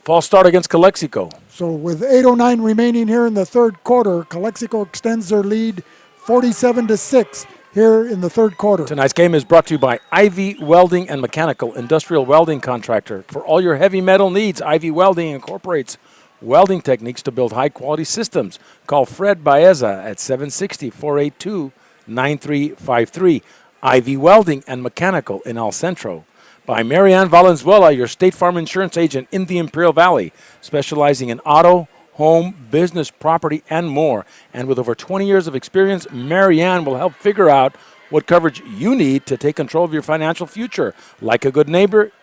false start against Calexico. So with 8:09 remaining here in the third quarter, Calexico extends their lead 47-6 here in the third quarter. Tonight's game is brought to you by Ivy Welding and Mechanical, industrial welding contractor. For all your heavy metal needs, Ivy Welding incorporates welding techniques to build high-quality systems. Call Fred Baeza at 760-482-9353. Ivy Welding and Mechanical in El Centro. By Marianne Valenzuela, your State Farm insurance agent in the Imperial Valley, specializing in auto, home, business, property, and more. And with over 20 years of experience, Marianne will help figure out what coverage you need to take control of your financial future. Like a good neighbor,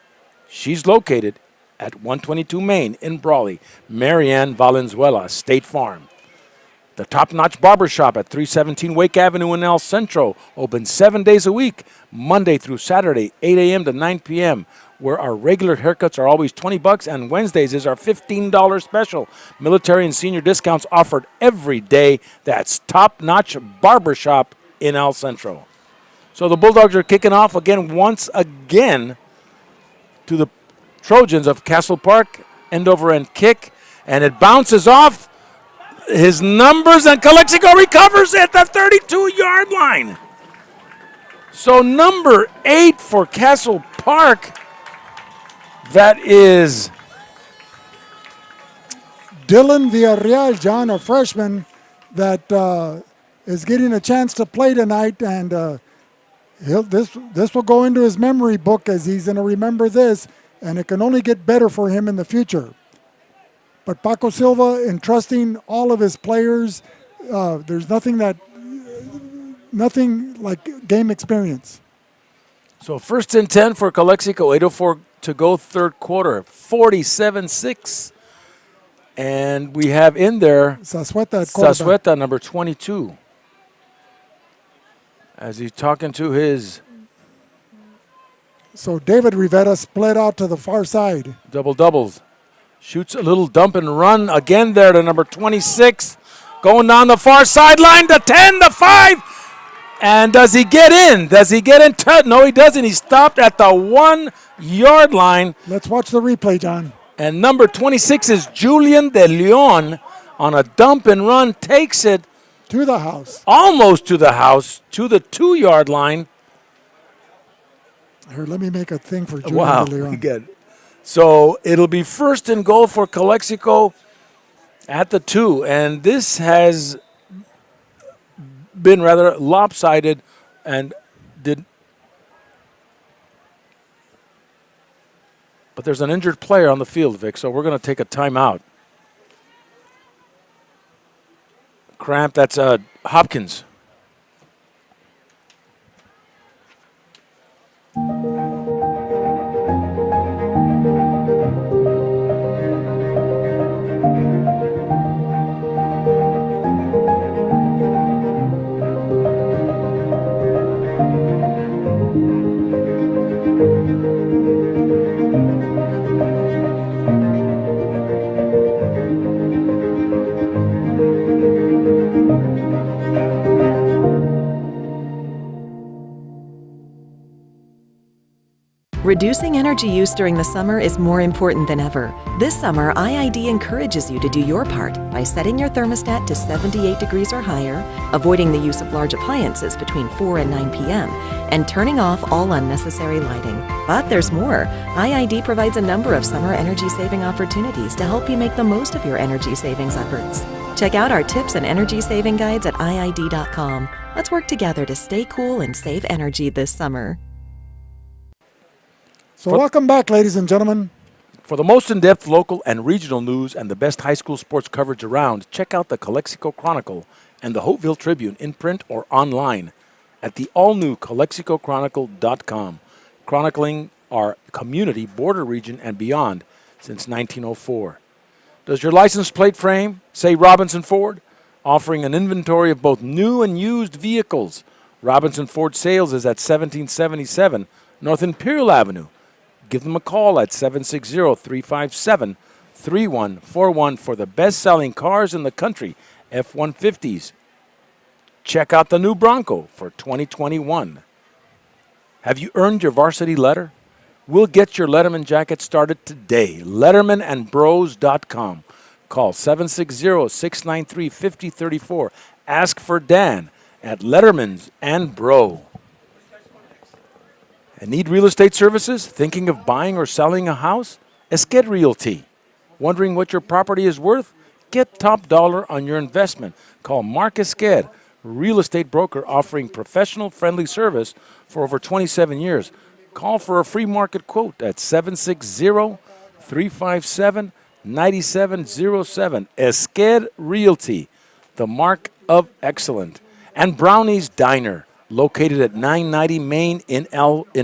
she's located at 122 Main in Brawley. Marianne Valenzuela, State Farm. The top-notch barbershop at 317 Wake Avenue in El Centro, open 7 days a week, Monday through Saturday, 8 a.m. to 9 p.m., where our regular haircuts are always $20 and Wednesdays is our $15 special. Military and senior discounts offered every day. That's top-notch barbershop in El Centro. So the Bulldogs are kicking off once again to the Trojans of Castle Park, end-over-end kick, and it bounces off his numbers, and Calexico recovers at the 32-yard line. So number 8 for Castle Park, that is Dylan Villarreal, John, a freshman that is getting a chance to play tonight, and this will go into his memory book as he's going to remember this, and it can only get better for him in the future. But Paco Silva entrusting all of his players, there's nothing like game experience. So 1st and 10 for Calexico, 8:04 to go third quarter, 47-6. And we have in there Zazueta at quarterback. Zazueta, number 22. As he's talking to his So David Rivera split out to the far side. doubles. Shoots a little dump and run again there to number 26. Going down the far sideline, the 10, the 5. And does he get in? Does he get in? No, he doesn't. He stopped at the 1 yard line. Let's watch the replay, John. And number 26 is Julian De Leon on a dump and run. Takes it To the house. almost to the house, to the 2 yard line. Here, let me make a thing for Julian Wow, De Leon. good. So it'll be first and goal for Calexico at the 2. And this has been rather lopsided and did. But there's an injured player on the field, Vic, so we're going to take a timeout. Cramp, that's Hopkins. Reducing energy use during the summer is more important than ever. This summer, IID encourages you to do your part by setting your thermostat to 78 degrees or higher, avoiding the use of large appliances between 4 and 9 p.m., and turning off all unnecessary lighting. But there's more. IID provides a number of summer energy-saving opportunities to help you make the most of your energy savings efforts. Check out our tips and energy saving guides at IID.com. Let's work together to stay cool and save energy this summer. So welcome back, ladies and gentlemen. For the most in-depth local and regional news and the best high school sports coverage around, check out the Calexico Chronicle and the Hopeville Tribune in print or online at the all-new CalexicoChronicle.com, chronicling our community, border region, and beyond since 1904. Does your license plate frame say Robinson Ford? Offering an inventory of both new and used vehicles. Robinson Ford Sales is at 1777 North Imperial Avenue. Give them a call at 760-357-3141 for the best-selling cars in the country, F-150s. Check out the new Bronco for 2021. Have you earned your varsity letter? We'll get your Letterman jacket started today. LettermanandBros.com. Call 760-693-5034. Ask for Dan at Letterman's and Bro. And need real estate services? Thinking of buying or selling a house? Esqued Realty. Wondering what your property is worth? Get top dollar on your investment. Call Mark Esqued, real estate broker offering professional-friendly service for over 27 years. Call for a free market quote at 760-357-9707. Esqued Realty, the mark of excellent. And Brownie's Diner, located at 990 Main in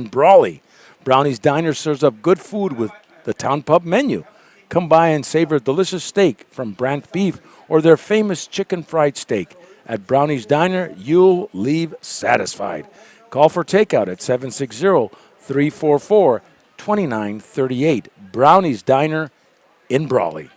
Brawley. Brownie's Diner serves up good food with the Town Pub menu. Come by and savor a delicious steak from Brant Beef or their famous chicken fried steak. At Brownie's Diner, you'll leave satisfied. Call for takeout at 760-344-2938. Brownie's Diner in Brawley.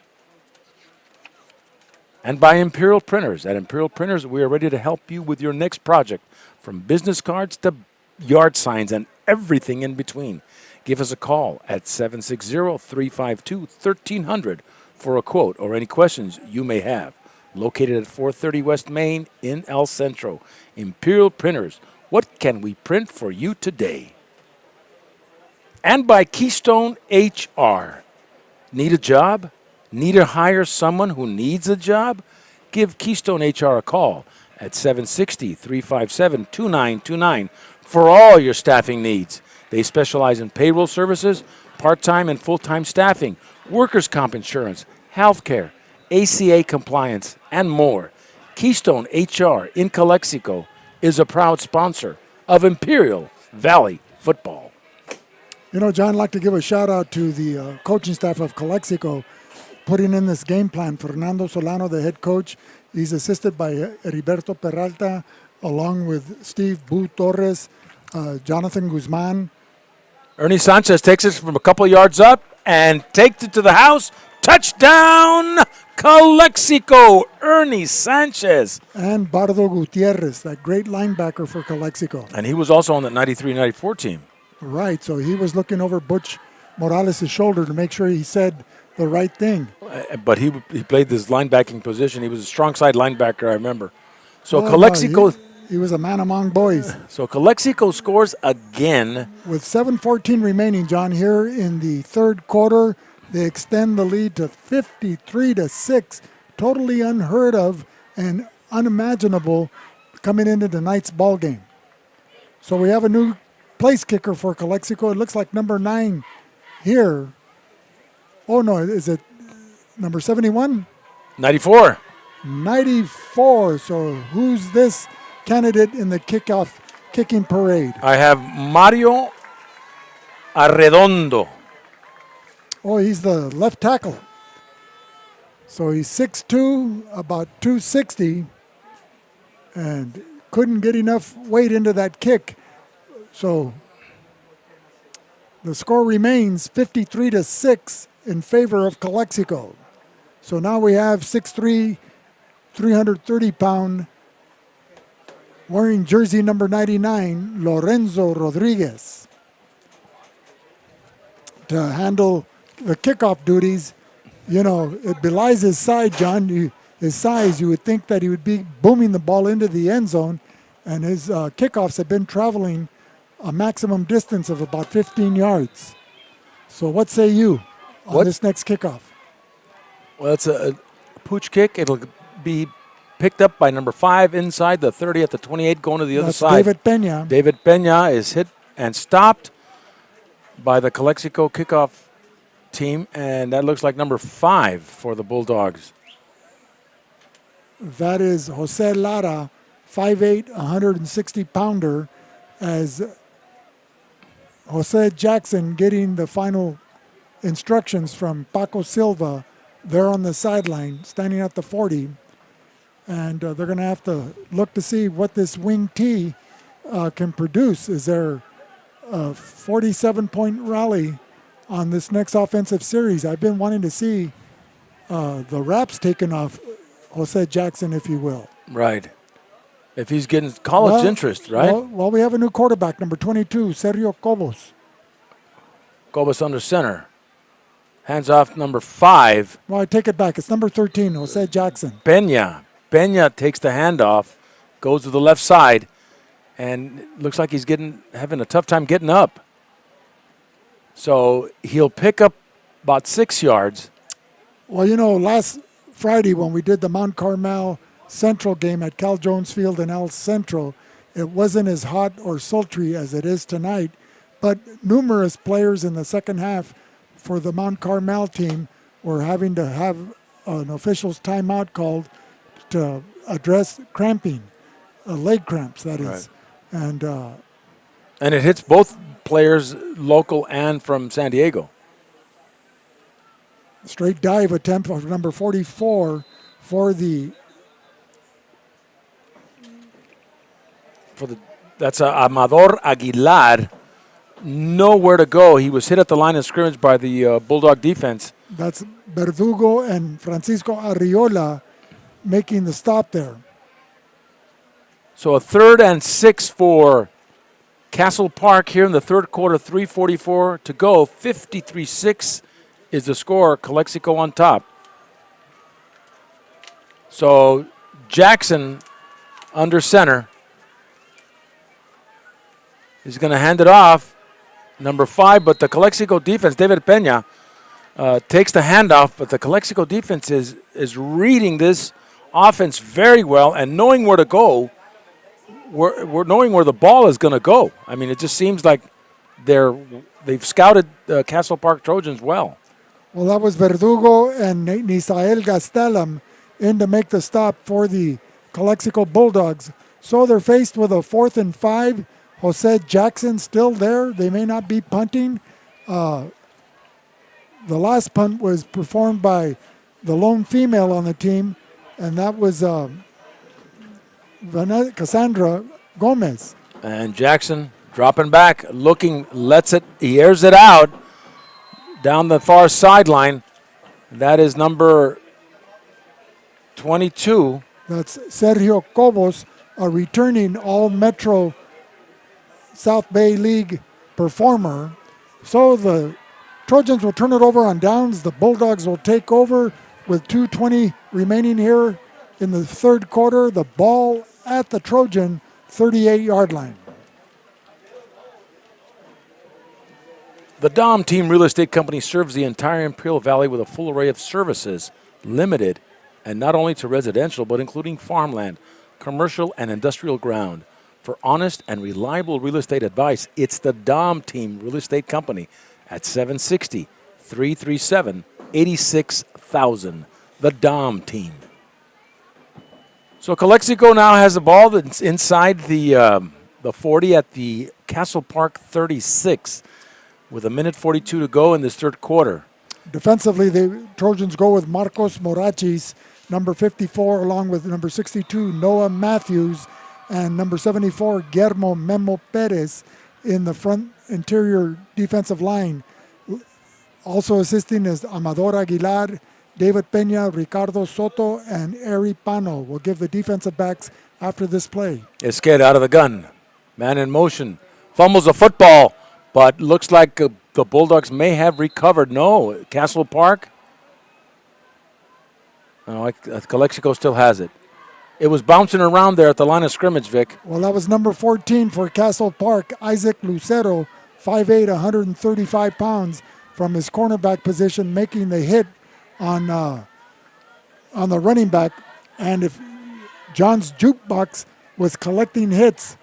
And by Imperial Printers. At Imperial Printers, we are ready to help you with your next project, from business cards to yard signs and everything in between. Give us a call at 760-352-1300 for a quote or any questions you may have. Located at 430 West Main in El Centro. Imperial Printers. What can we print for you today? And by Keystone HR. Need a job? Need to hire someone who needs a job? Give Keystone HR a call at 760-357-2929 for all your staffing needs. They specialize in payroll services, part-time and full-time staffing, workers' comp insurance, health care, ACA compliance, and more. Keystone HR in Calexico is a proud sponsor of Imperial Valley Football. You know, John, I'd like to give a shout out to the coaching staff of Calexico putting in this game plan. Fernando Solano, the head coach, he's assisted by Heriberto Peralta, along with Steve Boo Torres, Jonathan Guzman. Ernie Sanchez takes it from a couple yards up and takes it to the house. Touchdown, Calexico, Ernie Sanchez. And Bardo Gutierrez, that great linebacker for Calexico. And he was also on that 93-94 team. Right, so he was looking over Butch Morales' shoulder to make sure he said the right thing. But he played this linebacking position. He was a strong side linebacker, I remember. So Well, Calexico... he was a man among boys. So Calexico scores again. With 7:14 remaining, John, here in the third quarter, they extend the lead to 53-6. Totally unheard of and unimaginable coming into tonight's ball game. So we have a new place kicker for Calexico. It looks like number 9 here. Oh, no, is it number 71? 94. 94. So who's this candidate in the kicking parade? I have Mario Arredondo. Oh, he's the left tackle. So he's 6'2", about 260, and couldn't get enough weight into that kick. So the score remains 53-6 in favor of Calexico. So now we have 6'3", 330-pound, wearing jersey number 99, Lorenzo Rodriguez, to handle the kickoff duties. You know, it belies his size, John. His size, you would think that he would be booming the ball into the end zone, and his kickoffs have been traveling a maximum distance of about 15 yards. So what say you on this next kickoff? Well, it's a pooch kick. It'll be picked up by number 5 inside the 30 at the 28, going to the other side. David Pena. David Pena is hit and stopped by the Calexico kickoff team, and that looks like number 5 for the Bulldogs. That is Jose Lara, 5'8", 160-pounder, as Jose Jackson getting the final instructions from Paco Silva there on the sideline, standing at the 40. And they're going to have to look to see what this wing T can produce. Is there a 47-point rally on this next offensive series? I've been wanting to see the wraps taken off Jose Jackson, if you will. Right. If he's getting college interest, right? Well, we have a new quarterback, number 22, Sergio Cobos. Cobos under center. Hands off number 5. Well, I take it back. It's number 13, Jose Jackson. Pena. Pena takes the handoff, goes to the left side, and looks like he's having a tough time getting up. So he'll pick up about 6 yards. Well, you know, last Friday when we did the Mount Carmel Central game at Cal Jones Field in El Centro, it wasn't as hot or sultry as it is tonight, but numerous players in the second half for the Mount Carmel team were having to have an official's timeout called to address cramping, leg cramps, that is. Right. And it hits both players, local and from San Diego. Straight dive attempt of number 44 for the that's Amador Aguilar. Nowhere to go. He was hit at the line of scrimmage by the Bulldog defense. That's Verdugo and Francisco Arriola making the stop there. So a 3rd and 6 for Castle Park here in the third quarter, 3:44 to go. 53-6 is the score. Calexico on top. So Jackson under center. He's going to hand it off. Number 5, but the Calexico defense, David Pena, takes the handoff, but the Calexico defense is reading this offense very well and knowing where to go. We're knowing where the ball is going to go. I mean, it just seems like they've scouted the Castle Park Trojans well. Well, that was Verdugo and Nisael Gastelum in to make the stop for the Calexico Bulldogs. So they're faced with a 4th and 5. Jose Jackson still there. They may not be punting. The last punt was performed by the lone female on the team, and that was Cassandra Gomez. And Jackson dropping back, looking, he airs it out down the far sideline. That is number 22. That's Sergio Cobos, a returning All-Metro South Bay League performer. So the Trojans will turn it over on downs. The Bulldogs will take over with 2:20 remaining here in the third quarter. The ball at the Trojan 38-yard line. The Dom Team Real Estate Company serves the entire Imperial Valley with a full array of services, limited and not only to residential, but including farmland, commercial, and industrial ground. For honest and reliable real estate advice, it's the Dom Team Real Estate Company at 760-337-86,000. The Dom Team. So Calexico now has the ball that's inside the 40 at the Castle Park 36 with 1:42 to go in this third quarter. Defensively, the Trojans go with Marcos Morachis, number 54, along with number 62, Noah Matthews, and number 74, Guillermo Memo Perez in the front interior defensive line. Also assisting is Amador Aguilar, David Peña, Ricardo Soto, and Eri Pano will give the defensive backs after this play. Esqueda out of the gun. Man in motion. Fumbles the football, but looks like the Bulldogs may have recovered. No, Castle Park. No, Calexico still has it. It was bouncing around there at the line of scrimmage, Vic. Well, that was number 14 for Castle Park, Isaac Lucero, 5'8", 135 pounds, from his cornerback position, making the hit on the running back. And if John's jukebox was collecting hits,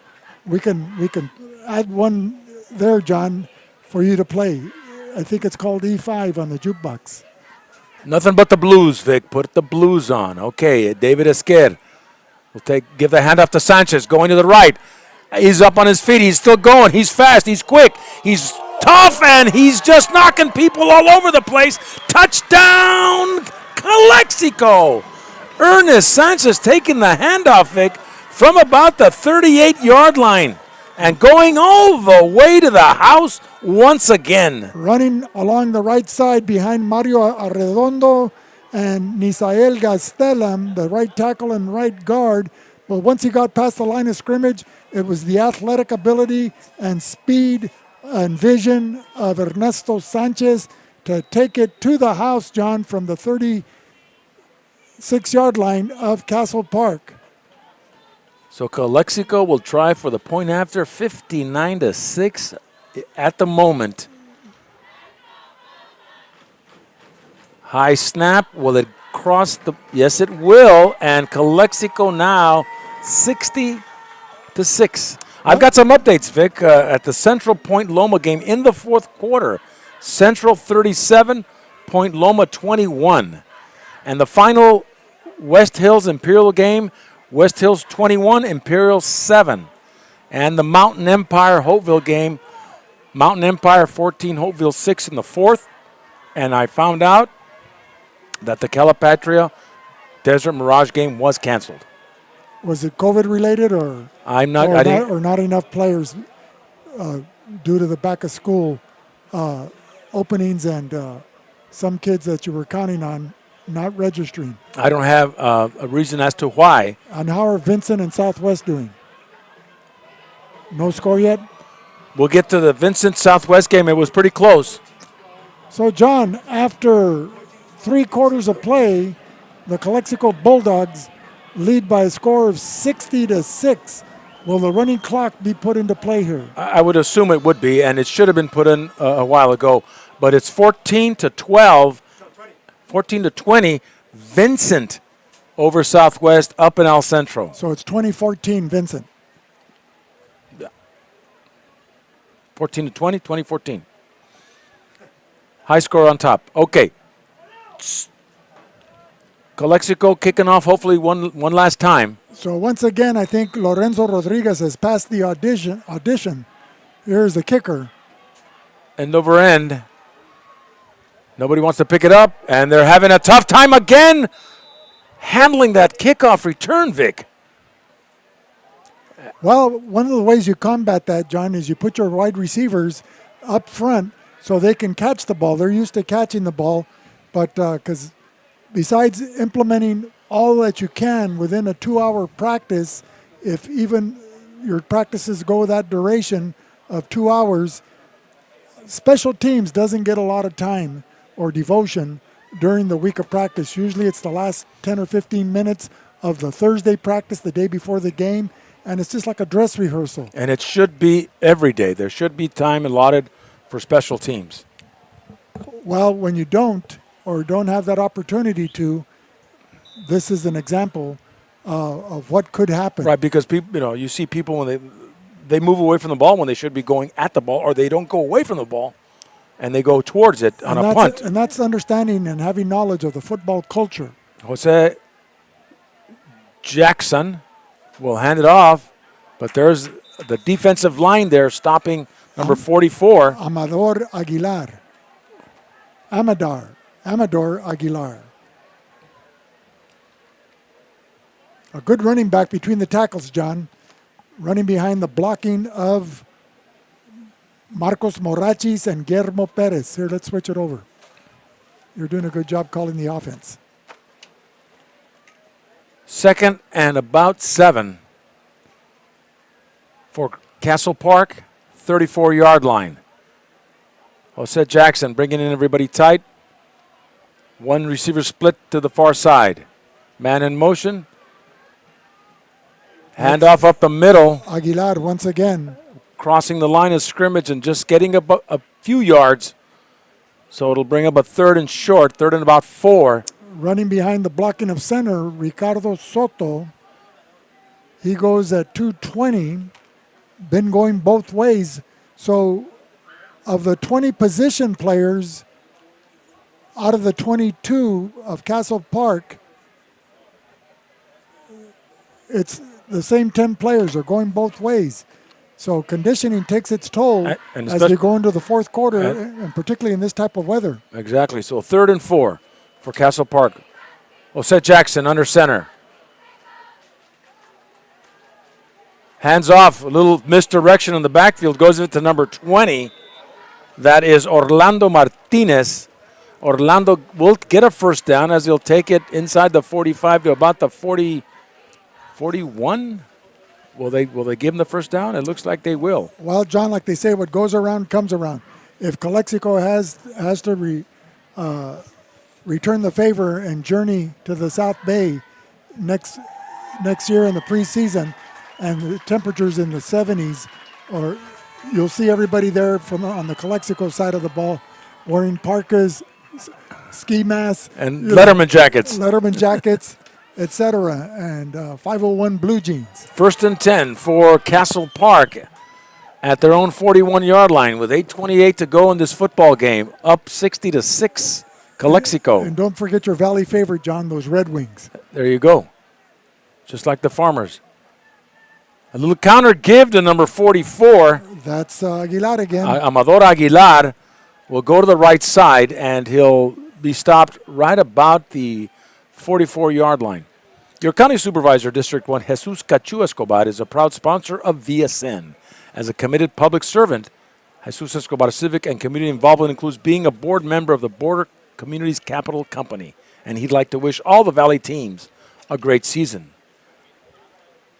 we can add one there, John, for you to play. I think it's called E5 on the jukebox. Nothing but the blues, Vic. Put the blues on. Okay, David Esquer will give the handoff to Sanchez, going to the right. He's up on his feet. He's still going. He's fast. He's quick. He's tough, and he's just knocking people all over the place. Touchdown, Calexico. Ernest Sanchez taking the handoff, Vic, from about the 38-yard line and going all the way to the house once again. Running along the right side behind Mario Arredondo and Nisael Gastelam, the right tackle and right guard. But once he got past the line of scrimmage, it was the athletic ability and speed and vision of Ernesto Sanchez to take it to the house, John, from the 36-yard line of Castle Park. So Calexico will try for the point after, 59-6 at the moment. High snap. Will it cross the? Yes, it will. And Calexico now 60-6. I've got some updates, Vic, at the Central Point Loma game in the fourth quarter. Central 37, Point Loma 21. And the final West Hills Imperial game, West Hills 21, Imperial 7. And the Mountain Empire Hopeville game, Mountain Empire 14, Hopeville 6 in the fourth. And I found out that the Calipatria Desert Mirage game was canceled. Was it COVID related or not enough players due to the back of school openings and some kids that you were counting on not registering? I don't have a reason as to why. And how are Vincent and Southwest doing? No score yet? We'll get to the Vincent Southwest game. It was pretty close. So, John, after 3 quarters of play, the Calexico Bulldogs lead by a score of 60-6. Will the running clock be put into play here? I would assume it would be, and it should have been put in a while ago. But it's 14-12, 14-20, Vincent over Southwest up in El Centro. So it's 2014 Vincent. 14-20, 2014. High score on top. Okay. Calexico kicking off hopefully one last time. So once again, I think Lorenzo Rodriguez has passed the audition. Here's the kicker. end over end. Nobody wants to pick it up, and they're having a tough time again handling that kickoff return, Vic. Well, one of the ways you combat that, John, is you put your wide receivers up front so they can catch the ball. They're used to catching the ball, but because besides implementing all that you can within a 2-hour practice, if even your practices go that duration of 2 hours, special teams doesn't get a lot of time or devotion during the week of practice. Usually it's the last 10 or 15 minutes of the Thursday practice the day before the game, and it's just like a dress rehearsal. And it should be every day. There should be time allotted for special teams. Well, when you don't or don't have that opportunity to, this is an example of what could happen. Right, because people, you see people when they move away from the ball when they should be going at the ball, or they don't go away from the ball and they go towards it on a punt. And that's understanding and having knowledge of the football culture. Jose Jackson will hand it off, but there's the defensive line there stopping number 44. Amador Aguilar. A good running back between the tackles, John. Running behind the blocking of Marcos Morachis and Guillermo Perez. Here, let's switch it over. You're doing a good job calling the offense. 2nd and about 7 for Castle Park, 34-yard line. Jose Jackson bringing in everybody tight. One receiver split to the far side. Man in motion. Handoff up the middle. Aguilar once again. Crossing the line of scrimmage and just getting a few yards. So it'll bring up a 3rd and short, 3rd and about 4. Running behind the blocking of center, Ricardo Soto. He goes at 220. Been going both ways. So of the 20 position players, out of the 22 of Castle Park, it's the same 10 players are going both ways. So conditioning takes its toll as they go into the fourth quarter, and particularly in this type of weather. Exactly. So 3rd and 4 for Castle Park. Jose Jackson under center. Hands off, a little misdirection in the backfield, goes into number 20. That is Orlando Martinez. Orlando will get a first down as he'll take it inside the 45 to about the 41. Will they give him the first down? It looks like they will. Well, John, like they say, what goes around comes around. If Calexico has to return the favor and journey to the South Bay next year in the preseason, and the temperatures in the 70s, or you'll see everybody there from on the Calexico side of the ball wearing parkas, ski masks, and Letterman jackets, etc., and 501 blue jeans. 1st and 10 for Castle Park at their own 41-yard line with 8:28 to go in this football game. Up 60-6, Calexico. And don't forget your Valley favorite, John, those Red Wings. There you go. Just like the Farmers. A little counter give to number 44. That's Aguilar again. Amador Aguilar will go to the right side, and he'll be stopped right about the 44-yard line. Your county supervisor, District 1, Jesus Cachu Escobar, is a proud sponsor of VSN. As a committed public servant, Jesus Escobar's civic and community involvement includes being a board member of the Border Communities Capital Company, and he'd like to wish all the Valley teams a great season.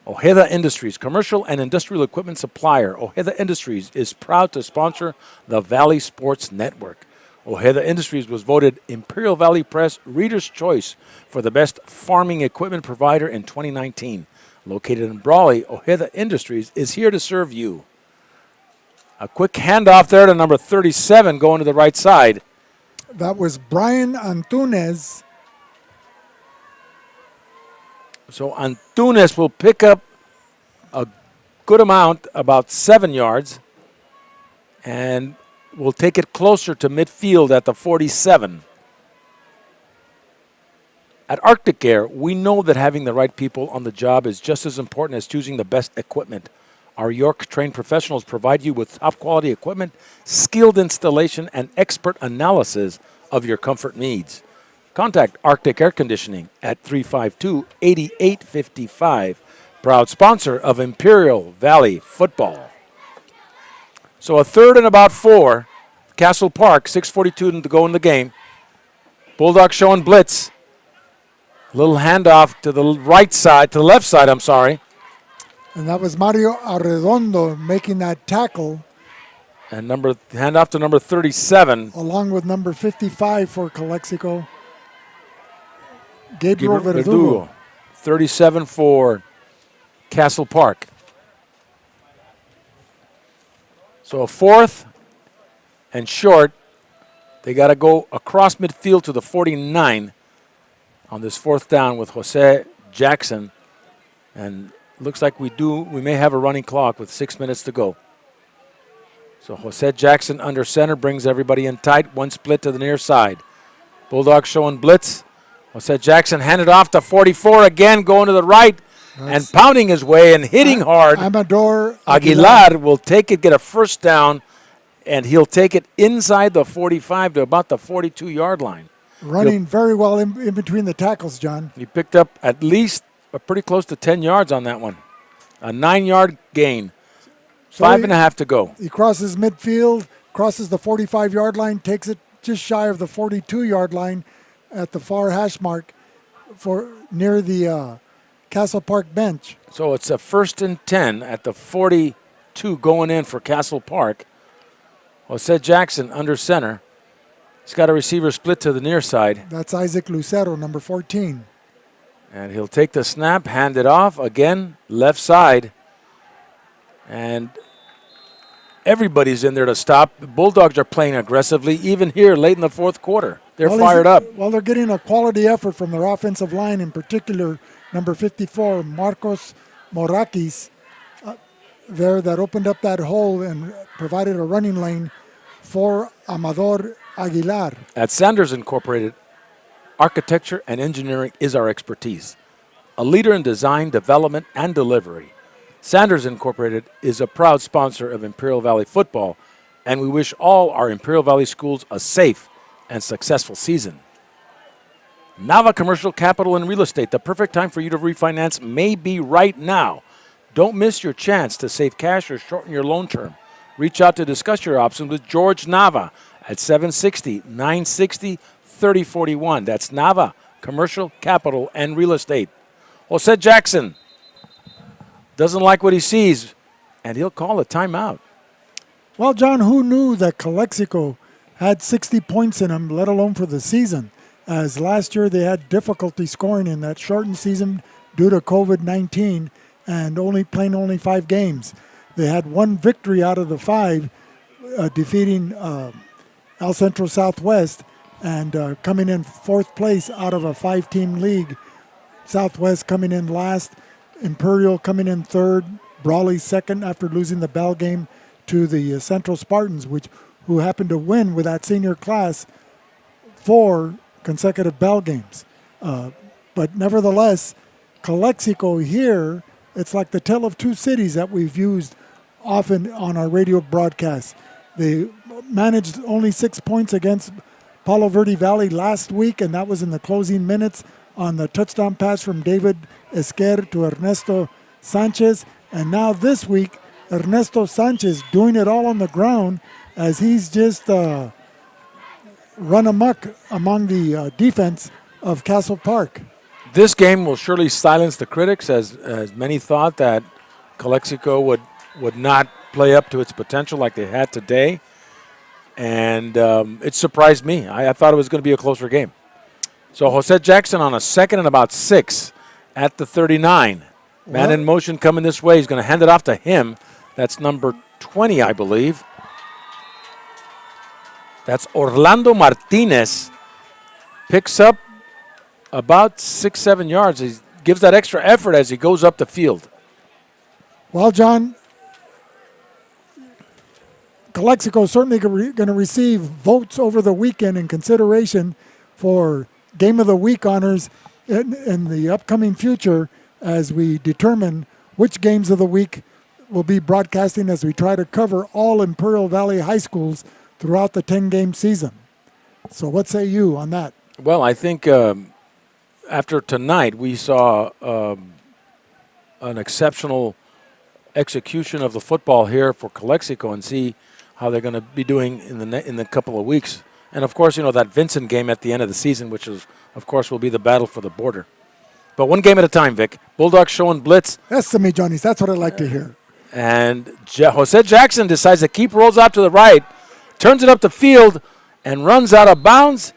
Ojeda Industries, commercial and industrial equipment supplier. Ojeda Industries is proud to sponsor the Valley Sports Network. Ojeda Industries was voted Imperial Valley Press Reader's Choice for the best farming equipment provider in 2019. Located in Brawley, Ojeda Industries is here to serve you. A quick handoff there to number 37 going to the right side. That was Brian Antunes. So Antunes will pick up a good amount, about 7 yards, and will take it closer to midfield at the 47. At Arctic Air, we know that having the right people on the job is just as important as choosing the best equipment. Our York-trained professionals provide you with top-quality equipment, skilled installation, and expert analysis of your comfort needs. Contact Arctic Air Conditioning at 352-8855, proud sponsor of Imperial Valley Football. So a third and about 4, Castle Park, 6:42 to go in the game. Bulldogs showing blitz. Little handoff to the right side, to the left side, I'm sorry. And that was Mario Arredondo making that tackle, And handoff to number 37. along with number 55 for Calexico, Gabriel Verdugo. Verdugo. 37 for Castle Park. So a 4th and short. They got to go across midfield to the 49 on this 4th down with Jose Jackson. And looks like we may have a running clock with 6 minutes to go. So Jose Jackson under center brings everybody in tight. One split to the near side. Bulldogs showing blitz. Jose Jackson handed off to 44 again, going to the right and pounding his way and hitting hard. Amador Aguilar will take it, get a first down, and he'll take it inside the 45 to about the 42-yard line. running very well in between the tackles, John. He picked up at least pretty close to 10 yards on that one. A 9-yard gain. So 5.5 to go. He crosses midfield, crosses the 45-yard line, takes it just shy of the 42-yard line at the far hash mark for near the Castle Park bench. So it's a 1st and 10 at the 42 going in for Castle Park. Jose Jackson under center. He's got a receiver split to the near side. That's Isaac Lucero, number 14. And he'll take the snap, hand it off, again, left side. And everybody's in there to stop. The Bulldogs are playing aggressively, even here late in the 4th quarter. They're fired up. Well, they're getting a quality effort from their offensive line, in particular, number 54, Marcos Morakis, there that opened up that hole and provided a running lane for Amador Aguilar. At Sanders Incorporated, architecture and engineering is our expertise. A leader in design, development, and delivery. Sanders Incorporated is a proud sponsor of Imperial Valley football, and we wish all our Imperial Valley schools a safe and successful season. Nava Commercial Capital and Real Estate, the perfect time for you to refinance may be right now. Don't miss your chance to save cash or shorten your loan term. Reach out to discuss your options with George Nava at 760-960-3041. That's Nava Commercial Capital and Real Estate. Jose Jackson doesn't like what he sees, and he'll call a timeout. Well, John, who knew that Calexico had 60 points in them, let alone for the season? As last year they had difficulty scoring in that shortened season due to COVID-19 and playing only 5 games. They had 1 victory out of the 5, defeating El Centro Southwest and coming in 4th place out of a 5-team league. Southwest coming in last, Imperial coming in 3rd, Brawley 2nd after losing the bell game to the Central Spartans, who happened to win with that senior class 4 consecutive bell games. But nevertheless, Calexico here, it's like the tale of 2 cities that we've used often on our radio broadcasts. They managed only 6 points against Palo Verde Valley last week, and that was in the closing minutes on the touchdown pass from David Esquer to Ernesto Sanchez. And now this week, Ernesto Sanchez doing it all on the ground as he's just run amok among the defense of Castle Park. This game will surely silence the critics, as many thought that Calexico would not play up to its potential like they had today. And it surprised me. I thought it was going to be a closer game. So Jose Jackson on a 2nd and about 6 at the 39. Man in motion coming this way. He's going to hand it off to him. That's number 20, I believe. That's Orlando Martinez. Picks up about 6-7 yards. He gives that extra effort as he goes up the field. Well, John, Calexico is certainly going to receive votes over the weekend in consideration for Game of the Week honors in the upcoming future as we determine which games of the week will be broadcasting as we try to cover all Imperial Valley high schools throughout the 10-game season. So what say you on that? Well, I think after tonight we saw an exceptional execution of the football here for Calexico, and see how they're going to be doing in the couple of weeks. And of course, that Vincent game at the end of the season, which is, of course, will be the battle for the border. But one game at a time, Vic. Bulldogs showing blitz. That's to me, Johnny. That's what I like to hear. And Jose Jackson decides to keep, rolls out to the right, turns it up the field, and runs out of bounds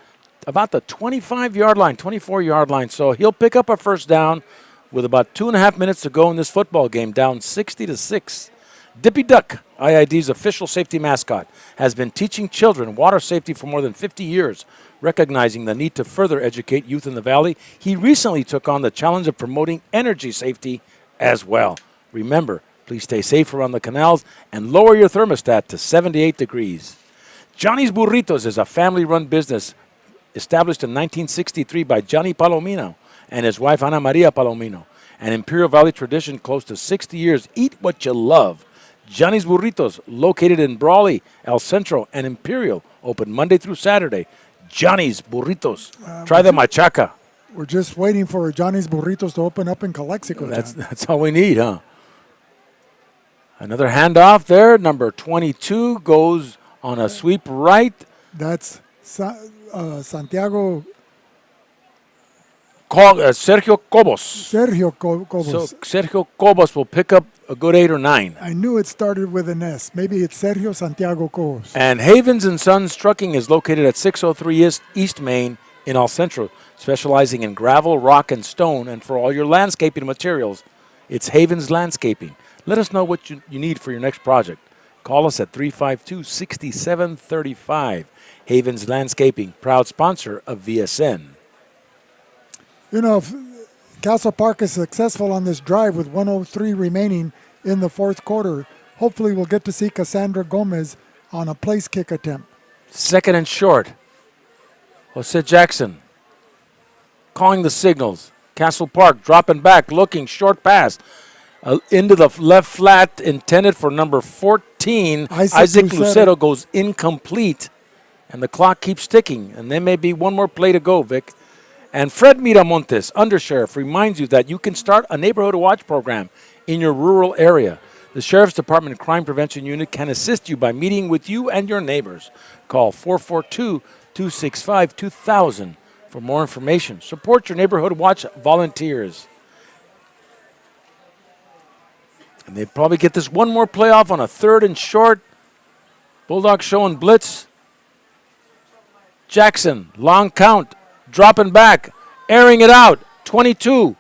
about the 25-yard line, 24-yard line. So he'll pick up a first down with about 2.5 minutes to go in this football game, down 60-6. Dippy Duck, IID's official safety mascot, has been teaching children water safety for more than 50 years. Recognizing the need to further educate youth in the Valley, he recently took on the challenge of promoting energy safety as well. Remember, please stay safe around the canals and lower your thermostat to 78 degrees. Johnny's Burritos is a family-run business established in 1963 by Johnny Palomino and his wife Ana Maria Palomino. An Imperial Valley tradition close to 60 years. Eat what you love. Johnny's Burritos, located in Brawley, El Centro, and Imperial, open Monday through Saturday. Johnny's Burritos. Try the machaca. We're just waiting for Johnny's Burritos to open up in Calexico. That's all we need, huh? Another handoff there. Number 22 goes on a sweep right. That's Santiago. Sergio Cobos. Sergio Cobos. So Sergio Cobos will pick up a good 8 or 9. I knew it started with an S. Maybe it's Sergio Santiago Cobos. And Havens and Sons Trucking is located at 603 East Main in El Centro, specializing in gravel, rock, and stone. And for all your landscaping materials, it's Havens Landscaping. Let us know what you need for your next project. Call us at 352-6735. Havens Landscaping, proud sponsor of VSN. If Castle Park is successful on this drive with 1:03 remaining in the fourth quarter, hopefully we'll get to see Cassandra Gomez on a place kick attempt. Second and short. Jose Jackson calling the signals. Castle Park dropping back, looking, short pass. Into the left flat, intended for number 14. Isaac Lucero goes incomplete. And the clock keeps ticking. And there may be one more play to go, Vic. And Fred Miramontes, Undersheriff, reminds you that you can start a neighborhood watch program in your rural area. The Sheriff's Department Crime Prevention Unit can assist you by meeting with you and your neighbors. Call 442-265-2000 for more information. Support your neighborhood watch volunteers. And they probably get this one more play off on a third and short. Bulldogs showing blitz. Jackson, long count. Dropping back, airing it out. 22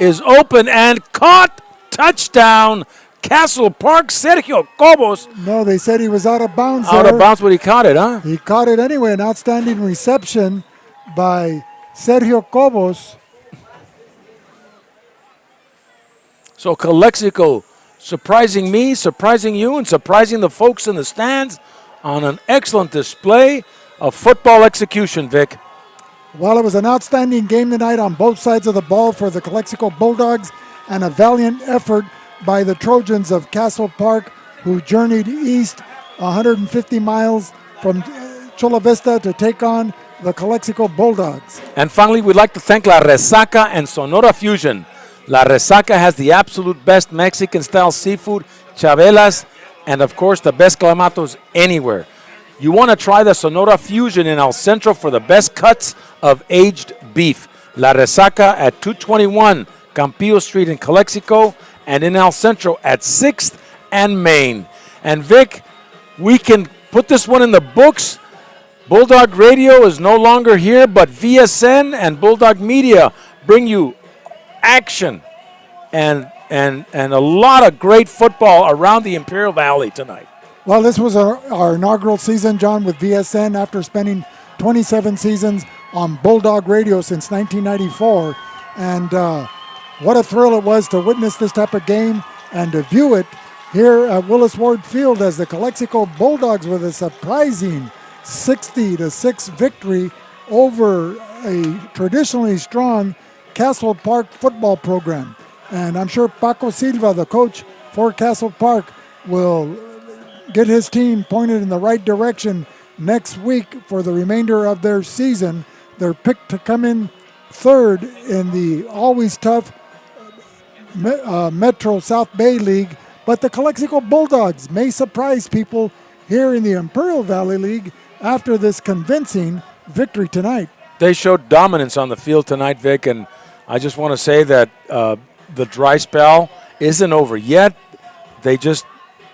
is open and caught. Touchdown, Castle Park. Sergio Cobos. No, they said he was out of bounds. Out of bounds, but he caught it, huh? He caught it anyway. An outstanding reception by Sergio Cobos. So Calexico surprising me, surprising you, and surprising the folks in the stands on an excellent display of football execution, Vic. Well, it was an outstanding game tonight on both sides of the ball for the Calexico Bulldogs, and a valiant effort by the Trojans of Castle Park, who journeyed east 150 miles from Chula Vista to take on the Calexico Bulldogs. And finally, we'd like to thank La Resaca and Sonora Fusion. La Resaca has the absolute best Mexican-style seafood, chabelas, and of course the best clamatos anywhere. You want to try the Sonora Fusion in El Centro for the best cuts of aged beef. La Resaca at 221 Campillo Street in Calexico, and in El Centro at 6th and Main. And Vic, we can put this one in the books. Bulldog Radio is no longer here, but VSN and Bulldog Media bring you action and a lot of great football around the Imperial Valley tonight. Well, this was our inaugural season, John, with VSN after spending 27 seasons on Bulldog Radio since 1994. And what a thrill it was to witness this type of game and to view it here at Willis Ward Field as the Calexico Bulldogs with a surprising 60-6 victory over a traditionally strong Castle Park football program. And I'm sure Paco Silva, the coach for Castle Park will get his team pointed in the right direction next week for the remainder of their season. They're picked to come in third in the always tough Metro South Bay League, but the Calexico Bulldogs may surprise people here in the Imperial Valley League after this convincing victory tonight. They showed dominance on the field tonight, Vic, and I just want to say that the dry spell isn't over yet. They just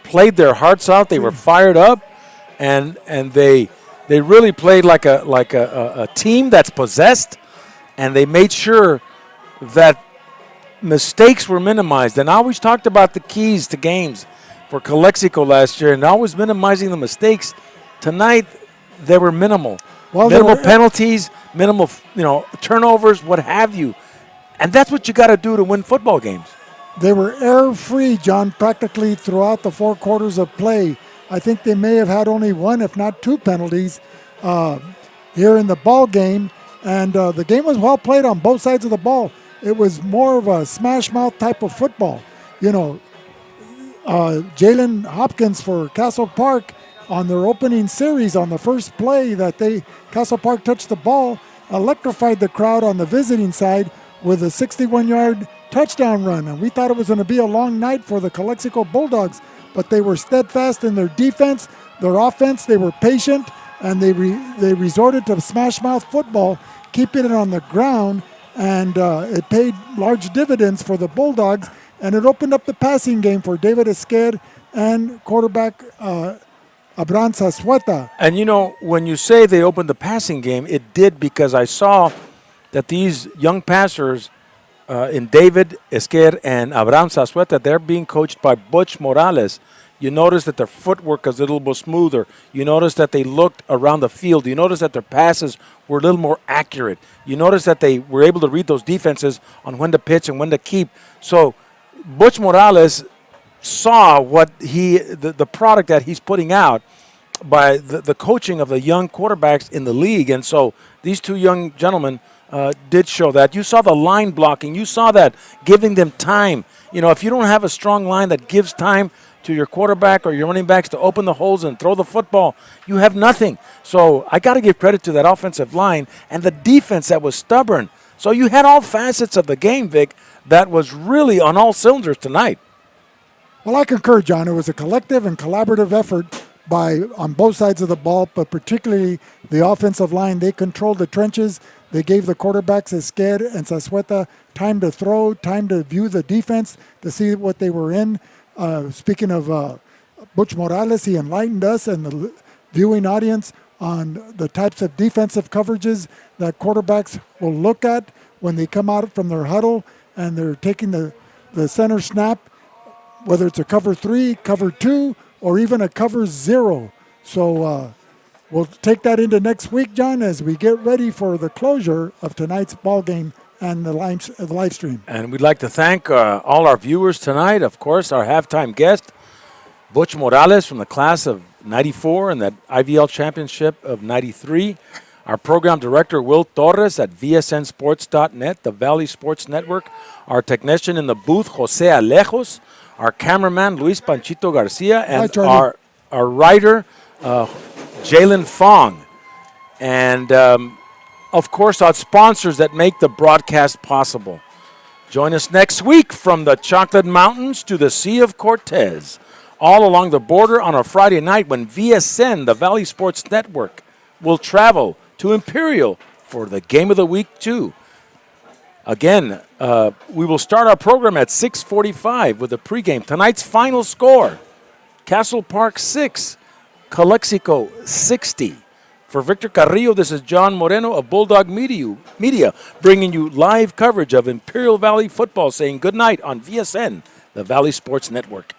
played their hearts out. They were fired up, and they really played like a team that's possessed, and they made sure that mistakes were minimized. And I always talked about the keys to games for Calexico last year, and always minimizing the mistakes. Tonight, they were minimal. Well, minimal penalties, minimal turnovers, what have you. And that's what you got to do to win football games. They were error-free, John, practically throughout the 4 quarters of play. I think they may have had only 1, if not 2 penalties here in the ball game. And the game was well played on both sides of the ball. It was more of a smash-mouth type of football. Jalen Hopkins for Castle Park on their opening series on the first play that Castle Park touched the ball, electrified the crowd on the visiting side with a 61-yard touchdown run. And we thought it was going to be a long night for the Calexico Bulldogs, but they were steadfast in their defense, their offense. They were patient, and they resorted to smash-mouth football, keeping it on the ground, and it paid large dividends for the Bulldogs, and it opened up the passing game for David Esquer and quarterback Abraham Sasueta. And when you say they opened the passing game, it did, because I saw that these young passers in David Esquer and Abraham Sasueta, they're being coached by Butch Morales. You notice that their footwork is a little bit smoother. You notice that they looked around the field. You notice that their passes were a little more accurate. You notice that they were able to read those defenses on when to pitch and when to keep. So Butch Morales saw what the product that he's putting out by the coaching of the young quarterbacks in the league. And so these 2 young gentlemen did show that. You saw the line blocking. You saw that giving them time. If you don't have a strong line that gives time to your quarterback or your running backs to open the holes and throw the football, you have nothing. So I got to give credit to that offensive line and the defense that was stubborn. So you had all facets of the game, Vic, that was really on all cylinders tonight. Well, I concur, John. It was a collective and collaborative effort on both sides of the ball, but particularly the offensive line. They controlled the trenches. They gave the quarterbacks Esquer and Sasueta time to throw, time to view the defense, to see what they were in. Speaking of Butch Morales, he enlightened us and the viewing audience on the types of defensive coverages that quarterbacks will look at when they come out from their huddle and they're taking the center snap, whether it's a cover 3, cover 2, or even a cover 0. So we'll take that into next week, John, as we get ready for the closure of tonight's ball game and the live stream. And we'd like to thank all our viewers tonight. Of course, our halftime guest, Butch Morales from the class of 94 and that IVL championship of 93. Our program director, Will Torres at VSNsports.net, the Valley Sports Network. Our technician in the booth, Jose Alejos. Our cameraman, Luis Panchito Garcia. And our writer, Jalen Fong. And of course, our sponsors that make the broadcast possible. Join us next week from the Chocolate Mountains to the Sea of Cortez, all along the border on a Friday night when VSN, the Valley Sports Network, will travel to Imperial for the Game of the Week 2. Again, we will start our program at 6:45 with a pregame. Tonight's final score, Castle Park 6, Calexico 60. For Victor Carrillo, this is John Moreno of Bulldog Media, bringing you live coverage of Imperial Valley football, saying good night on VSN, the Valley Sports Network.